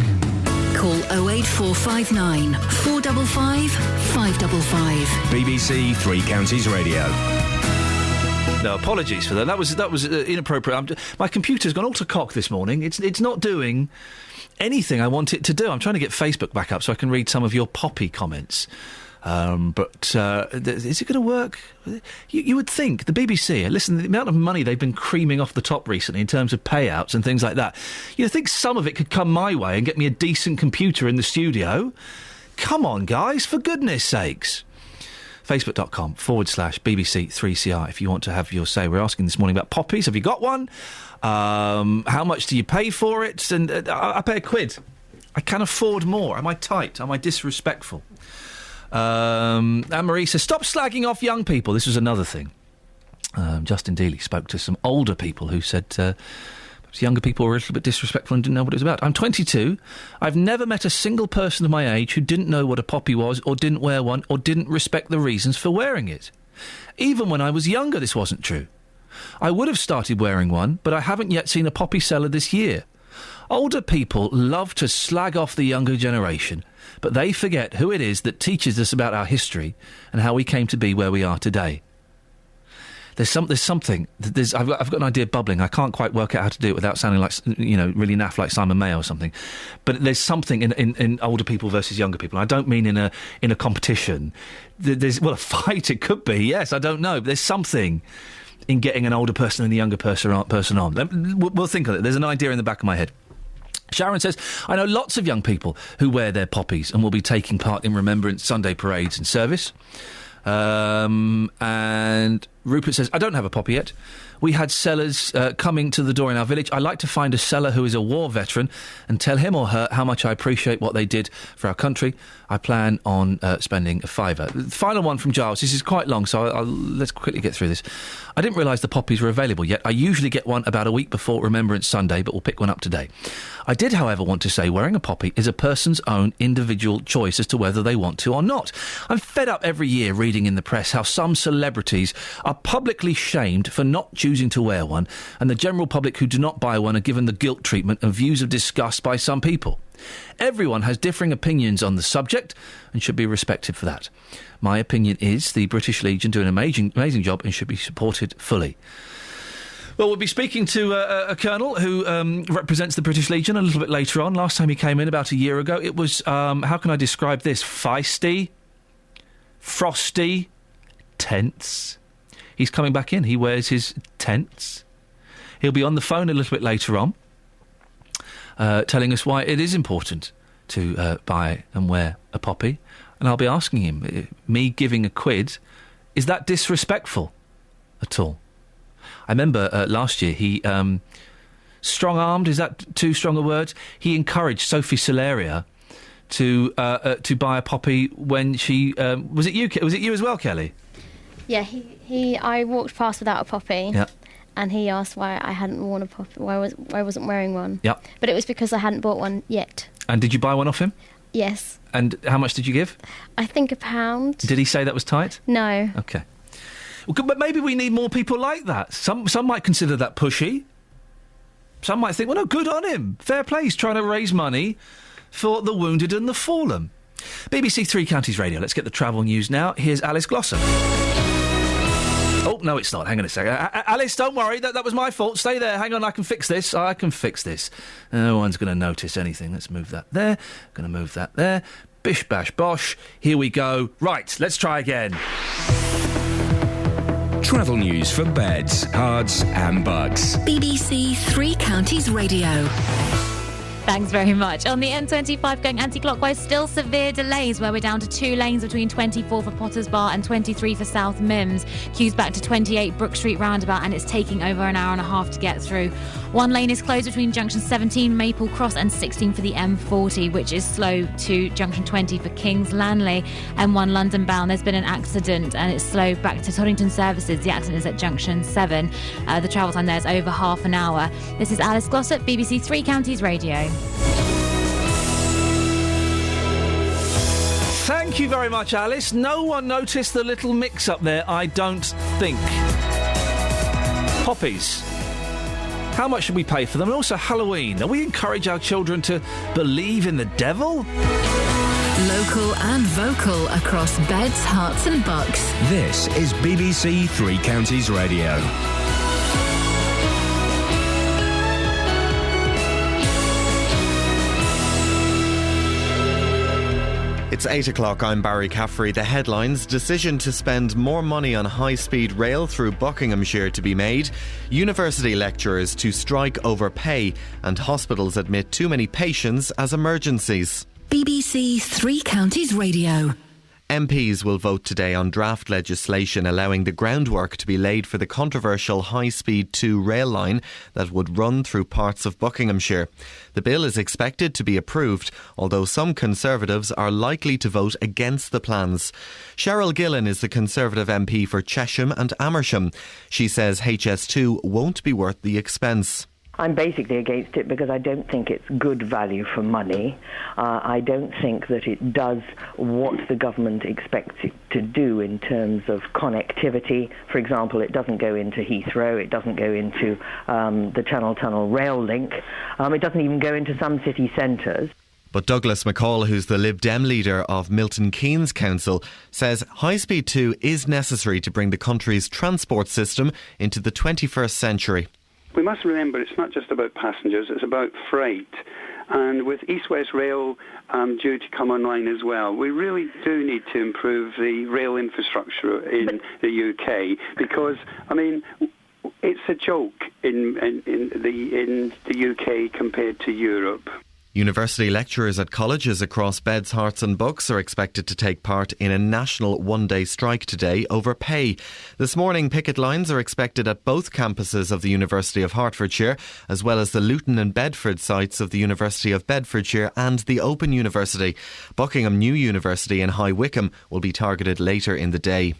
Call 08459 455 555. BBC Three Counties Radio. No, apologies for that. That was inappropriate. My computer's gone all to cock this morning. It's not doing anything I want it to do. I'm trying to get Facebook back up so I can read some of your poppy comments. But is it going to work? You would think the BBC, listen, the amount of money they've been creaming off the top recently in terms of payouts and things like that, you'd think some of it could come my way and get me a decent computer in the studio. Come on, guys, for goodness sakes. Facebook.com/BBC3CR if you want to have your say. We're asking this morning about poppies. Have you got one? How much do you pay for it? And I pay £1. I can afford more. Am I tight? Am I disrespectful? Anne-Marie says, stop slagging off young people. This was another thing. Justin Dealey spoke to some older people who said perhaps younger people were a little bit disrespectful and didn't know what it was about. I'm 22. I've never met a single person of my age who didn't know what a poppy was or didn't wear one or didn't respect the reasons for wearing it. Even when I was younger, this wasn't true. I would have started wearing one, but I haven't yet seen a poppy seller this year. Older people love to slag off the younger generation, but they forget who it is that teaches us about our history and how we came to be where we are today. There's something. I've got an idea bubbling. I can't quite work out how to do it without sounding like, really naff like Simon Mayo or something. But there's something in older people versus younger people. I don't mean in a competition. There's a fight. It could be. Yes, I don't know. But there's something in getting an older person and a younger person on. We'll think of it. There's an idea in the back of my head. Sharon says, I know lots of young people who wear their poppies and will be taking part in Remembrance Sunday parades and service. And Rupert says, I don't have a poppy yet. We had sellers coming to the door in our village. I like to find a seller who is a war veteran and tell him or her how much I appreciate what they did for our country. I plan on spending a £5. The final one from Giles. This is quite long, so let's quickly get through this. I didn't realise the poppies were available yet. I usually get one about a week before Remembrance Sunday, but we'll pick one up today. I did, however, want to say wearing a poppy is a person's own individual choice as to whether they want to or not. I'm fed up every year reading in the press how some celebrities are publicly shamed for not choosing to wear one, and the general public who do not buy one are given the guilt treatment and views of disgust by some people. Everyone has differing opinions on the subject and should be respected for that. My opinion is the British Legion do an amazing job and should be supported fully. Well, we'll be speaking to a colonel who represents the British Legion a little bit later on. Last time he came in, about a year ago, it was, how can I describe this? Feisty, frosty, tense. He's coming back in. He wears his tents. He'll be on the phone a little bit later on, telling us why it is important to buy and wear a poppy. And I'll be asking him, me giving a quid, is that disrespectful at all? I remember last year he strong-armed, is that too strong a word? He encouraged Sophie Solaria to buy a poppy when she... was it you as well, Kelly? Yeah, I walked past without a poppy. Yeah. And he asked why I hadn't worn a poppy, why I wasn't wearing one. Yeah. But it was because I hadn't bought one yet. And did you buy one off him? Yes. And how much did you give? I think £1. Did he say that was tight? No. OK. Well, but maybe we need more people like that. Some might consider that pushy. Some might think, well, no, good on him. Fair play, he's trying to raise money for the wounded and the fallen. BBC Three Counties Radio. Let's get the travel news now. Here's Alice Glossop. Oh, no, it's not. Hang on a second. Alice, don't worry. That was my fault. Stay there. Hang on, I can fix this. No one's going to notice anything. Let's move that there. Going to move that there. Bish, bash, bosh. Here we go. Right, let's try again. Travel news for beds, cards and bugs. BBC Three Counties Radio. Thanks very much. On the M25 going anti-clockwise, still severe delays where we're down to 2 lanes between 24 for Potters Bar and 23 for South Mims. Queues back to 28 Brook Street roundabout and it's taking over an hour and a half to get through. 1 lane is closed between junction 17 Maple Cross and 16 for the M40, which is slow to junction 20 for Kings Langley. M1 London bound, there's been an accident and it's slow back to Toddington Services. The accident is at junction 7. The travel time there is over half an hour. This is Alice Glossop, BBC Three Counties Radio. Thank you very much, Alice. No one noticed the little mix-up there, I don't think. Poppies. How much should we pay for them? And also Halloween. Are we encourage our children to believe in the devil? Local and vocal across beds, hearts and bucks. This is BBC Three Counties Radio. It's 8 o'clock, I'm Barry Caffrey. The headlines: decision to spend more money on high-speed rail through Buckinghamshire to be made, university lecturers to strike over pay, and hospitals admit too many patients as emergencies. BBC Three Counties Radio. MPs will vote today on draft legislation allowing the groundwork to be laid for the controversial High-Speed 2 rail line that would run through parts of Buckinghamshire. The bill is expected to be approved, although some Conservatives are likely to vote against the plans. Cheryl Gillen is the Conservative MP for Chesham and Amersham. She says HS2 won't be worth the expense. I'm basically against it because I don't think it's good value for money. I don't think that it does what the government expects it to do in terms of connectivity. For example, it doesn't go into Heathrow, it doesn't go into the Channel Tunnel rail link, it doesn't even go into some city centres. But Douglas McCall, who's the Lib Dem leader of Milton Keynes Council, says High-Speed 2 is necessary to bring the country's transport system into the 21st century. We must remember it's not just about passengers, it's about freight. And with East-West Rail due to come online as well, we really do need to improve the rail infrastructure in the UK because, I mean, it's a joke in the UK compared to Europe. University lecturers at colleges across Beds, Hearts and Bucks are expected to take part in a national one-day strike today over pay. This morning, picket lines are expected at both campuses of the University of Hertfordshire, as well as the Luton and Bedford sites of the University of Bedfordshire and the Open University. Buckingham New University in High Wycombe will be targeted later in the day.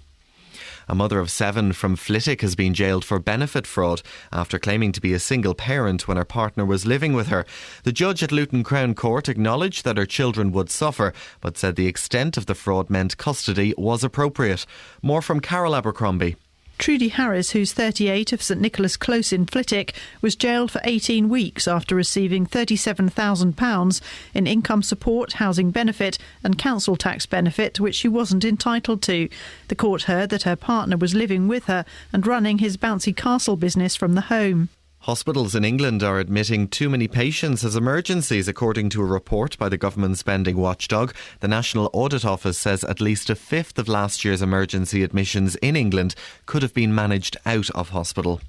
A mother of 7 from Flitwick has been jailed for benefit fraud after claiming to be a single parent when her partner was living with her. The judge at Luton Crown Court acknowledged that her children would suffer, but said the extent of the fraud meant custody was appropriate. More from Carol Abercrombie. Trudy Harris, who's 38, of St Nicholas Close in Flitwick, was jailed for 18 weeks after receiving £37,000 in income support, housing benefit and council tax benefit, which she wasn't entitled to. The court heard that her partner was living with her and running his bouncy castle business from the home. Hospitals in England are admitting too many patients as emergencies, according to a report by the government spending watchdog. The National Audit Office says at least a fifth of last year's emergency admissions in England could have been managed out of hospital.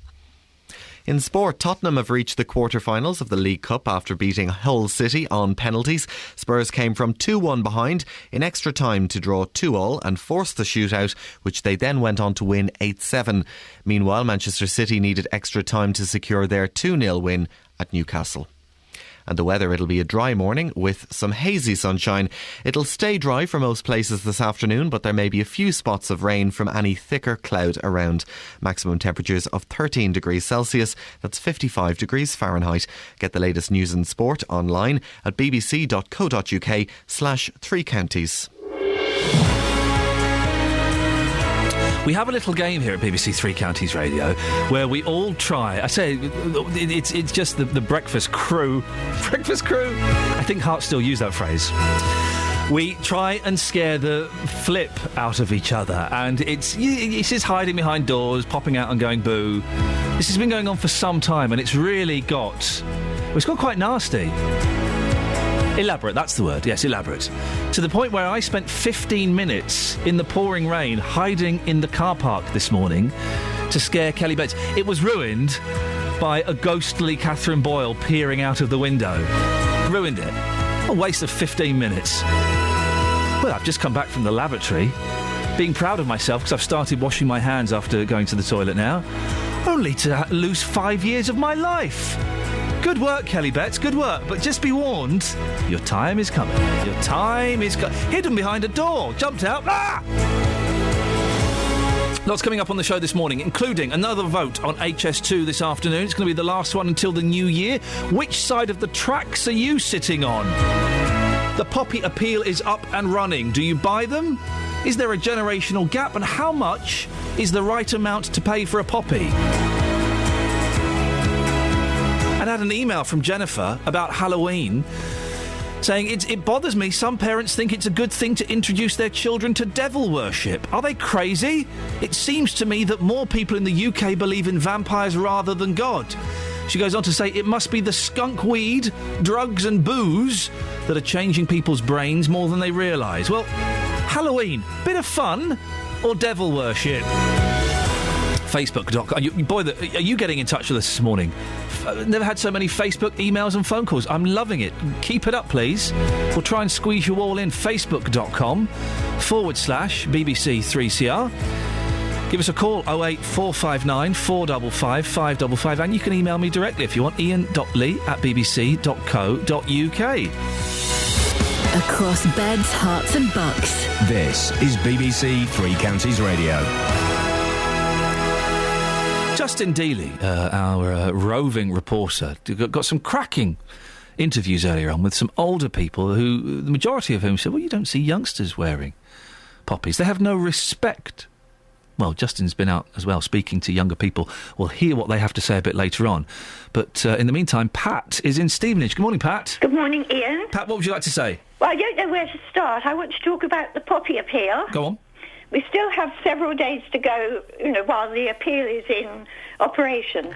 In sport, Tottenham have reached the quarter-finals of the League Cup after beating Hull City on penalties. Spurs came from 2-1 behind in extra time to draw 2-2 and force the shootout, which they then went on to win 8-7. Meanwhile, Manchester City needed extra time to secure their 2-0 win at Newcastle. And the weather, it'll be a dry morning with some hazy sunshine. It'll stay dry for most places this afternoon, but there may be a few spots of rain from any thicker cloud around. Maximum temperatures of 13 degrees Celsius, that's 55 degrees Fahrenheit. Get the latest news and sport online at bbc.co.uk/3counties. We have a little game here at BBC Three Counties Radio where we all try. I say it's just the breakfast crew. Breakfast crew? I think Hart still use that phrase. We try and scare the flip out of each other, and it's just hiding behind doors, popping out and going boo. This has been going on for some time, and it's got quite nasty. Elaborate, that's the word. Yes, elaborate. To the point where I spent 15 minutes in the pouring rain hiding in the car park this morning to scare Kelly Bates. It was ruined by a ghostly Catherine Boyle peering out of the window. Ruined it. A waste of 15 minutes. Well, I've just come back from the lavatory, being proud of myself because I've started washing my hands after going to the toilet now, only to lose 5 years of my life. Good work, Kelly Betts, good work. But just be warned, your time is coming. Your time is hidden behind a door. Jumped out. Ah! Lots coming up on the show this morning, including another vote on HS2 this afternoon. It's going to be the last one until the new year. Which side of the tracks are you sitting on? The poppy appeal is up and running. Do you buy them? Is there a generational gap? And how much is the right amount to pay for a poppy? And I had an email from Jennifer about Halloween saying it bothers me. Some parents think it's a good thing to introduce their children to devil worship. Are they crazy? It seems to me that more people in the UK believe in vampires rather than God. She goes on to say it must be the skunk weed, drugs and booze that are changing people's brains more than they realise. Well, Halloween, bit of fun or devil worship? Facebook.com. Are you getting in touch with us this morning? Never had so many Facebook emails and phone calls. I'm loving it. Keep it up, please. We'll try and squeeze you all in. Facebook.com/BBC3CR. Give us a call, 08459 455 555, and you can email me directly if you want, ian.lee@bbc.co.uk. Across Beds, Hearts and Bucks. This is BBC Three Counties Radio. Justin Dealey, our roving reporter, got some cracking interviews earlier on with some older people who, the majority of whom said, well, you don't see youngsters wearing poppies. They have no respect. Well, Justin's been out as well speaking to younger people. We'll hear what they have to say a bit later on. But in the meantime, Pat is in Stevenage. Good morning, Pat. Good morning, Ian. Pat, what would you like to say? Well, I don't know where to start. I want to talk about the poppy appeal. Go on. We still have several days to go, while the appeal is in operation.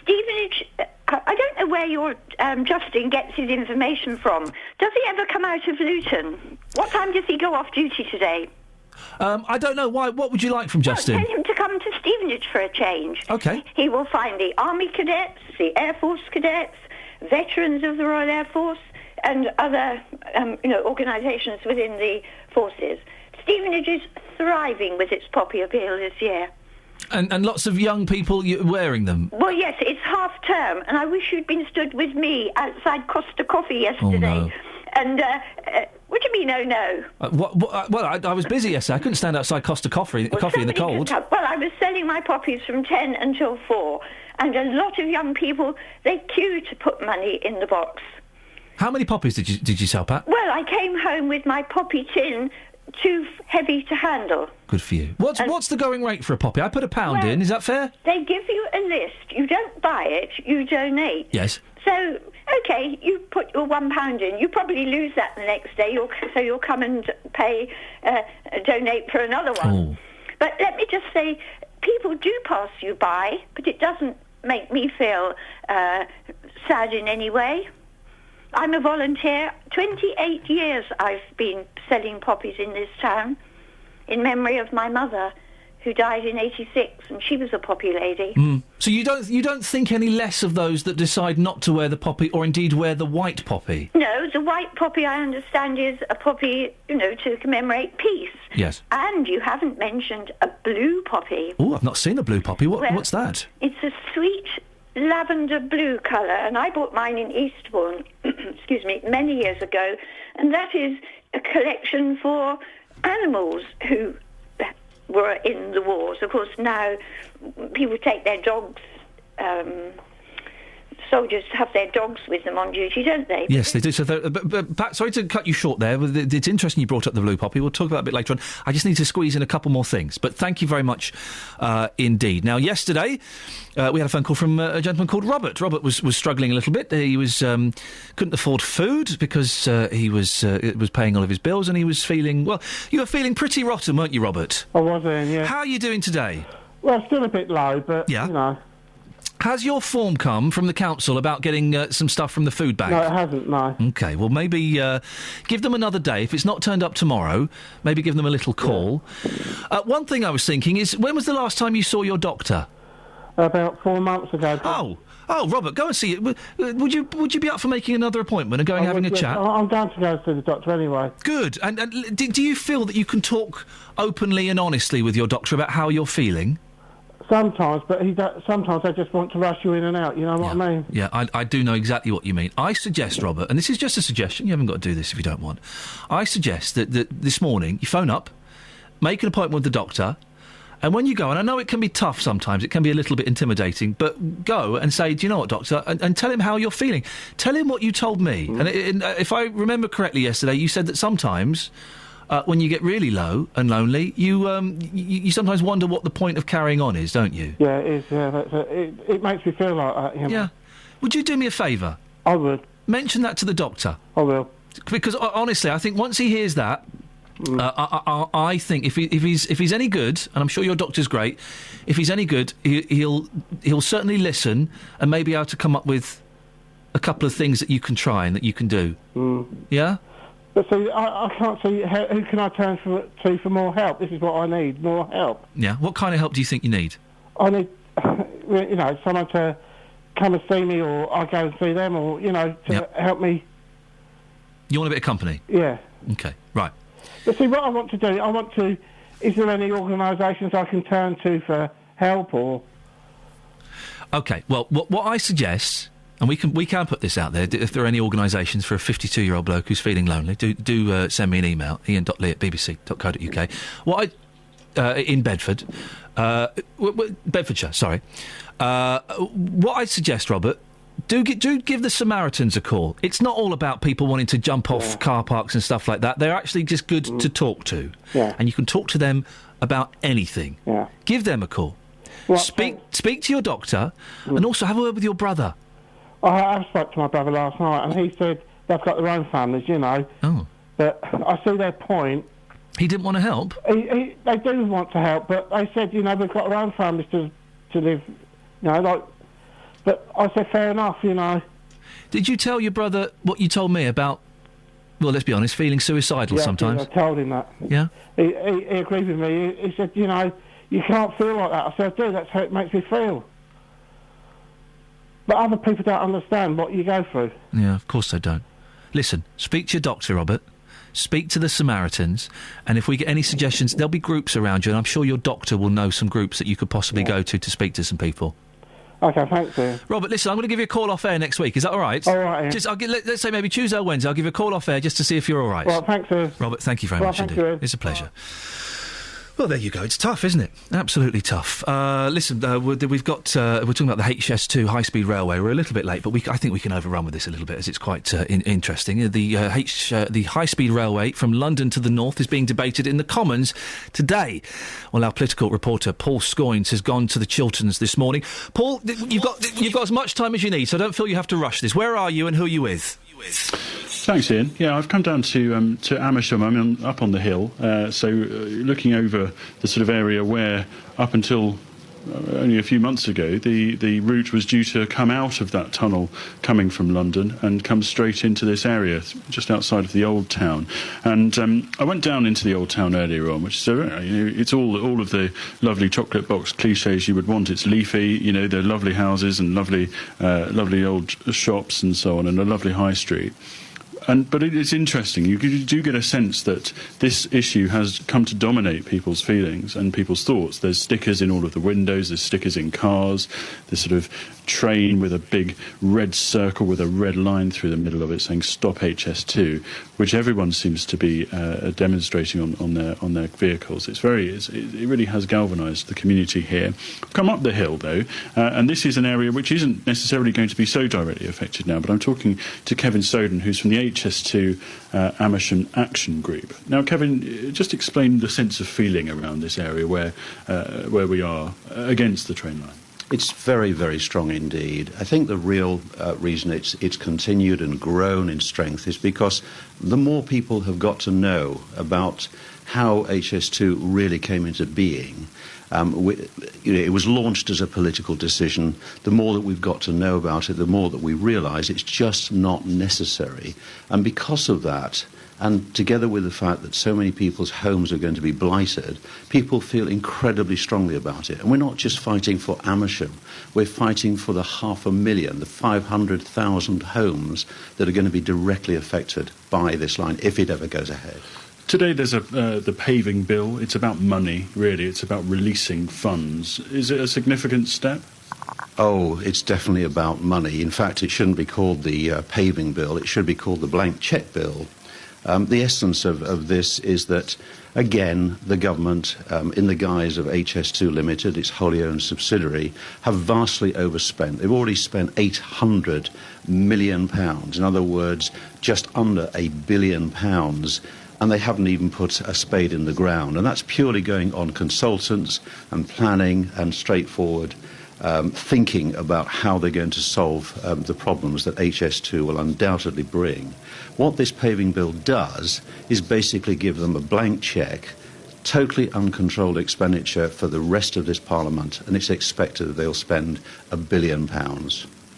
Stevenage, I don't know where your Justin gets his information from. Does he ever come out of Luton? What time does he go off duty today? I don't know. Why? What would you like from Justin? Tell him to come to Stevenage for a change. OK. He will find the Army cadets, the Air Force cadets, veterans of the Royal Air Force, and other, organisations within the forces. Stevenage is thriving with its poppy appeal this year. And lots of young people wearing them. Well, yes, it's half term, and I wish you'd been stood with me outside Costa Coffee yesterday. Oh, no. And what do you mean, oh no? I was busy yesterday. I couldn't stand outside Costa Coffee in the cold. Well, I was selling my poppies from 10 until 4, and a lot of young people, they queue to put money in the box. How many poppies did you sell, Pat? Well, I came home with my poppy tin too heavy to handle. Good for you. What's the going rate for a poppy? I put £1 in. Is that fair? They give you a list. You don't buy it, you donate. Yes. So, OK, you put your £1 in. You probably lose that the next day, so you'll come and donate for another one. Oh. But let me just say, people do pass you by, but it doesn't make me feel sad in any way. I'm a volunteer. 28 years I've been selling poppies in this town in memory of my mother, who died in 86, and she was a poppy lady. So you don't think any less of those that decide not to wear the poppy, or indeed wear the white poppy? No, the white poppy, I understand, is a poppy, to commemorate peace. Yes. And you haven't mentioned a blue poppy. Oh, I've not seen a blue poppy. What's that? It's a sweet lavender blue colour, and I bought mine in Eastbourne, many years ago, and that is a collection for animals who were in the wars. Of course, now people take their dogs, soldiers have their dogs with them on duty, don't they? Yes, they do. So, but Pat, sorry to cut you short there. It's interesting you brought up the blue poppy. We'll talk about that a bit later on. I just need to squeeze in a couple more things. But thank you very much indeed. Now, yesterday, we had a phone call from a gentleman called Robert. Robert was struggling a little bit. He was couldn't afford food because he was paying all of his bills, and he was feeling, well, you were feeling pretty rotten, weren't you, Robert? I was, yeah. How are you doing today? Well, still a bit low, but, Has your form come from the council about getting some stuff from the food bank? No, it hasn't, no. OK, well, maybe give them another day. If it's not turned up tomorrow, maybe give them a little call. Yeah. One thing I was thinking is, when was the last time you saw your doctor? About 4 months ago. Oh, Robert, go and see it. Would you be up for making another appointment and going having a chat? I'm going to go see the doctor anyway. Good. And do you feel that you can talk openly and honestly with your doctor about how you're feeling? Sometimes, but sometimes they just want to rush you in and out, you know what I mean? Yeah, I do know exactly what you mean. I suggest, Robert, and this is just a suggestion, you haven't got to do this if you don't want, I suggest that this morning you phone up, make an appointment with the doctor, and when you go, and I know it can be tough sometimes, it can be a little bit intimidating, but go and say, do you know what, doctor, and tell him how you're feeling. Tell him what you told me. And if I remember correctly yesterday, you said that sometimes when you get really low and lonely, you sometimes wonder what the point of carrying on is, don't you? Yeah, it is. Yeah, it makes me feel like that. You know? Yeah. Would you do me a favour? I would. Mention that to the doctor. I will. Because honestly, I think once he hears that, I think if he's any good, and I'm sure your doctor's great, if he's any good, he'll certainly listen and maybe be able to come up with a couple of things that you can try and that you can do. Yeah. But see, I can't see who can I turn to for more help. This is what I need, more help. Yeah. What kind of help do you think you need? I need, someone to come and see me, or I go and see them, or to help me. You want a bit of company? Yeah. Okay. Right. But see, what I want to do, is there any organisations I can turn to for help, or? Okay. Well, what I suggest. And we can put this out there. If there are any organisations for a 52-year-old bloke who's feeling lonely, do send me an email, ian.lee@bbc.co.uk. In Bedford, Bedfordshire. Sorry. What I suggest, Robert, do give the Samaritans a call. It's not all about people wanting to jump off car parks and stuff like that. They're actually just good to talk to, and you can talk to them about anything. Yeah. Give them a call. Speak to your doctor, and also have a word with your brother. I spoke to my brother last night, and he said they've got their own families, Oh. But I see their point. He didn't want to help? They do want to help, but they said, we've got our own families to live, But I said, fair enough, Did you tell your brother what you told me about, well, let's be honest, feeling suicidal sometimes? Yeah, I told him that. Yeah? He agreed with me. He said, you can't feel like that. I said, I do, that's how it makes me feel. But other people don't understand what you go through. Yeah, of course they don't. listen, speak to your doctor, Robert. Speak to the Samaritans, and if we get any suggestions, there'll be groups around you, and I'm sure your doctor will know some groups that you could possibly go to speak to some people. Okay, thanks, Ian. Robert, listen, I'm going to give you a call off air next week. Is that all right? All right, Ian. Let's say maybe Tuesday or Wednesday. I'll give you a call off air just to see if you're all right. Well, thanks, Ian. Robert, thank you very much indeed. It's a pleasure. Well, there you go. It's tough, isn't it? Absolutely tough. Listen, we've got... we're talking about the HS2 high-speed railway. We're a little bit late, but I think we can overrun with this a little bit, as it's quite interesting. The high-speed railway from London to the north is being debated in the Commons today. Well, our political reporter, Paul Scoynes, has gone to the Chilterns this morning. Paul, you've got as much time as you need, so don't feel you have to rush this. Where are you and who are you with? Thanks, Ian. Yeah, I've come down to Amersham. I'm up on the hill, looking over the sort of area where, up until only a few months ago, the route was due to come out of that tunnel coming from London and come straight into this area, just outside of the Old Town. And I went down into the Old Town earlier on, which is, it's all of the lovely chocolate box cliches you would want. It's leafy, there are lovely houses and lovely old shops and so on, and a lovely high street. But it's interesting. You do get a sense that this issue has come to dominate people's feelings and people's thoughts. There's stickers in all of the windows. There's stickers in cars. There's sort of train with a big red circle with a red line through the middle of it saying "Stop HS2," which everyone seems to be demonstrating on their vehicles. It really has galvanised the community here. I've come up the hill though, and this is an area which isn't necessarily going to be so directly affected now. But I'm talking to Kevin Soden, who's from the HS2 Amersham Action Group. Now, Kevin, just explain the sense of feeling around this area where we are against the train line. It's very, very strong indeed. I think the real reason it's continued and grown in strength is because the more people have got to know about how HS2 really came into being. It was launched as a political decision. The more that we've got to know about it, the more that we realise it's just not necessary. And because of that, and together with the fact that so many people's homes are going to be blighted, people feel incredibly strongly about it. And we're not just fighting for Amersham, we're fighting for the 500,000, the 500,000 homes that are going to be directly affected by this line if it ever goes ahead. Today there's the paving bill. It's about money, really. It's about releasing funds. Is it a significant step? Oh, it's definitely about money. In fact, it shouldn't be called the paving bill. It should be called the blank cheque bill. The essence of this is that, again, the government, in the guise of HS2 Limited, its wholly owned subsidiary, have vastly overspent. They've already spent £800 million. In other words, just under £1 billion. And they haven't even put a spade in the ground. And that's purely going on consultants and planning and straightforward thinking about how they're going to solve the problems that HS2 will undoubtedly bring. What this paving bill does is basically give them a blank cheque, totally uncontrolled expenditure for the rest of this Parliament, and it's expected that they'll spend £1 billion.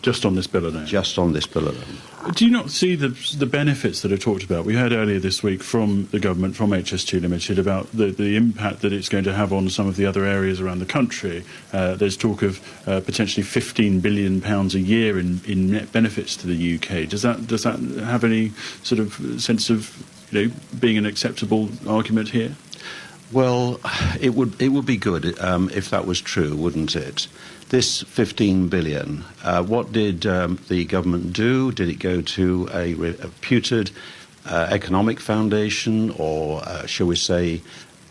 Just on this bill alone? Just on this bill alone. Do you not see the benefits that are talked about? We heard earlier this week from the government, from HS2 Limited, about the impact that it's going to have on some of the other areas around the country. There's talk of potentially £15 billion a year in net benefits to the UK. Does that have any sort of sense of being an acceptable argument here? Well, it would be good if that was true, wouldn't it? This 15 billion, what did the government do? Did it go to a reputed economic foundation or, shall we say,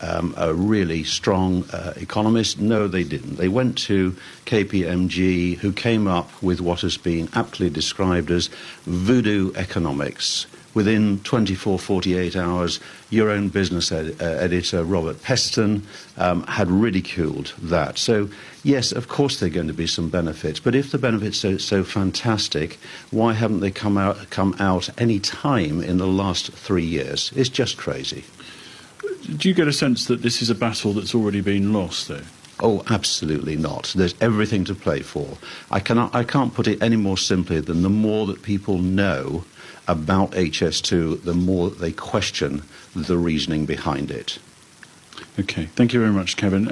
a really strong economist? No, they didn't. They went to KPMG, who came up with what has been aptly described as voodoo economics. Within 24, 48 hours, your own business editor, Robert Peston, had ridiculed that. So, yes, of course there are going to be some benefits. But if the benefits are so fantastic, why haven't they come out any time in the last 3 years? It's just crazy. Do you get a sense that this is a battle that's already been lost, though? Oh, absolutely not. There's everything to play for. I can't put it any more simply than the more that people know about HS2, the more that they question the reasoning behind it. OK, thank you very much, Kevin.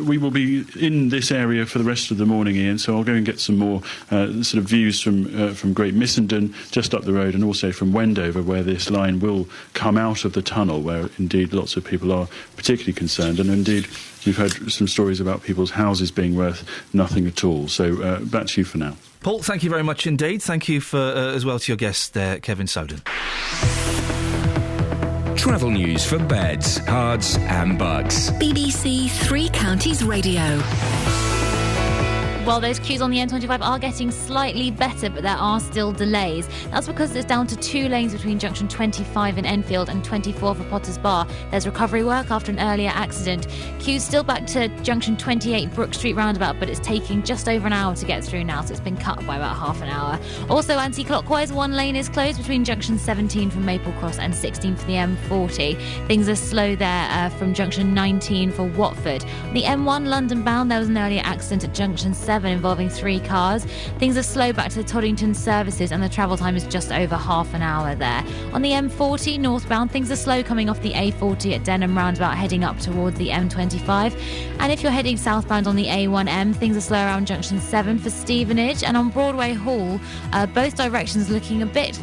We will be in this area for the rest of the morning, Iain, so I'll go and get some more sort of views from Great Missenden, just up the road, and also from Wendover, where this line will come out of the tunnel, where indeed lots of people are particularly concerned. And indeed, we've heard some stories about people's houses being worth nothing at all. So back to you for now. Paul, thank you very much indeed. Thank you for as well to your guest there, Kevin Soden. Travel news for beds, cards and bugs. BBC Three Counties Radio. Well, those queues on the M25 are getting slightly better, but there are still delays. That's because it's down to 2 lanes between junction 25 in Enfield and 24 for Potters Bar. There's recovery work after an earlier accident. Queues still back to junction 28 Brook Street roundabout, but it's taking just over an hour to get through now, so it's been cut by about half an hour. Also, anti-clockwise, 1 lane is closed between junction 17 from Maple Cross and 16 for the M40. Things are slow there from junction 19 for Watford. The M1 London bound, there was an earlier accident at junction 7 involving 3 cars. Things are slow back to the Toddington services, and the travel time is just over half an hour there. On the M40 northbound, things are slow coming off the A40 at Denham roundabout, heading up towards the M25. And if you're heading southbound on the A1M, things are slow around junction 7 for Stevenage, and on Broadway Hall, both directions looking a bit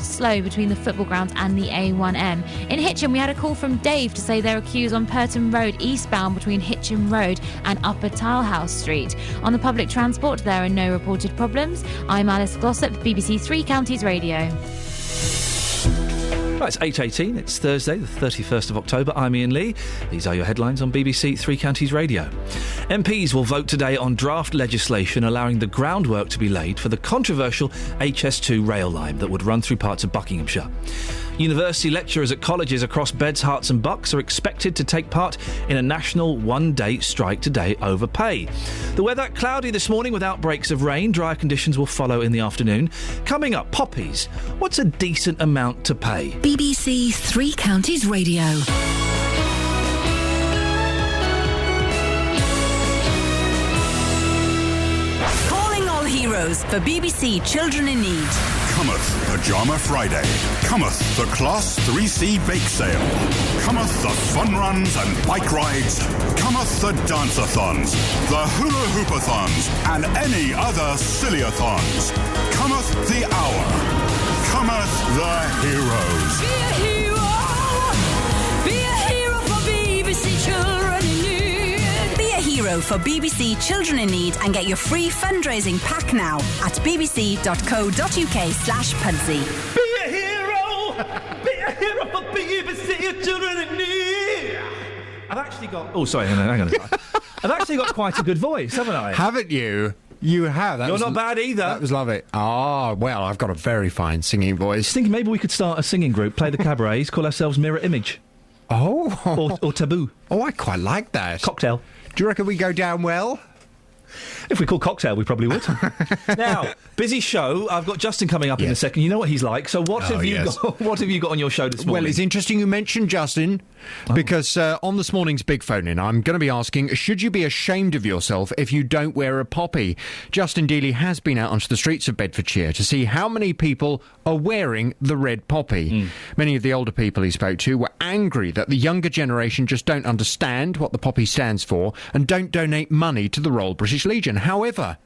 slow between the football grounds and the A1M. In Hitchin, we had a call from Dave to say there are queues on Purton Road eastbound between Hitchin Road and Upper Tilehouse Street. On the public transport, there are no reported problems. I'm Alice Glossop, BBC Three Counties Radio. Right, it's 8:18. It's Thursday, the 31st of October. I'm Iain Lee. These are your headlines on BBC Three Counties Radio. MPs will vote today on draft legislation allowing the groundwork to be laid for the controversial HS2 rail line that would run through parts of Buckinghamshire. University lecturers at colleges across Beds, Herts and Bucks are expected to take part in a national one-day strike today over pay. The weather cloudy this morning with outbreaks of rain. Drier conditions will follow in the afternoon. Coming up, poppies. What's a decent amount to pay? BBC Three Counties Radio. Calling all heroes for BBC Children in Need. Cometh Pyjama Friday. Cometh the Class 3C Bake Sale. Cometh the fun runs and bike rides. Cometh the dance-a-thons, the hula hoop-a-thons, and any other silly-a-thons. Cometh the hour. Cometh the heroes. Be a hero! Be a hero for BBC Children in Need. Be a hero for BBC Children in Need and get your free fundraising pack now at bbc.co.uk/Pudsey. Be a hero! Be a hero for BBC Children in Need! I've actually got... Oh, sorry, hang on. I've actually got quite a good voice, haven't I? Haven't you? You have. You're not bad either. That was lovely. Ah, well, I've got a very fine singing voice. Just thinking maybe we could start a singing group, play the cabarets, call ourselves Mirror Image. Oh. Or Taboo. Oh, I quite like that. Cocktail. Do you reckon we go down well? If we call Cocktail, we probably would. Now, busy show. I've got Justin coming up in a second. You know what he's like. So what have you got? What have you got on your show this morning? Well, it's interesting you mentioned Justin because on this morning's Big Phone-In, I'm going to be asking, should you be ashamed of yourself if you don't wear a poppy? Justin Dealey has been out onto the streets of Bedfordshire to see how many people are wearing the red poppy. Many of the older people he spoke to were angry that the younger generation just don't understand what the poppy stands for and don't donate money to the Royal British Legion. However,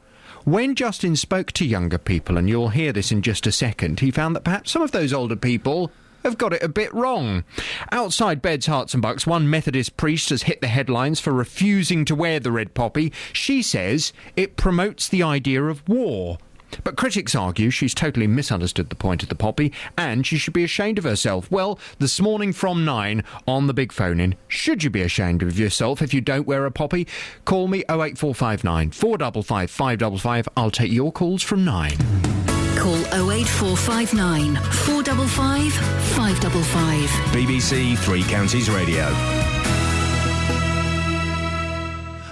when Justin spoke to younger people, and you'll hear this in just a second, he found that perhaps some of those older people have got it a bit wrong. Outside Beds, Herts and Bucks, one Methodist priest has hit the headlines for refusing to wear the red poppy. She says it promotes the idea of war. But critics argue she's totally misunderstood the point of the poppy and she should be ashamed of herself. Well, this morning from 9 on the Big Phone-In, should you be ashamed of yourself if you don't wear a poppy? Call me 08459 455 555. I'll take your calls from 9. Call 08459 455 555. BBC Three Counties Radio.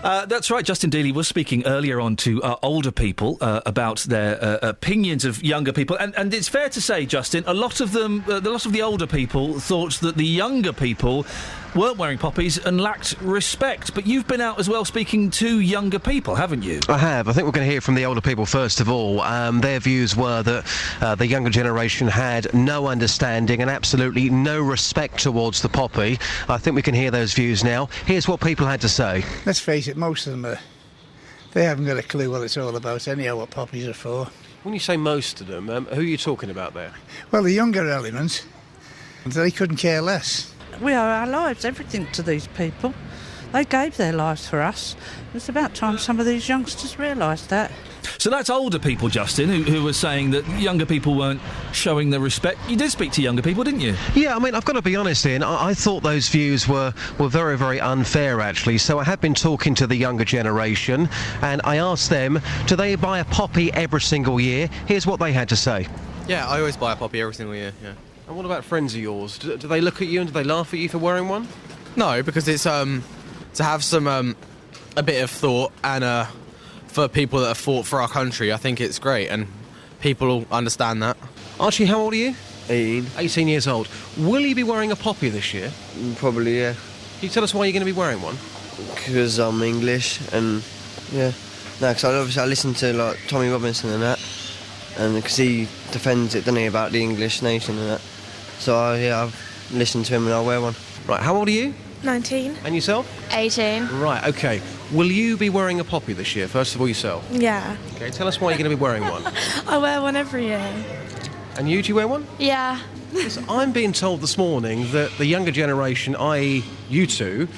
That's right. Justin Dealey was speaking earlier on to older people about their opinions of younger people, and it's fair to say, Justin, a lot of them, a lot of the older people thought that the younger people weren't wearing poppies and lacked respect. But you've been out as well speaking to younger people, haven't you? I have. I think we're going to hear from the older people first of all. Their views were that the younger generation had no understanding and absolutely no respect towards the poppy. I think we can hear those views now. Here's what people had to say. Let's face it, most of them they haven't got a clue what it's all about anyhow, what poppies are for. When you say most of them, who are you talking about there? Well, the younger elements, they couldn't care less. We owe our lives, everything to these people. They gave their lives for us. It's about time some of these youngsters realised that. So that's older people, Justin, who were saying that younger people weren't showing the respect. You did speak to younger people, didn't you? Yeah, I mean, I've got to be honest, Ian, I thought those views were very, very unfair, actually. So I have been talking to the younger generation, and I asked them, do they buy a poppy every single year? Here's what they had to say. Yeah, I always buy a poppy every single year, yeah. And what about friends of yours? Do they look at you and do they laugh at you for wearing one? No, because it's to have some a bit of thought and for people that have fought for our country, I think it's great and people will understand that. Archie, how old are you? 18. 18 years old. Will you be wearing a poppy this year? Probably, yeah. Can you tell us why you're going to be wearing one? Because I'm English and, yeah. No, because obviously I listen to, like, Tommy Robinson and that, and because he defends it, doesn't he, about the English nation and that. So, I've listened to him and I'll wear one. Right, how old are you? 19. And yourself? 18. Right, OK. Will you be wearing a poppy this year, first of all, yourself? Yeah. OK, tell us why you're going to be wearing one. I wear one every year. And you, do you wear one? Yeah. Listen, I'm being told this morning that the younger generation, i.e. you two,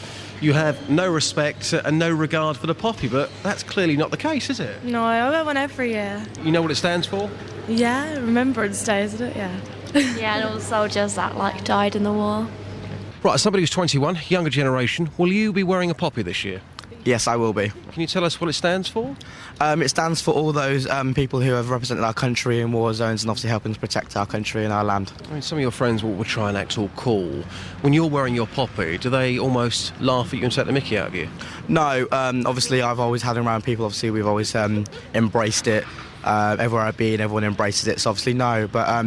you have no respect and no regard for the poppy, but that's clearly not the case, is it? No, I wear one every year. You know what it stands for? Yeah, Remembrance Day, isn't it? Yeah. Yeah, and all the soldiers that, died in the war. Right, somebody who's 21, younger generation, will you be wearing a poppy this year? Yes, I will be. Can you tell us what it stands for? It stands for all those people who have represented our country in war zones and obviously helping to protect our country and our land. I mean, some of your friends will try and act all cool. When you're wearing your poppy, do they almost laugh at you and take the mickey out of you? No, obviously I've always had it around people, obviously we've always embraced it. Everywhere I've been, everyone embraces it, so obviously no, but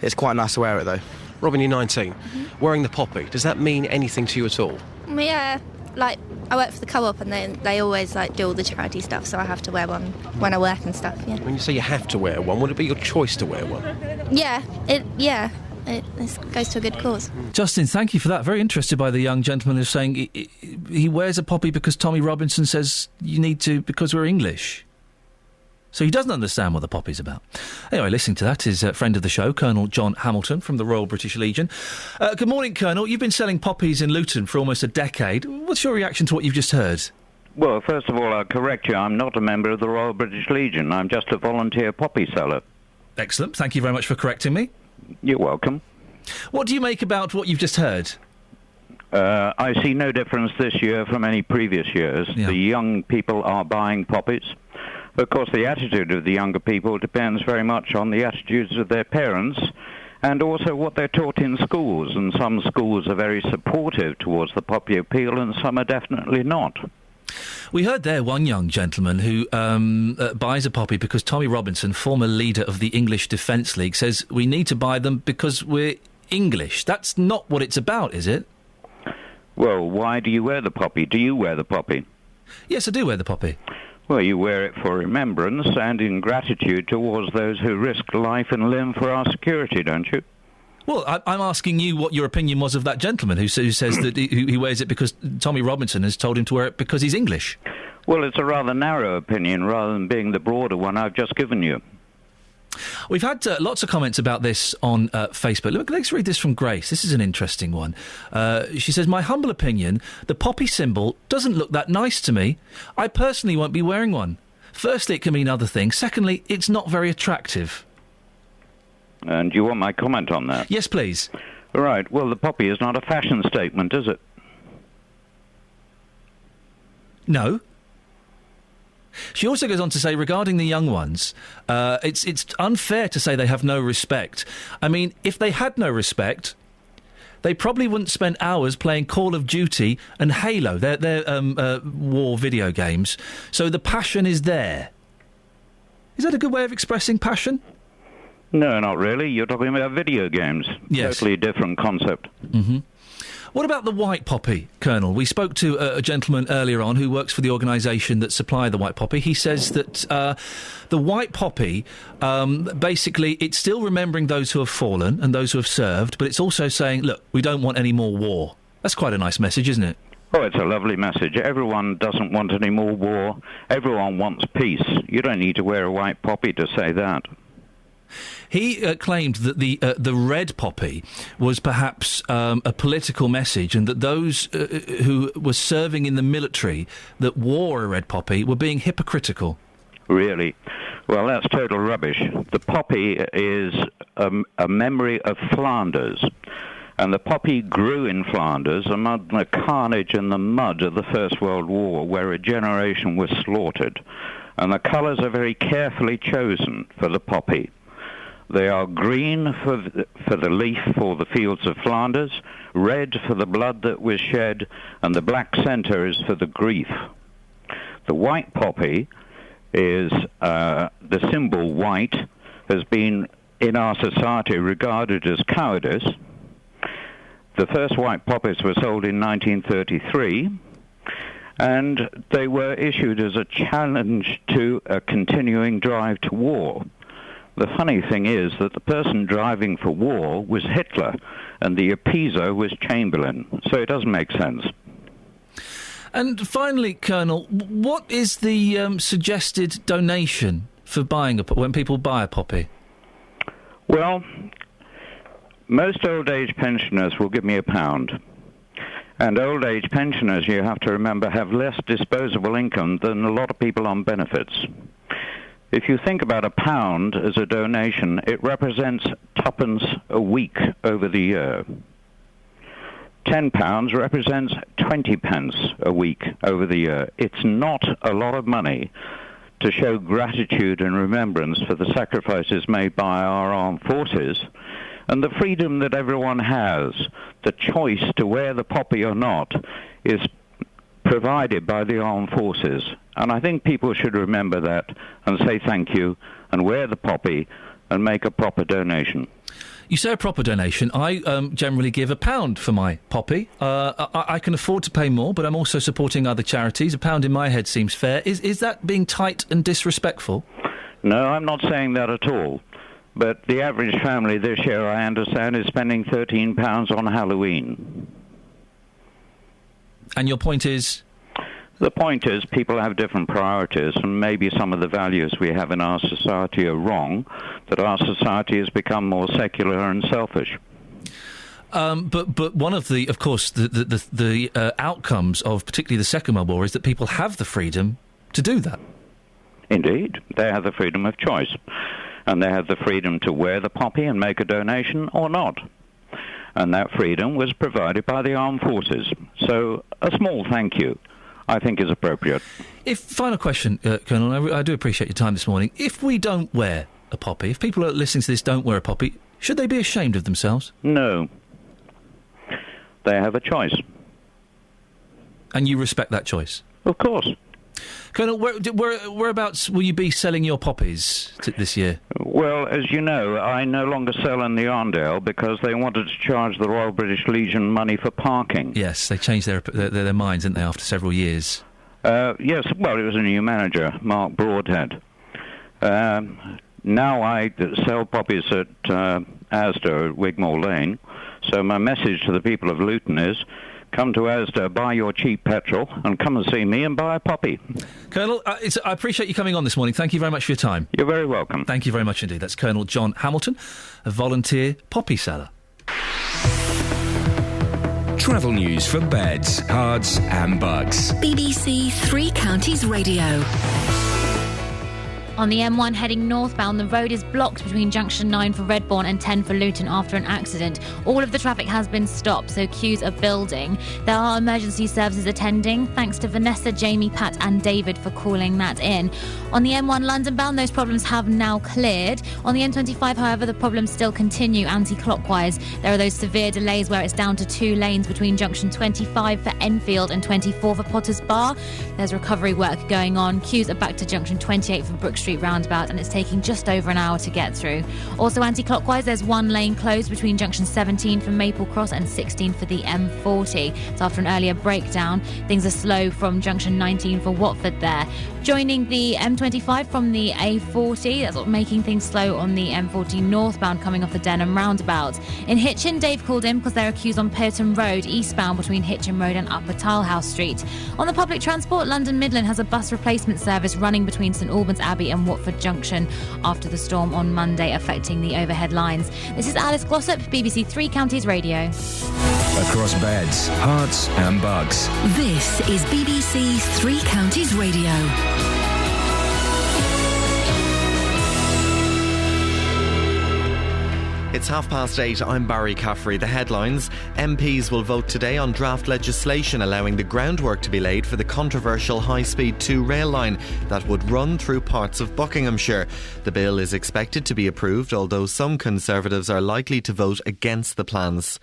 it's quite nice to wear it though. Robin, you're 19. Wearing the poppy, does that mean anything to you at all? Yeah, I work for the co-op and they always do all the charity stuff, so I have to wear one when I work and stuff, yeah. When you say you have to wear one, would it be your choice to wear one? Yeah, it goes to a good cause. Justin, thank you for that. Very interested by the young gentleman who's saying he wears a poppy because Tommy Robinson says you need to because we're English. So he doesn't understand what the poppy's about. Anyway, listening to that is a friend of the show, Colonel John Hamilton from the Royal British Legion. Good morning, Colonel. You've been selling poppies in Luton for almost a decade. What's your reaction to what you've just heard? Well, first of all, I'll correct you. I'm not a member of the Royal British Legion. I'm just a volunteer poppy seller. Excellent. Thank you very much for correcting me. You're welcome. What do you make about what you've just heard? I see no difference this year from any previous years. Yeah. The young people are buying poppies. Of course, the attitude of the younger people depends very much on the attitudes of their parents and also what they're taught in schools. And some schools are very supportive towards the poppy appeal and some are definitely not. We heard there one young gentleman who buys a poppy because Tommy Robinson, former leader of the English Defence League, says we need to buy them because we're English. That's not what it's about, is it? Well, why do you wear the poppy? Do you wear the poppy? Yes, I do wear the poppy. Well, you wear it for remembrance and in gratitude towards those who risked life and limb for our security, don't you? Well, I'm asking you what your opinion was of that gentleman who says that he wears it because Tommy Robinson has told him to wear it because he's English. Well, it's a rather narrow opinion rather than being the broader one I've just given you. We've had lots of comments about this on Facebook. Let's read this from Grace. This is an interesting one. She says, my humble opinion, the poppy symbol doesn't look that nice to me. I personally won't be wearing one. Firstly, it can mean other things. Secondly, it's not very attractive. And do you want my comment on that? Yes, please. All right. Well, the poppy is not a fashion statement, is it? No. She also goes on to say, regarding the young ones, it's unfair to say they have no respect. I mean, if they had no respect, they probably wouldn't spend hours playing Call of Duty and Halo, their war video games. So the passion is there. Is that a good way of expressing passion? No, not really. You're talking about video games. Yes. Totally different concept. Mm-hmm. What about the white poppy, Colonel? We spoke to a gentleman earlier on who works for the organisation that supply the white poppy. He says that the white poppy, basically, it's still remembering those who have fallen and those who have served, but it's also saying, look, we don't want any more war. That's quite a nice message, isn't it? Oh, it's a lovely message. Everyone doesn't want any more war. Everyone wants peace. You don't need to wear a white poppy to say that. He claimed that the red poppy was perhaps a political message, and that those who were serving in the military that wore a red poppy were being hypocritical. Really? Well, that's total rubbish. The poppy is a memory of Flanders. And the poppy grew in Flanders among the carnage and the mud of the First World War, where a generation was slaughtered. And the colours are very carefully chosen for the poppy. They are green for the leaf for the fields of Flanders, red for the blood that was shed, and the black centre is for the grief. The white poppy is the symbol white, has been in our society regarded as cowardice. The first white poppies were sold in 1933, and they were issued as a challenge to a continuing drive to war. The funny thing is that the person driving for war was Hitler, and the appeaser was Chamberlain, so it doesn't make sense. And finally, Colonel, what is the suggested donation for buying when people buy a poppy? Well, most old-age pensioners will give me £1. And old-age pensioners, you have to remember, have less disposable income than a lot of people on benefits. If you think about £1 as a donation, it represents twopence a week over the year. £10 represents 20 pence a week over the year. It's not a lot of money to show gratitude and remembrance for the sacrifices made by our armed forces and the freedom that everyone has. The choice to wear the poppy or not is provided by the armed forces. And I think people should remember that and say thank you and wear the poppy and make a proper donation. You say a proper donation. I generally give £1 for my poppy. I can afford to pay more, but I'm also supporting other charities. £1 in my head seems fair. Is that being tight and disrespectful? No, I'm not saying that at all. But the average family this year, I understand, is spending £13 on Halloween. And your point is? The point is people have different priorities, and maybe some of the values we have in our society are wrong, that our society has become more secular and selfish. But one of the, of course, the outcomes of particularly the Second World War is that people have the freedom to do that. Indeed. They have the freedom of choice. And they have the freedom to wear the poppy and make a donation or not. And that freedom was provided by the armed forces. So a small thank you, I think, is appropriate. Final question, Colonel, I do appreciate your time this morning. If we don't wear a poppy, if people are listening to this don't wear a poppy, should they be ashamed of themselves? No. They have a choice. And you respect that choice? Of course. Colonel, whereabouts will you be selling your poppies this year? Well, as you know, I no longer sell in the Arndale because they wanted to charge the Royal British Legion money for parking. Yes, they changed their minds, didn't they, after several years? Yes, well, it was a new manager, Mark Broadhead. Now I sell poppies at Asda at Wigmore Lane, so my message to the people of Luton is, come to Asda, buy your cheap petrol, and come and see me and buy a poppy. Colonel, I appreciate you coming on this morning. Thank you very much for your time. You're very welcome. Thank you very much indeed. That's Colonel John Hamilton, a volunteer poppy seller. Travel news for beds, cards and bugs. BBC Three Counties Radio. On the M1 heading northbound, the road is blocked between junction 9 for Redbourne and 10 for Luton after an accident. All of the traffic has been stopped, so queues are building. There are emergency services attending. Thanks to Vanessa, Jamie, Pat and David for calling that in. On the M1 London bound, those problems have now cleared. On the M25, however, the problems still continue anti-clockwise. There are those severe delays where it's down to 2 lanes between junction 25 for Enfield and 24 for Potters Bar. There's recovery work going on. Queues are back to junction 28 for Brook Street roundabout, and it's taking just over an hour to get through. Also anti-clockwise, there's one lane closed between junction 17 for Maple Cross and 16 for the M40. It's after an earlier breakdown. Things are slow from junction 19 for Watford there. Joining the M25 from the A40, that's what making things slow on the M40 northbound coming off the Denham roundabout. In Hitchin, Dave called in because there are queues on Pearton Road, eastbound between Hitchin Road and Upper Tilehouse Street. On the public transport, London Midland has a bus replacement service running between St Albans Abbey and Watford Junction after the storm on Monday affecting the overhead lines. This is Alice Glossop, BBC Three Counties Radio. Across beds, hearts and bugs. This is BBC Three Counties Radio. It's 8:30. I'm Barry Caffrey. The headlines. MPs will vote today on draft legislation allowing the groundwork to be laid for the controversial High Speed 2 rail line that would run through parts of Buckinghamshire. The bill is expected to be approved, although some Conservatives are likely to vote against the plans.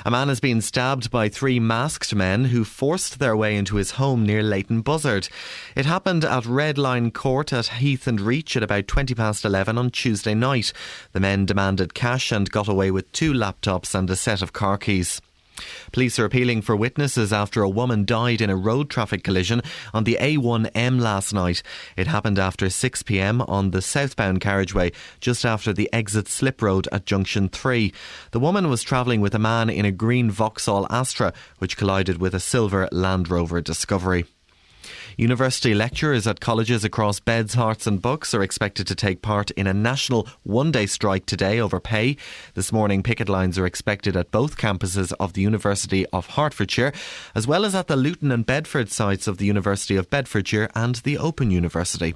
A man has been stabbed by 3 masked men who forced their way into his home near Leighton Buzzard. It happened at Red Line Court at Heath and Reach at about 11:20 on Tuesday night. The men demanded cash and got away with 2 laptops and a set of car keys. Police are appealing for witnesses after a woman died in a road traffic collision on the A1M last night. It happened after 6 p.m. on the southbound carriageway, just after the exit slip road at Junction 3. The woman was travelling with a man in a green Vauxhall Astra, which collided with a silver Land Rover Discovery. University lecturers at colleges across Beds, Hearts and Bucks are expected to take part in a national one-day strike today over pay. This morning, picket lines are expected at both campuses of the University of Hertfordshire, as well as at the Luton and Bedford sites of the University of Bedfordshire and the Open University.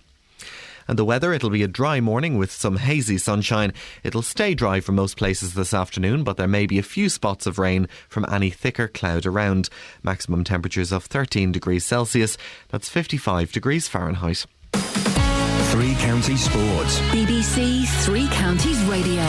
And the weather, it'll be a dry morning with some hazy sunshine. It'll stay dry for most places this afternoon, but there may be a few spots of rain from any thicker cloud around. Maximum temperatures of 13 degrees Celsius. That's 55 degrees Fahrenheit. Three Counties Sports. BBC Three Counties Radio.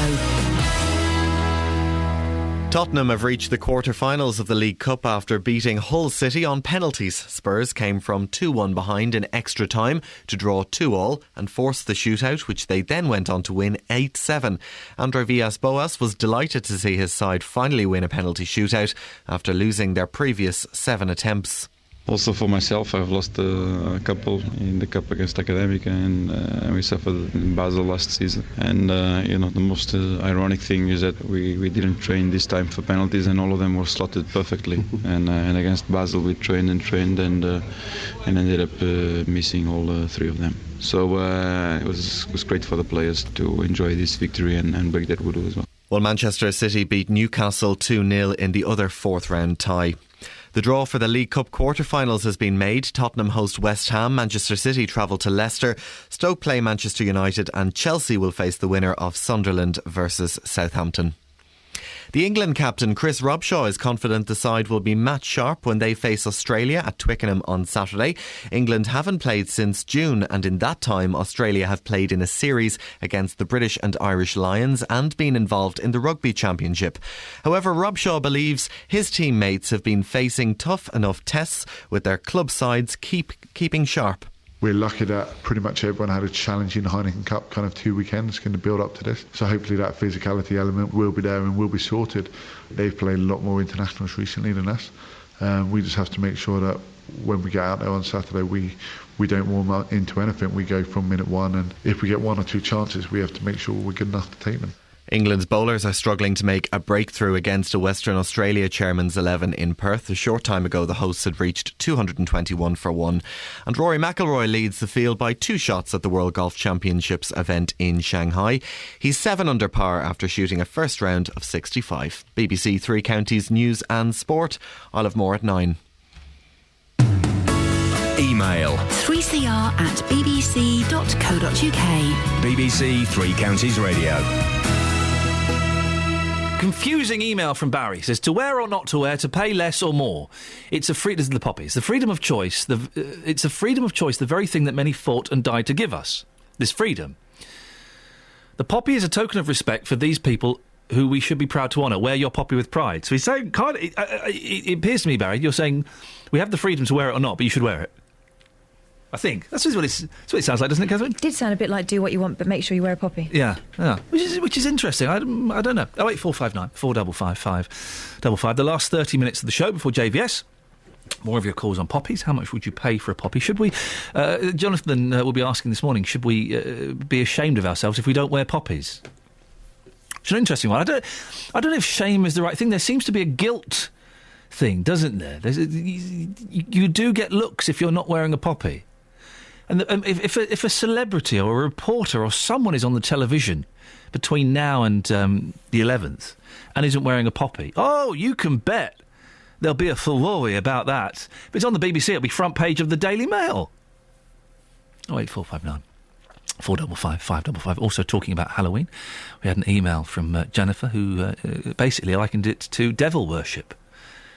Tottenham have reached the quarter-finals of the League Cup after beating Hull City on penalties. Spurs came from 2-1 behind in extra time to draw 2-2 and force the shootout, which they then went on to win 8-7. Andre Villas-Boas was delighted to see his side finally win a penalty shootout after losing their previous 7 attempts. Also for myself, I've lost a couple in the cup against Academica, and we suffered in Basel last season. And the most ironic thing is that we didn't train this time for penalties, and all of them were slotted perfectly. and against Basel, we trained and ended up missing all 3 of them. So it was great for the players to enjoy this victory and break that voodoo as well. Well, Manchester City beat Newcastle 2-0 in the other 4th round tie. The draw for the League Cup quarter-finals has been made. Tottenham host West Ham, Manchester City travel to Leicester, Stoke play Manchester United, and Chelsea will face the winner of Sunderland versus Southampton. The England captain Chris Robshaw is confident the side will be match sharp when they face Australia at Twickenham on Saturday. England haven't played since June, and in that time Australia have played in a series against the British and Irish Lions and been involved in the Rugby Championship. However, Robshaw believes his teammates have been facing tough enough tests with their club sides keeping sharp. We're lucky that pretty much everyone had a challenging Heineken Cup kind of 2 weekends going to build up to this. So hopefully that physicality element will be there and will be sorted. They've played a lot more internationals recently than us. We just have to make sure that when we get out there on Saturday, we don't warm up into anything. We go from minute 1, and if we get 1 or 2 chances, we have to make sure we're good enough to take them. England's bowlers are struggling to make a breakthrough against a Western Australia chairman's 11 in Perth. A short time ago, the hosts had reached 221 for 1. And Rory McIlroy leads the field by 2 shots at the World Golf Championships event in Shanghai. He's 7 under par after shooting a first round of 65. BBC Three Counties News and Sport. I'll have more at 9. Email 3cr@bbc.co.uk. BBC Three Counties Radio. Confusing email from Barry. Says to wear or not to wear, to pay less or more. It's a freedom. This is the poppy. It's the freedom of choice. It's a freedom of choice. The very thing that many fought and died to give us. This freedom. The poppy is a token of respect for these people who we should be proud to honour. Wear your poppy with pride. So he's saying, it appears to me, Barry, you're saying we have the freedom to wear it or not, but you should wear it. I think that's what it sounds like, doesn't it, Catherine? It did sound a bit like do what you want, but make sure you wear a poppy. Yeah. Which is interesting. I don't know. 08459 455 555. The last 30 minutes of the show before JVS. More of your calls on poppies. How much would you pay for a poppy? Should we... Jonathan will be asking this morning, should we be ashamed of ourselves if we don't wear poppies? It's an interesting one. I don't know if shame is the right thing. There seems to be a guilt thing, doesn't there? You do get looks if you're not wearing a poppy. And if a celebrity or a reporter or someone is on the television between now and the 11th and isn't wearing a poppy, oh, you can bet there'll be a furore about that. If it's on the BBC, it'll be front page of the Daily Mail. 08459 455 555. Also talking about Halloween, we had an email from Jennifer who basically likened it to devil worship.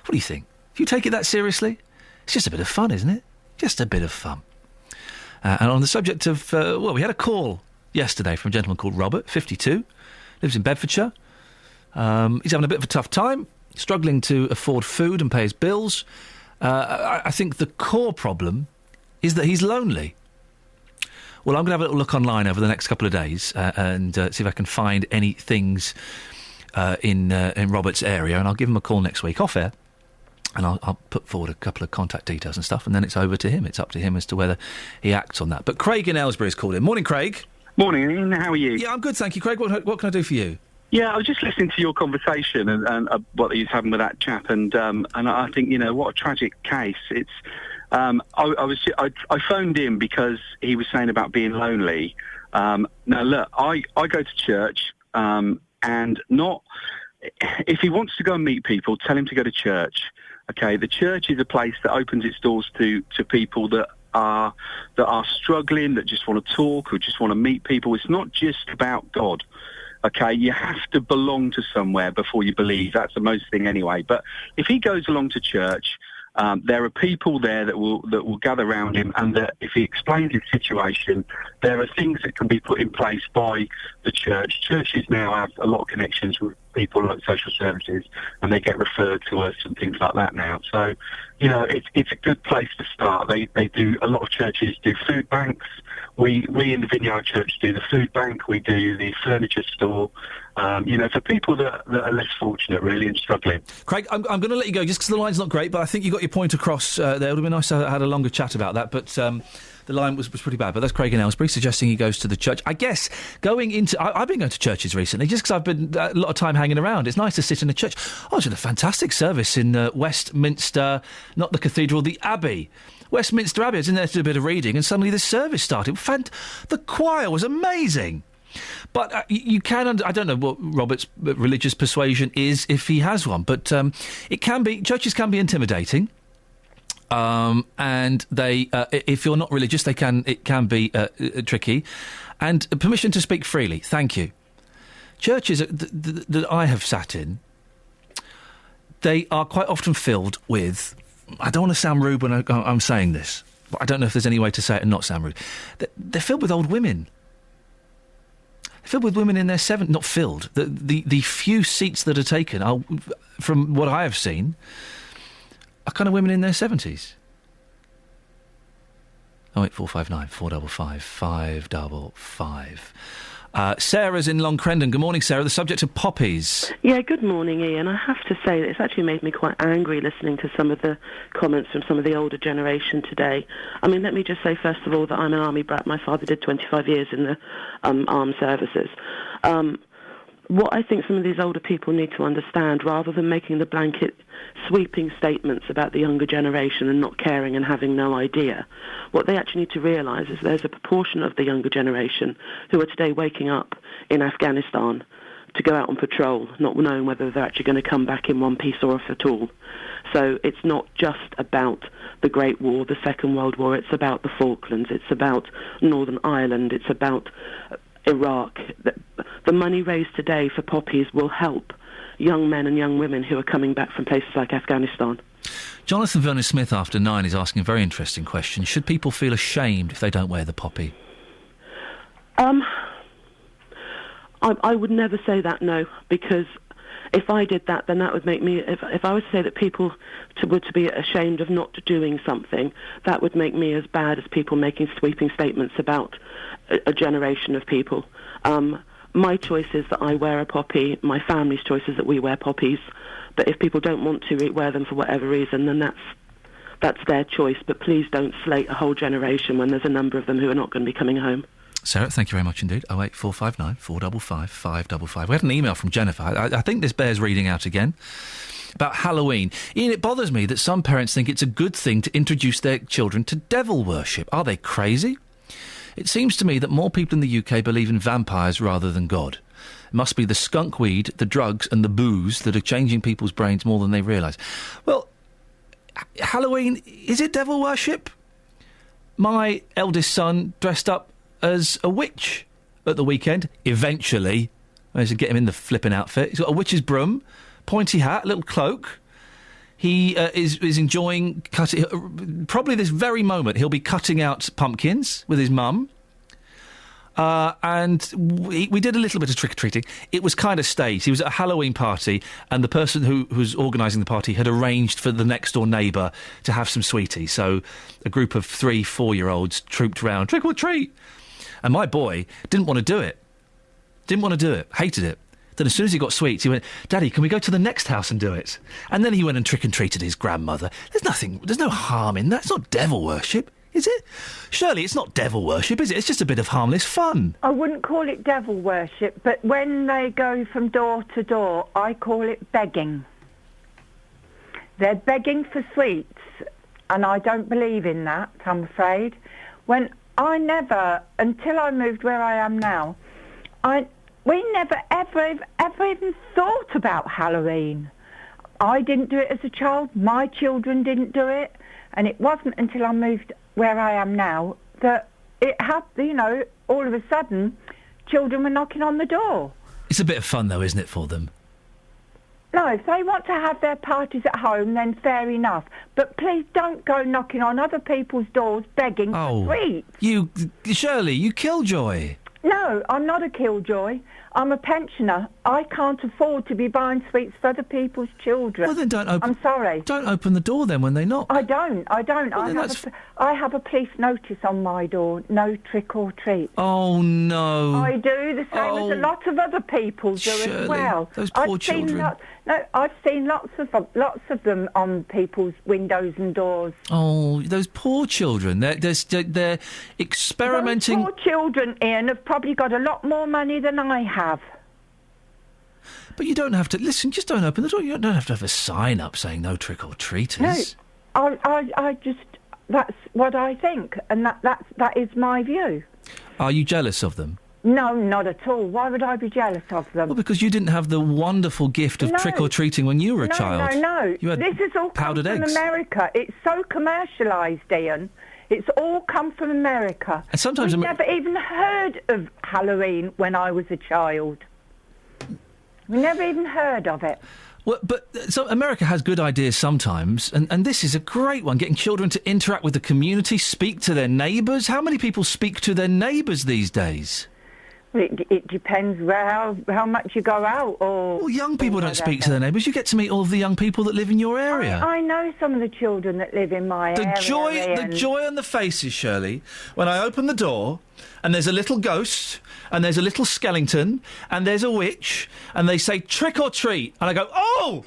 What do you think? Do you take it that seriously? It's just a bit of fun, isn't it? Just a bit of fun. And on the subject of... we had a call yesterday from a gentleman called Robert, 52, lives in Bedfordshire. He's having a bit of a tough time, struggling to afford food and pay his bills. I think the core problem is that he's lonely. Well, I'm going to have a little look online over the next couple of days and see if I can find any things in Robert's area, and I'll give him a call next week off air. And I'll put forward a couple of contact details and stuff, and then it's over to him. It's up to him as to whether he acts on that. But Craig in Aylesbury's called in. Morning, Craig. Morning, Ian. How are you? Yeah, I'm good, thank you, Craig. What can I do for you? Yeah, I was just listening to your conversation and what he was having with that chap, and I think, what a tragic case. It's I phoned in because he was saying about being lonely. Now, look, I go to church, and not if he wants to go and meet people, tell him to go to church. Okay, the church is a place that opens its doors to people that are struggling, that just want to talk or just want to meet people. It's not just about God. Okay, you have to belong to somewhere before you believe. That's the most thing anyway. But if he goes along to church, there are people there that will gather around him, and that if he explains his situation, there are things that can be put in place by the church. Churches now have a lot of connections with people like social services, and they get referred to us and things like that now. So, it's a good place to start. They do, a lot of churches do food banks. We in the Vineyard Church do the food bank. We do the furniture store. For people that are less fortunate, really, and struggling. Craig, I'm going to let you go just because the line's not great, but I think you got your point across there. It would have been nice to have had a longer chat about that, but the line was pretty bad. But that's Craig in Aylesbury suggesting he goes to the church. I guess I've been going to churches recently just because I've been a lot of time hanging around. It's nice to sit in a church. I was in a fantastic service in Westminster, not the cathedral, the Abbey. Westminster Abbey. I was in there to do a bit of reading, and suddenly the service started. The choir was amazing. But you can... I don't know what Robert's religious persuasion is, if he has one, but churches can be intimidating. And they, if you're not religious, it can be tricky. And permission to speak freely. Thank you. Churches that I have sat in, they are quite often filled with... I don't want to sound rude when I'm saying this, but I don't know if there's any way to say it and not sound rude. They're filled with old women. They're filled with women in their 70s. Not filled. The few seats that are taken are, from what I have seen, are kind of women in their 70s. 08459 455 555. Sarah's in Long Crendon. Good morning, Sarah. The subject of poppies. Yeah, good morning, Ian. I have to say that it's actually made me quite angry listening to some of the comments from some of the older generation today. I mean, let me just say, first of all, that I'm an army brat. My father did 25 years in the armed services. What I think some of these older people need to understand, rather than making the blanket sweeping statements about the younger generation and not caring and having no idea, what they actually need to realise is there's a proportion of the younger generation who are today waking up in Afghanistan to go out on patrol, not knowing whether they're actually going to come back in one piece or if at all. So it's not just about the Great War, the Second World War, it's about the Falklands, it's about Northern Ireland, it's about Iraq. The money raised today for poppies will help young men and young women who are coming back from places like Afghanistan. Jonathan Vernon-Smith, after 9, is asking a very interesting question. Should people feel ashamed if they don't wear the poppy? I would never say that, no, because If I did that, then that would make me, if I was to say that people were to be ashamed of not doing something, that would make me as bad as people making sweeping statements about a generation of people. My choice is that I wear a poppy. My family's choice is that we wear poppies. But if people don't want to wear them for whatever reason, then that's their choice. But please don't slate a whole generation when there's a number of them who are not going to be coming home. Sarah, thank you very much indeed. 08459 455 555. We had an email from Jennifer. I think this bears reading out again. About Halloween. Ian, it bothers me that some parents think it's a good thing to introduce their children to devil worship. Are they crazy? It seems to me that more people in the UK believe in vampires rather than God. It must be the skunk weed, the drugs and the booze that are changing people's brains more than they realise. Well, Halloween, is it devil worship? My eldest son dressed up as a witch at the weekend. Eventually, I managed to get him in the flipping outfit. He's got a witch's broom, pointy hat, little cloak. He is enjoying cutting. Probably this very moment, he'll be cutting out pumpkins with his mum. And we did a little bit of trick-or-treating. It was kind of staged. He was at a Halloween party, and the person who was organising the party had arranged for the next-door neighbour to have some sweeties. So a group of 3-4-year-olds trooped round, trick-or-treat. And my boy didn't want to do it. Hated it. Then as soon as he got sweets, he went, Daddy, can we go to the next house and do it? And then he went and trick-and-treated his grandmother. There's no harm in that. It's not devil worship, is it? Surely it's not devil worship, is it? It's just a bit of harmless fun. I wouldn't call it devil worship, but when they go from door to door, I call it begging. They're begging for sweets, and I don't believe in that, I'm afraid. Until I moved where I am now, we never, ever even thought about Halloween. I didn't do it as a child. My children didn't do it. And it wasn't until I moved where I am now that it happened, all of a sudden, children were knocking on the door. It's a bit of fun, though, isn't it, for them? No, if they want to have their parties at home, then fair enough. But please don't go knocking on other people's doors begging for sweets. Shirley, you killjoy. No, I'm not a killjoy. I'm a pensioner. I can't afford to be buying sweets for other people's children. Well, then don't open... I'm sorry. Don't open the door then when they knock. I don't. Well, I have a police notice on my door. No trick or treat. Oh, no. I do, the same as a lot of other people do as well. Those poor children. I've seen lots of them on people's windows and doors. Oh, those poor children. They're experimenting... Those poor children, Ian, have probably got a lot more money than I have. But you don't have to... Listen, just don't open the door. You don't have to have a sign up saying no trick-or-treaters. No, I just... That's what I think, and that is my view. Are you jealous of them? No, not at all. Why would I be jealous of them? Well, because you didn't have the wonderful gift of trick-or-treating when you were a child. No. This has all come from America. It's so commercialised, Ian. It's all come from America. And sometimes... We never even heard of Halloween when I was a child. We never even heard of it. Well, but so America has good ideas sometimes, and this is a great one, getting children to interact with the community, speak to their neighbours. How many people speak to their neighbours these days? Well, it depends how much you go out, or... Well, young people don't speak to their neighbours. You get to meet all of the young people that live in your area. I know some of the children that live in my area. The joy on the faces, Shirley, when I open the door and there's a little ghost and there's a little skeleton and there's a witch and they say trick or treat and I go, oh,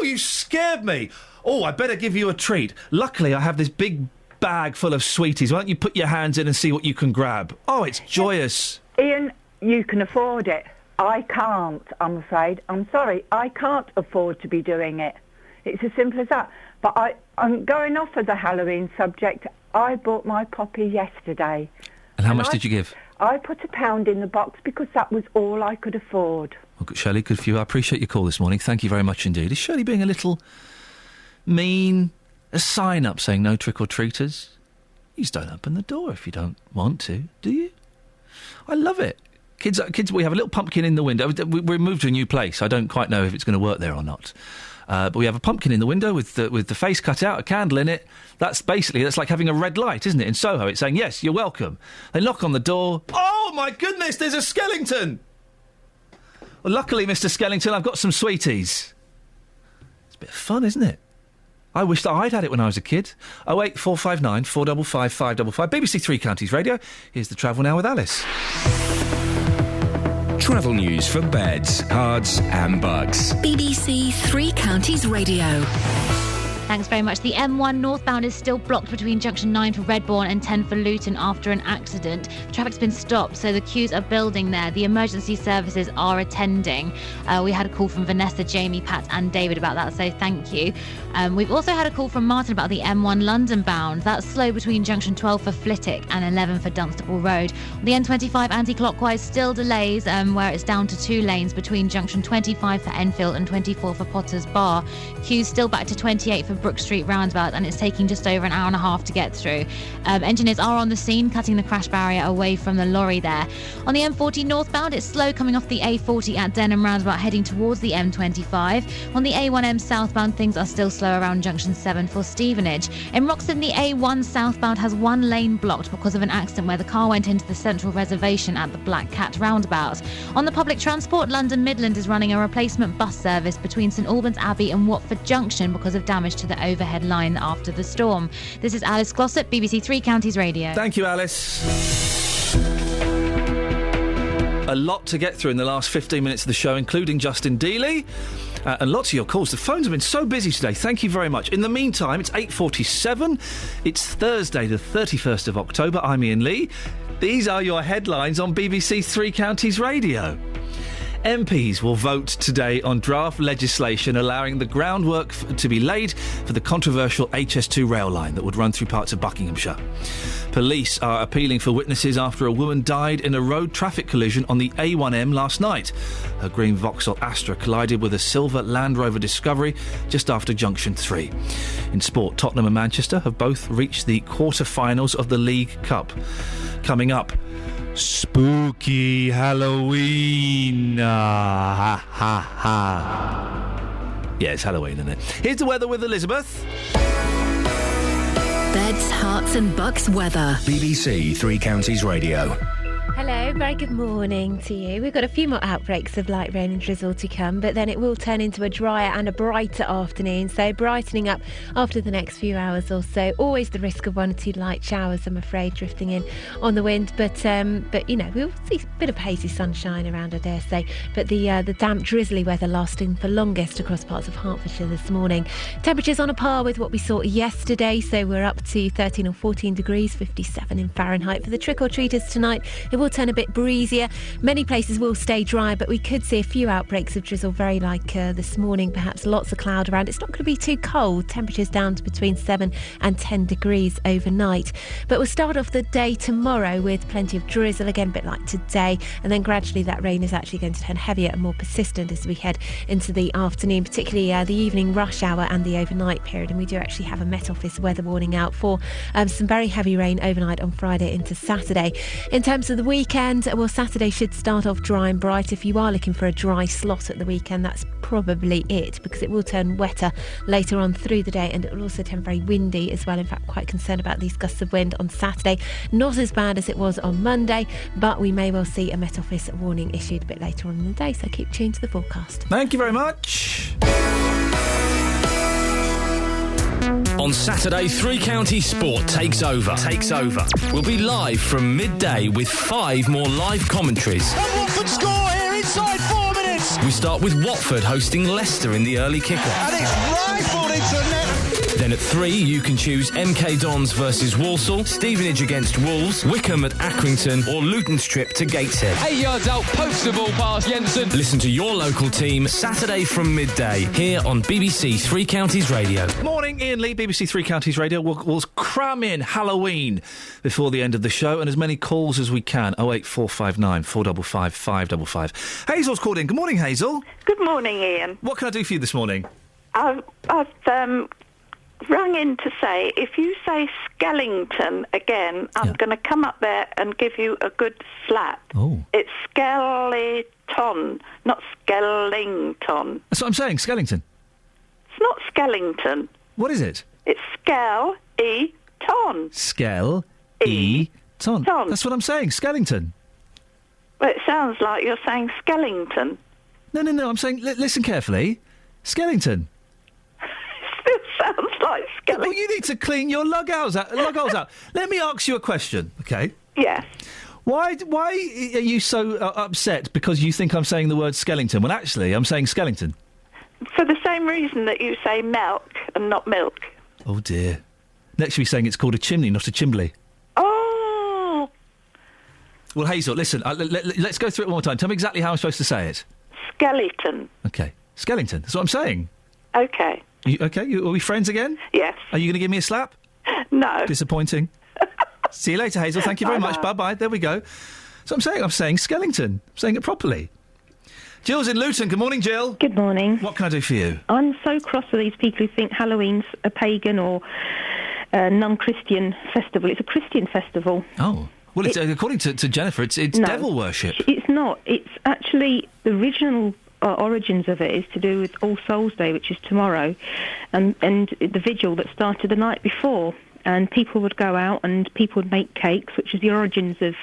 you scared me. Oh, I better give you a treat. Luckily, I have this big bag full of sweeties. Why don't you put your hands in and see what you can grab? Oh, it's joyous. Ian, you can afford it. I can't, I'm afraid. I'm sorry, I can't afford to be doing it. It's as simple as that. But I'm going off of the Halloween subject. I bought my poppy yesterday. And how much did you give? I put £1 in the box because that was all I could afford. Well, Shirley, good for you. I appreciate your call this morning. Thank you very much indeed. Is Shirley being a little mean? A sign up saying no trick-or-treaters? You just don't open the door if you don't want to, do you? I love it. Kids, we have a little pumpkin in the window. We moved to a new place. I don't quite know if it's going to work there or not. But we have a pumpkin in the window with the face cut out, a candle in it. That's like having a red light, isn't it? In Soho, it's saying, yes, you're welcome. They knock on the door. Oh, my goodness, there's a skeleton! Well, luckily, Mr. Skellington, I've got some sweeties. It's a bit of fun, isn't it? I wish that I'd had it when I was a kid. 08459 455 555. BBC Three Counties Radio. Here's the travel now with Alice. Travel news for beds, cards and bugs. BBC Three Counties Radio. Thanks very much. The M1 northbound is still blocked between junction 9 for Redbourne and 10 for Luton after an accident. Traffic's been stopped, so the queues are building there. The emergency services are attending. We had a call from Vanessa, Jamie, Pat and David about that, so thank you. We've also had a call from Martin about the M1 London bound. That's slow between junction 12 for Flitwick and 11 for Dunstable Road. The M25 anti-clockwise still delays, where it's down to 2 lanes between junction 25 for Enfield and 24 for Potters Bar. Queues still back to 28 for Brook Street roundabout, and it's taking just over an hour and a half to get through. Engineers are on the scene, cutting the crash barrier away from the lorry there. On the M40 northbound, it's slow coming off the A40 at Denham roundabout, heading towards the M25. On the A1M southbound, things are still slow around junction 7 for Stevenage. In Roxton, the A1 southbound has 1 lane blocked because of an accident where the car went into the central reservation at the Black Cat roundabout. On the public transport, London Midland is running a replacement bus service between St Albans Abbey and Watford Junction because of damage to the overhead line after the storm. This is Alice Glossop, BBC Three Counties Radio. Thank you, Alice. A lot to get through in the last 15 minutes of the show, including Justin Dealey. And lots of your calls. The phones have been so busy today. Thank you very much. In the meantime, it's 8:47. It's Thursday, the 31st of October. I'm Iain Lee. These are your headlines on BBC Three Counties Radio. MPs will vote today on draft legislation allowing the groundwork to be laid for the controversial HS2 rail line that would run through parts of Buckinghamshire. Police are appealing for witnesses after a woman died in a road traffic collision on the A1M last night. Her green Vauxhall Astra collided with a silver Land Rover Discovery just after junction 3. In sport, Tottenham and Manchester have both reached the quarter-finals of the League Cup. Coming up, spooky Halloween. Ha ha ha. Yeah, it's Halloween, isn't it? Here's the weather with Elizabeth. Beds, Hearts and Bucks weather. BBC Three Counties Radio. Hello, very good morning to you. We've got a few more outbreaks of light rain and drizzle to come, but then it will turn into a drier and a brighter afternoon, so brightening up after the next few hours or so. Always the risk of 1 or 2 light showers, I'm afraid, drifting in on the wind, but you know, we'll see a bit of hazy sunshine around, I dare say, but the damp, drizzly weather lasting for longest across parts of Hertfordshire this morning. Temperatures on a par with what we saw yesterday, so we're up to 13 or 14 degrees, 57 in Fahrenheit. For the trick-or-treaters tonight, it will turn a bit breezier. Many places will stay dry, but we could see a few outbreaks of drizzle, very like this morning, perhaps lots of cloud around. It's not going to be too cold. Temperatures down to between 7 and 10 degrees overnight. But we'll start off the day tomorrow with plenty of drizzle, again a bit like today, and then gradually that rain is actually going to turn heavier and more persistent as we head into the afternoon, particularly the evening rush hour and the overnight period. And we do actually have a Met Office weather warning out for some very heavy rain overnight on Friday into Saturday. In terms of the weekend, well, Saturday should start off dry and bright. If you are looking for a dry slot at the weekend, that's probably it, because it will turn wetter later on through the day, and it will also turn very windy as well. In fact, quite concerned about these gusts of wind on Saturday. Not as bad as it was on Monday, but we may well see a Met Office warning issued a bit later on in the day, so keep tuned to the forecast. Thank you very much. On Saturday, Three Counties Sport takes over. We'll be live from midday with 5 more live commentaries. And Watford score here inside 4 minutes. We start with Watford hosting Leicester in the early kickoff. And it's rifled into the net. Then at 3, you can choose MK Dons versus Walsall, Stevenage against Wolves, Wickham at Accrington, or Luton's trip to Gateshead. 8 yards out, post the ball past Jensen. Listen to your local team Saturday from midday here on BBC Three Counties Radio. Morning, Iain Lee, BBC Three Counties Radio. We'll cram in Halloween before the end of the show, and as many calls as we can. 08459 455 555. Hazel's called in. Good morning, Hazel. Good morning, Iain. What can I do for you this morning? I've rung in to say, if you say Skellington again, I'm going to come up there and give you a good slap. Oh. It's Skeleton, not Skellington. That's what I'm saying, Skellington. It's not Skellington. What is it? It's Skell-E-ton. Skell-E-ton. That's what I'm saying, Skellington. Well, it sounds like you're saying Skellington. No, I'm saying, listen carefully. Skellington. Still sounds like Skellington. Well, you need to clean your lug holes out. Let me ask you a question, okay? Yes. Why are you so upset because you think I'm saying the word Skellington when actually I'm saying Skellington? For the same reason that you say milk and not milk. Oh, dear. Next you'll be saying it's called a chimney, not a chimbly. Oh! Well, Hazel, listen, let's go through it one more time. Tell me exactly how I'm supposed to say it. Skeleton. Okay. Skellington, that's what I'm saying. Okay. Are we friends again? Yes. Are you going to give me a slap? No. Disappointing. See you later, Hazel. Thank you very much. Bye-bye. There we go. So I'm saying Skellington. I'm saying it properly. Jill's in Luton. Good morning, Jill. Good morning. What can I do for you? I'm so cross with these people who think Halloween's a pagan or non-Christian festival. It's a Christian festival. Oh. Well, it's, according to Jennifer, it's no, devil worship. It's not. It's actually the original origins of it is to do with All Souls Day, which is tomorrow, and the vigil that started the night before. And people would go out and people would make cakes, which is the origins of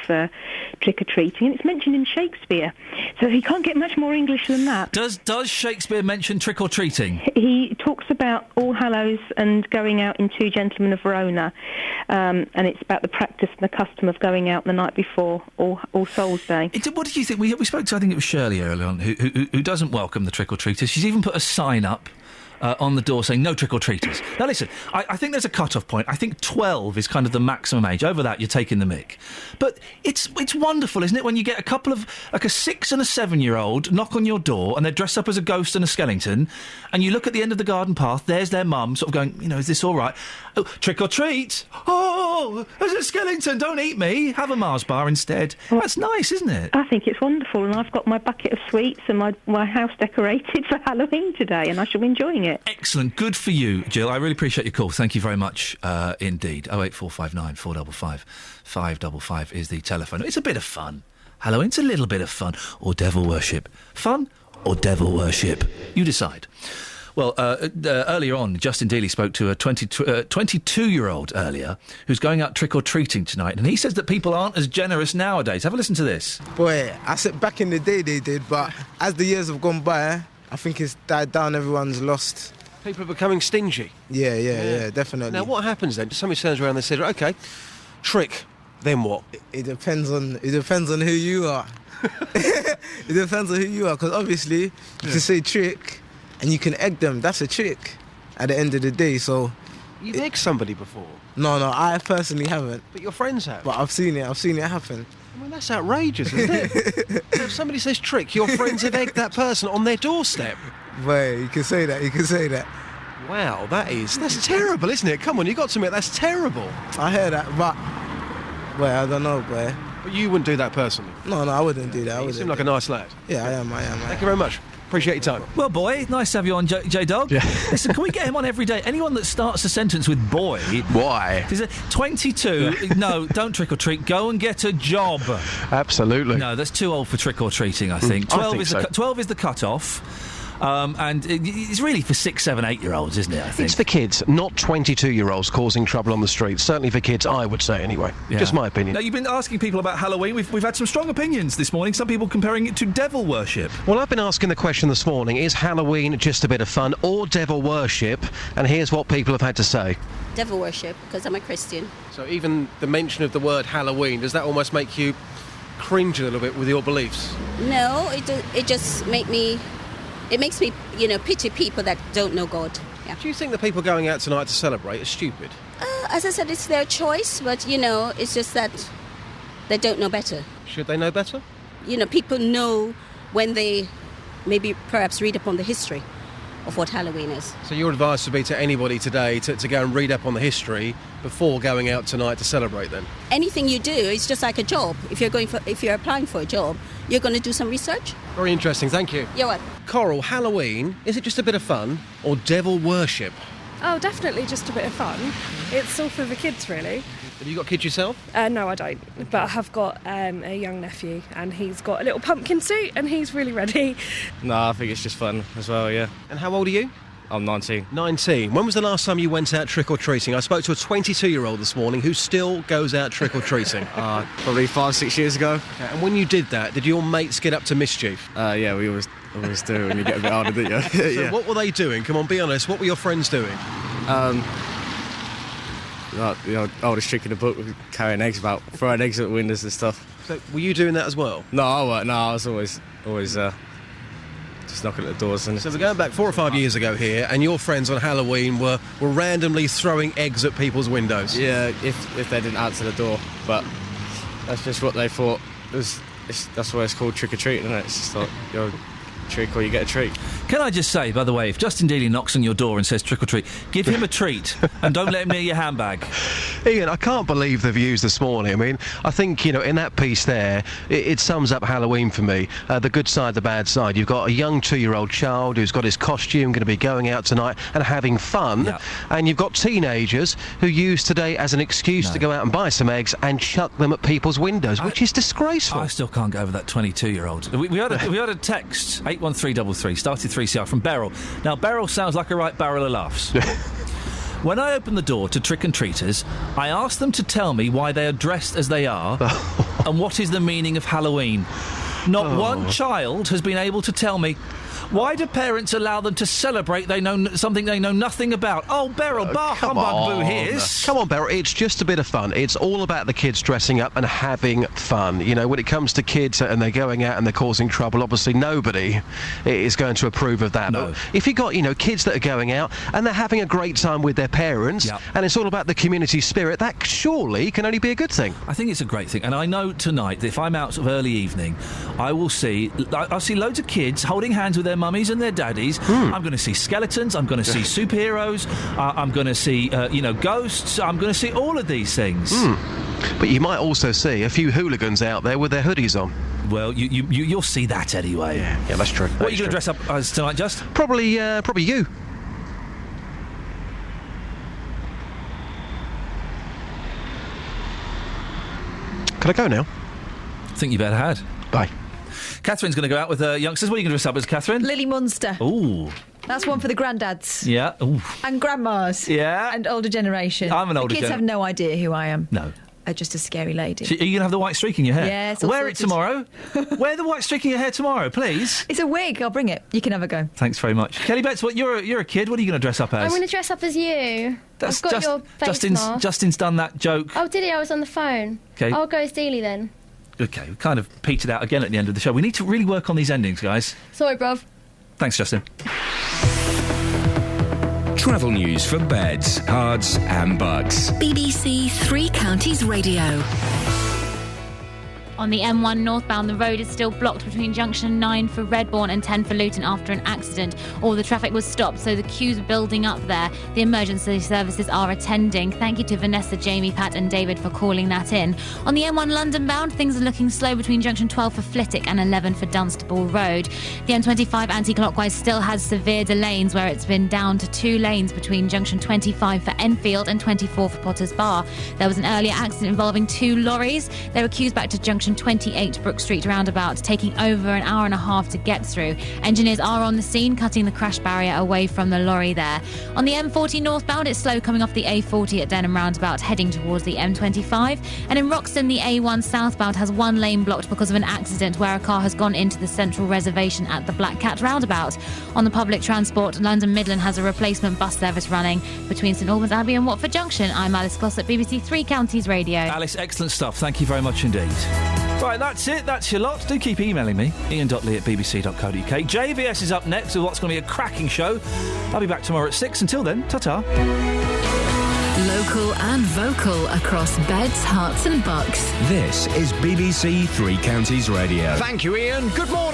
trick-or-treating. And it's mentioned in Shakespeare. So you can't get much more English than that. Does Shakespeare mention trick-or-treating? He talks about All Hallows and going out in Two Gentlemen of Verona. And it's about the practice and the custom of going out the night before All Souls Day. What did you think? We spoke to, I think it was Shirley earlier on, who doesn't welcome the trick-or-treaters. She's even put a sign up on the door saying no trick-or-treaters. Now listen, I think there's a cut-off point. I think 12 is kind of the maximum age. Over that, you're taking the mick. But it's wonderful, isn't it, when you get a couple of, like a 6 and a 7-year-old knock on your door and they're dressed up as a ghost and a skeleton, and you look at the end of the garden path, there's their mum sort of going, is this all right? Oh, trick-or-treat! Oh, there's a skeleton, don't eat me! Have a Mars bar instead. Well, that's nice, isn't it? I think it's wonderful, and I've got my bucket of sweets and my house decorated for Halloween today, and I shall be enjoying it. Excellent. Good for you, Jill. I really appreciate your call. Thank you very much indeed. 08459 455 555 is the telephone. It's a bit of fun. Halloween, it's a little bit of fun. Or devil worship. Fun or devil worship? You decide. Well, earlier on, Justin Dealey spoke to a 22-year-old earlier who's going out trick-or-treating tonight, and he says that people aren't as generous nowadays. Have a listen to this. Boy, I said back in the day they did, but as the years have gone by, I think it's died down, everyone's lost. People are becoming stingy. Yeah, definitely. Now, what happens then? Somebody turns around and says, OK, trick, then what? It depends on who you are. It depends on who you are, because obviously you can say trick and you can egg them. That's a trick at the end of the day, so... You've egged somebody before? No, I personally haven't. But your friends have? But I've seen it happen. I mean, that's outrageous, isn't it? So if somebody says trick, your friends have egged that person on their doorstep. Wait, you can say that. Wow, that's terrible, isn't it? Come on, you got to admit, that's terrible. I hear that, but... Well, I don't know, boy. But you wouldn't do that personally? No, I wouldn't do that. You seem like a nice lad. Yeah, I am. Thank you very much. Appreciate your time. Well, boy, nice to have you on, J-Dog. Yeah. Listen, can we get him on every day? Anyone that starts a sentence with boy... Why? 22, no, don't trick-or-treat, go and get a job. Absolutely. No, that's too old for trick-or-treating, I think. 12 is the cut-off. And it's really for 6, 7, 8-year-olds, isn't it, I think? It's for kids, not 22-year-olds causing trouble on the streets. Certainly for kids, I would say, anyway. Yeah. Just my opinion. Now, you've been asking people about Halloween. We've had some strong opinions this morning. Some people comparing it to devil worship. Well, I've been asking the question this morning, is Halloween just a bit of fun or devil worship? And here's what people have had to say. Devil worship, because I'm a Christian. So even the mention of the word Halloween, does that almost make you cringe a little bit with your beliefs? No, it just makes me... It makes me, pity people that don't know God. Yeah. Do you think the people going out tonight to celebrate are stupid? As I said, it's their choice, but, it's just that they don't know better. Should they know better? People know when they maybe perhaps read up on the history of what Halloween is. So your advice would be to anybody today to go and read up on the history before going out tonight to celebrate then? Anything you do is just like a job. If you're applying for a job, you're going to do some research. Very interesting, thank you. You're welcome. Coral, Halloween, is it just a bit of fun or devil worship? Oh, definitely just a bit of fun. It's all for the kids, really. Have you got kids yourself? No, I don't. But I have got a young nephew, and he's got a little pumpkin suit, and he's really ready. No, I think it's just fun as well, yeah. And how old are you? I'm 19. 19. When was the last time you went out trick-or-treating? I spoke to a 22-year-old this morning who still goes out trick-or-treating. Probably 5-6 years ago. Okay, and when you did that, did your mates get up to mischief? Yeah, we always do when you get a bit older, don't you? So Yeah. what were they doing? Come on, be honest. What were your friends doing? Like the oldest trick in the book, carrying eggs about, throwing eggs at windows and stuff. So were you doing that as well? No, I weren't. No, I was always just knocking at the doors. And So we're going back 4 or 5 years ago here, and your friends on Halloween were randomly throwing eggs at people's windows. yeah, if they didn't answer the door, but that's just what they thought. That's why it's called trick or treat, isn't it? It's just like you're a trick or you get a treat. Can I just say, by the way, if Justin Dealey knocks on your door and says trick or treat, give him a treat and don't let him near your handbag. Ian, I can't believe the views this morning. I mean, I think, in that piece there, it sums up Halloween for me. The good side, the bad side. You've got a young 2-year-old child who's got his costume, going to be going out tonight and having fun. Yeah. And you've got teenagers who use today as an excuse to go out and buy some eggs and chuck them at people's windows, which is disgraceful. I still can't get over that 22-year-old. We had a text, 81333, started 3CR from Beryl. Now, Beryl sounds like a right barrel of laughs. When I open the door to trick-and-treaters, I ask them to tell me why they are dressed as they are and what is the meaning of Halloween. Not one child has been able to tell me. Why do parents allow them to celebrate something they know nothing about? Oh, Beryl, bar humbug boo here's. Come on, Beryl, it's just a bit of fun. It's all about the kids dressing up and having fun. When it comes to kids and they're going out and they're causing trouble, obviously nobody is going to approve of that. No. But if you've got, kids that are going out and they're having a great time with their parents, and it's all about the community spirit, that surely can only be a good thing. I think it's a great thing. And I know tonight that if I'm out of early evening, I'll see loads of kids holding hands with their mummies and their daddies. I'm going to see skeletons. I'm going to see superheroes. I'm going to see, ghosts. I'm going to see all of these things. But you might also see a few hooligans out there with their hoodies on. Well, you'll see that anyway. Yeah, that's true. What are you going to dress up as tonight, Just? Probably you. Can I go now? I think you better had. Bye. Catherine's going to go out with her youngsters. What are you going to dress up as, Catherine? Lily Munster. Ooh. That's one for the granddads. Yeah. Ooh. And grandmas. Yeah. And older generation. I'm an older The kids have no idea who I am. No. Just a scary lady. So are you going to have the white streak in your hair? Yes. all Wear it sorted. tomorrow. Wear the white streak in your hair tomorrow, please. It's a wig. I'll bring it. You can have a go. Thanks very much. Kelly Betts, you're a kid. What are you going to dress up as? I'm going to dress up as you. I've got your face mask. Justin's done that joke. Oh, did he? I was on the phone. Okay. I'll go as Dealey then. Okay, we kind of petered out again at the end of the show. We need to really work on these endings, guys. Sorry, bruv. Thanks, Justin. Travel news for beds, cards and bugs. BBC Three Counties Radio. On the M1 northbound, the road is still blocked between junction 9 for Redbourne and 10 for Luton after an accident. All the traffic was stopped, so the queues are building up there. The emergency services are attending. Thank you to Vanessa, Jamie, Pat and David for calling that in. On the M1 London bound, things are looking slow between junction 12 for Flitwick and 11 for Dunstable Road. The M25 anti-clockwise still has severe delays where it's been down to 2 lanes between junction 25 for Enfield and 24 for Potters Bar. There was an earlier accident involving 2 lorries. They were queues back to junction 28 Brook Street roundabout, taking over an hour and a half to get through. Engineers are on the scene, cutting the crash barrier away from the lorry there. On the M40 northbound, it's slow coming off the A40 at Denham roundabout, heading towards the M25. And in Roxton, the A1 southbound has 1 lane blocked because of an accident where a car has gone into the central reservation at the Black Cat roundabout. On the public transport, London Midland has a replacement bus service running between St Albans Abbey and Watford Junction. I'm Alice Kloss at BBC Three Counties Radio. Alice, excellent stuff. Thank you very much indeed. Right, that's it. That's your lot. Do keep emailing me. Iain.lee@bbc.co.uk. JVS is up next with what's going to be a cracking show. I'll be back tomorrow at 6. Until then, ta-ta. Local and vocal across beds, hearts and bucks. This is BBC Three Counties Radio. Thank you, Iain. Good morning.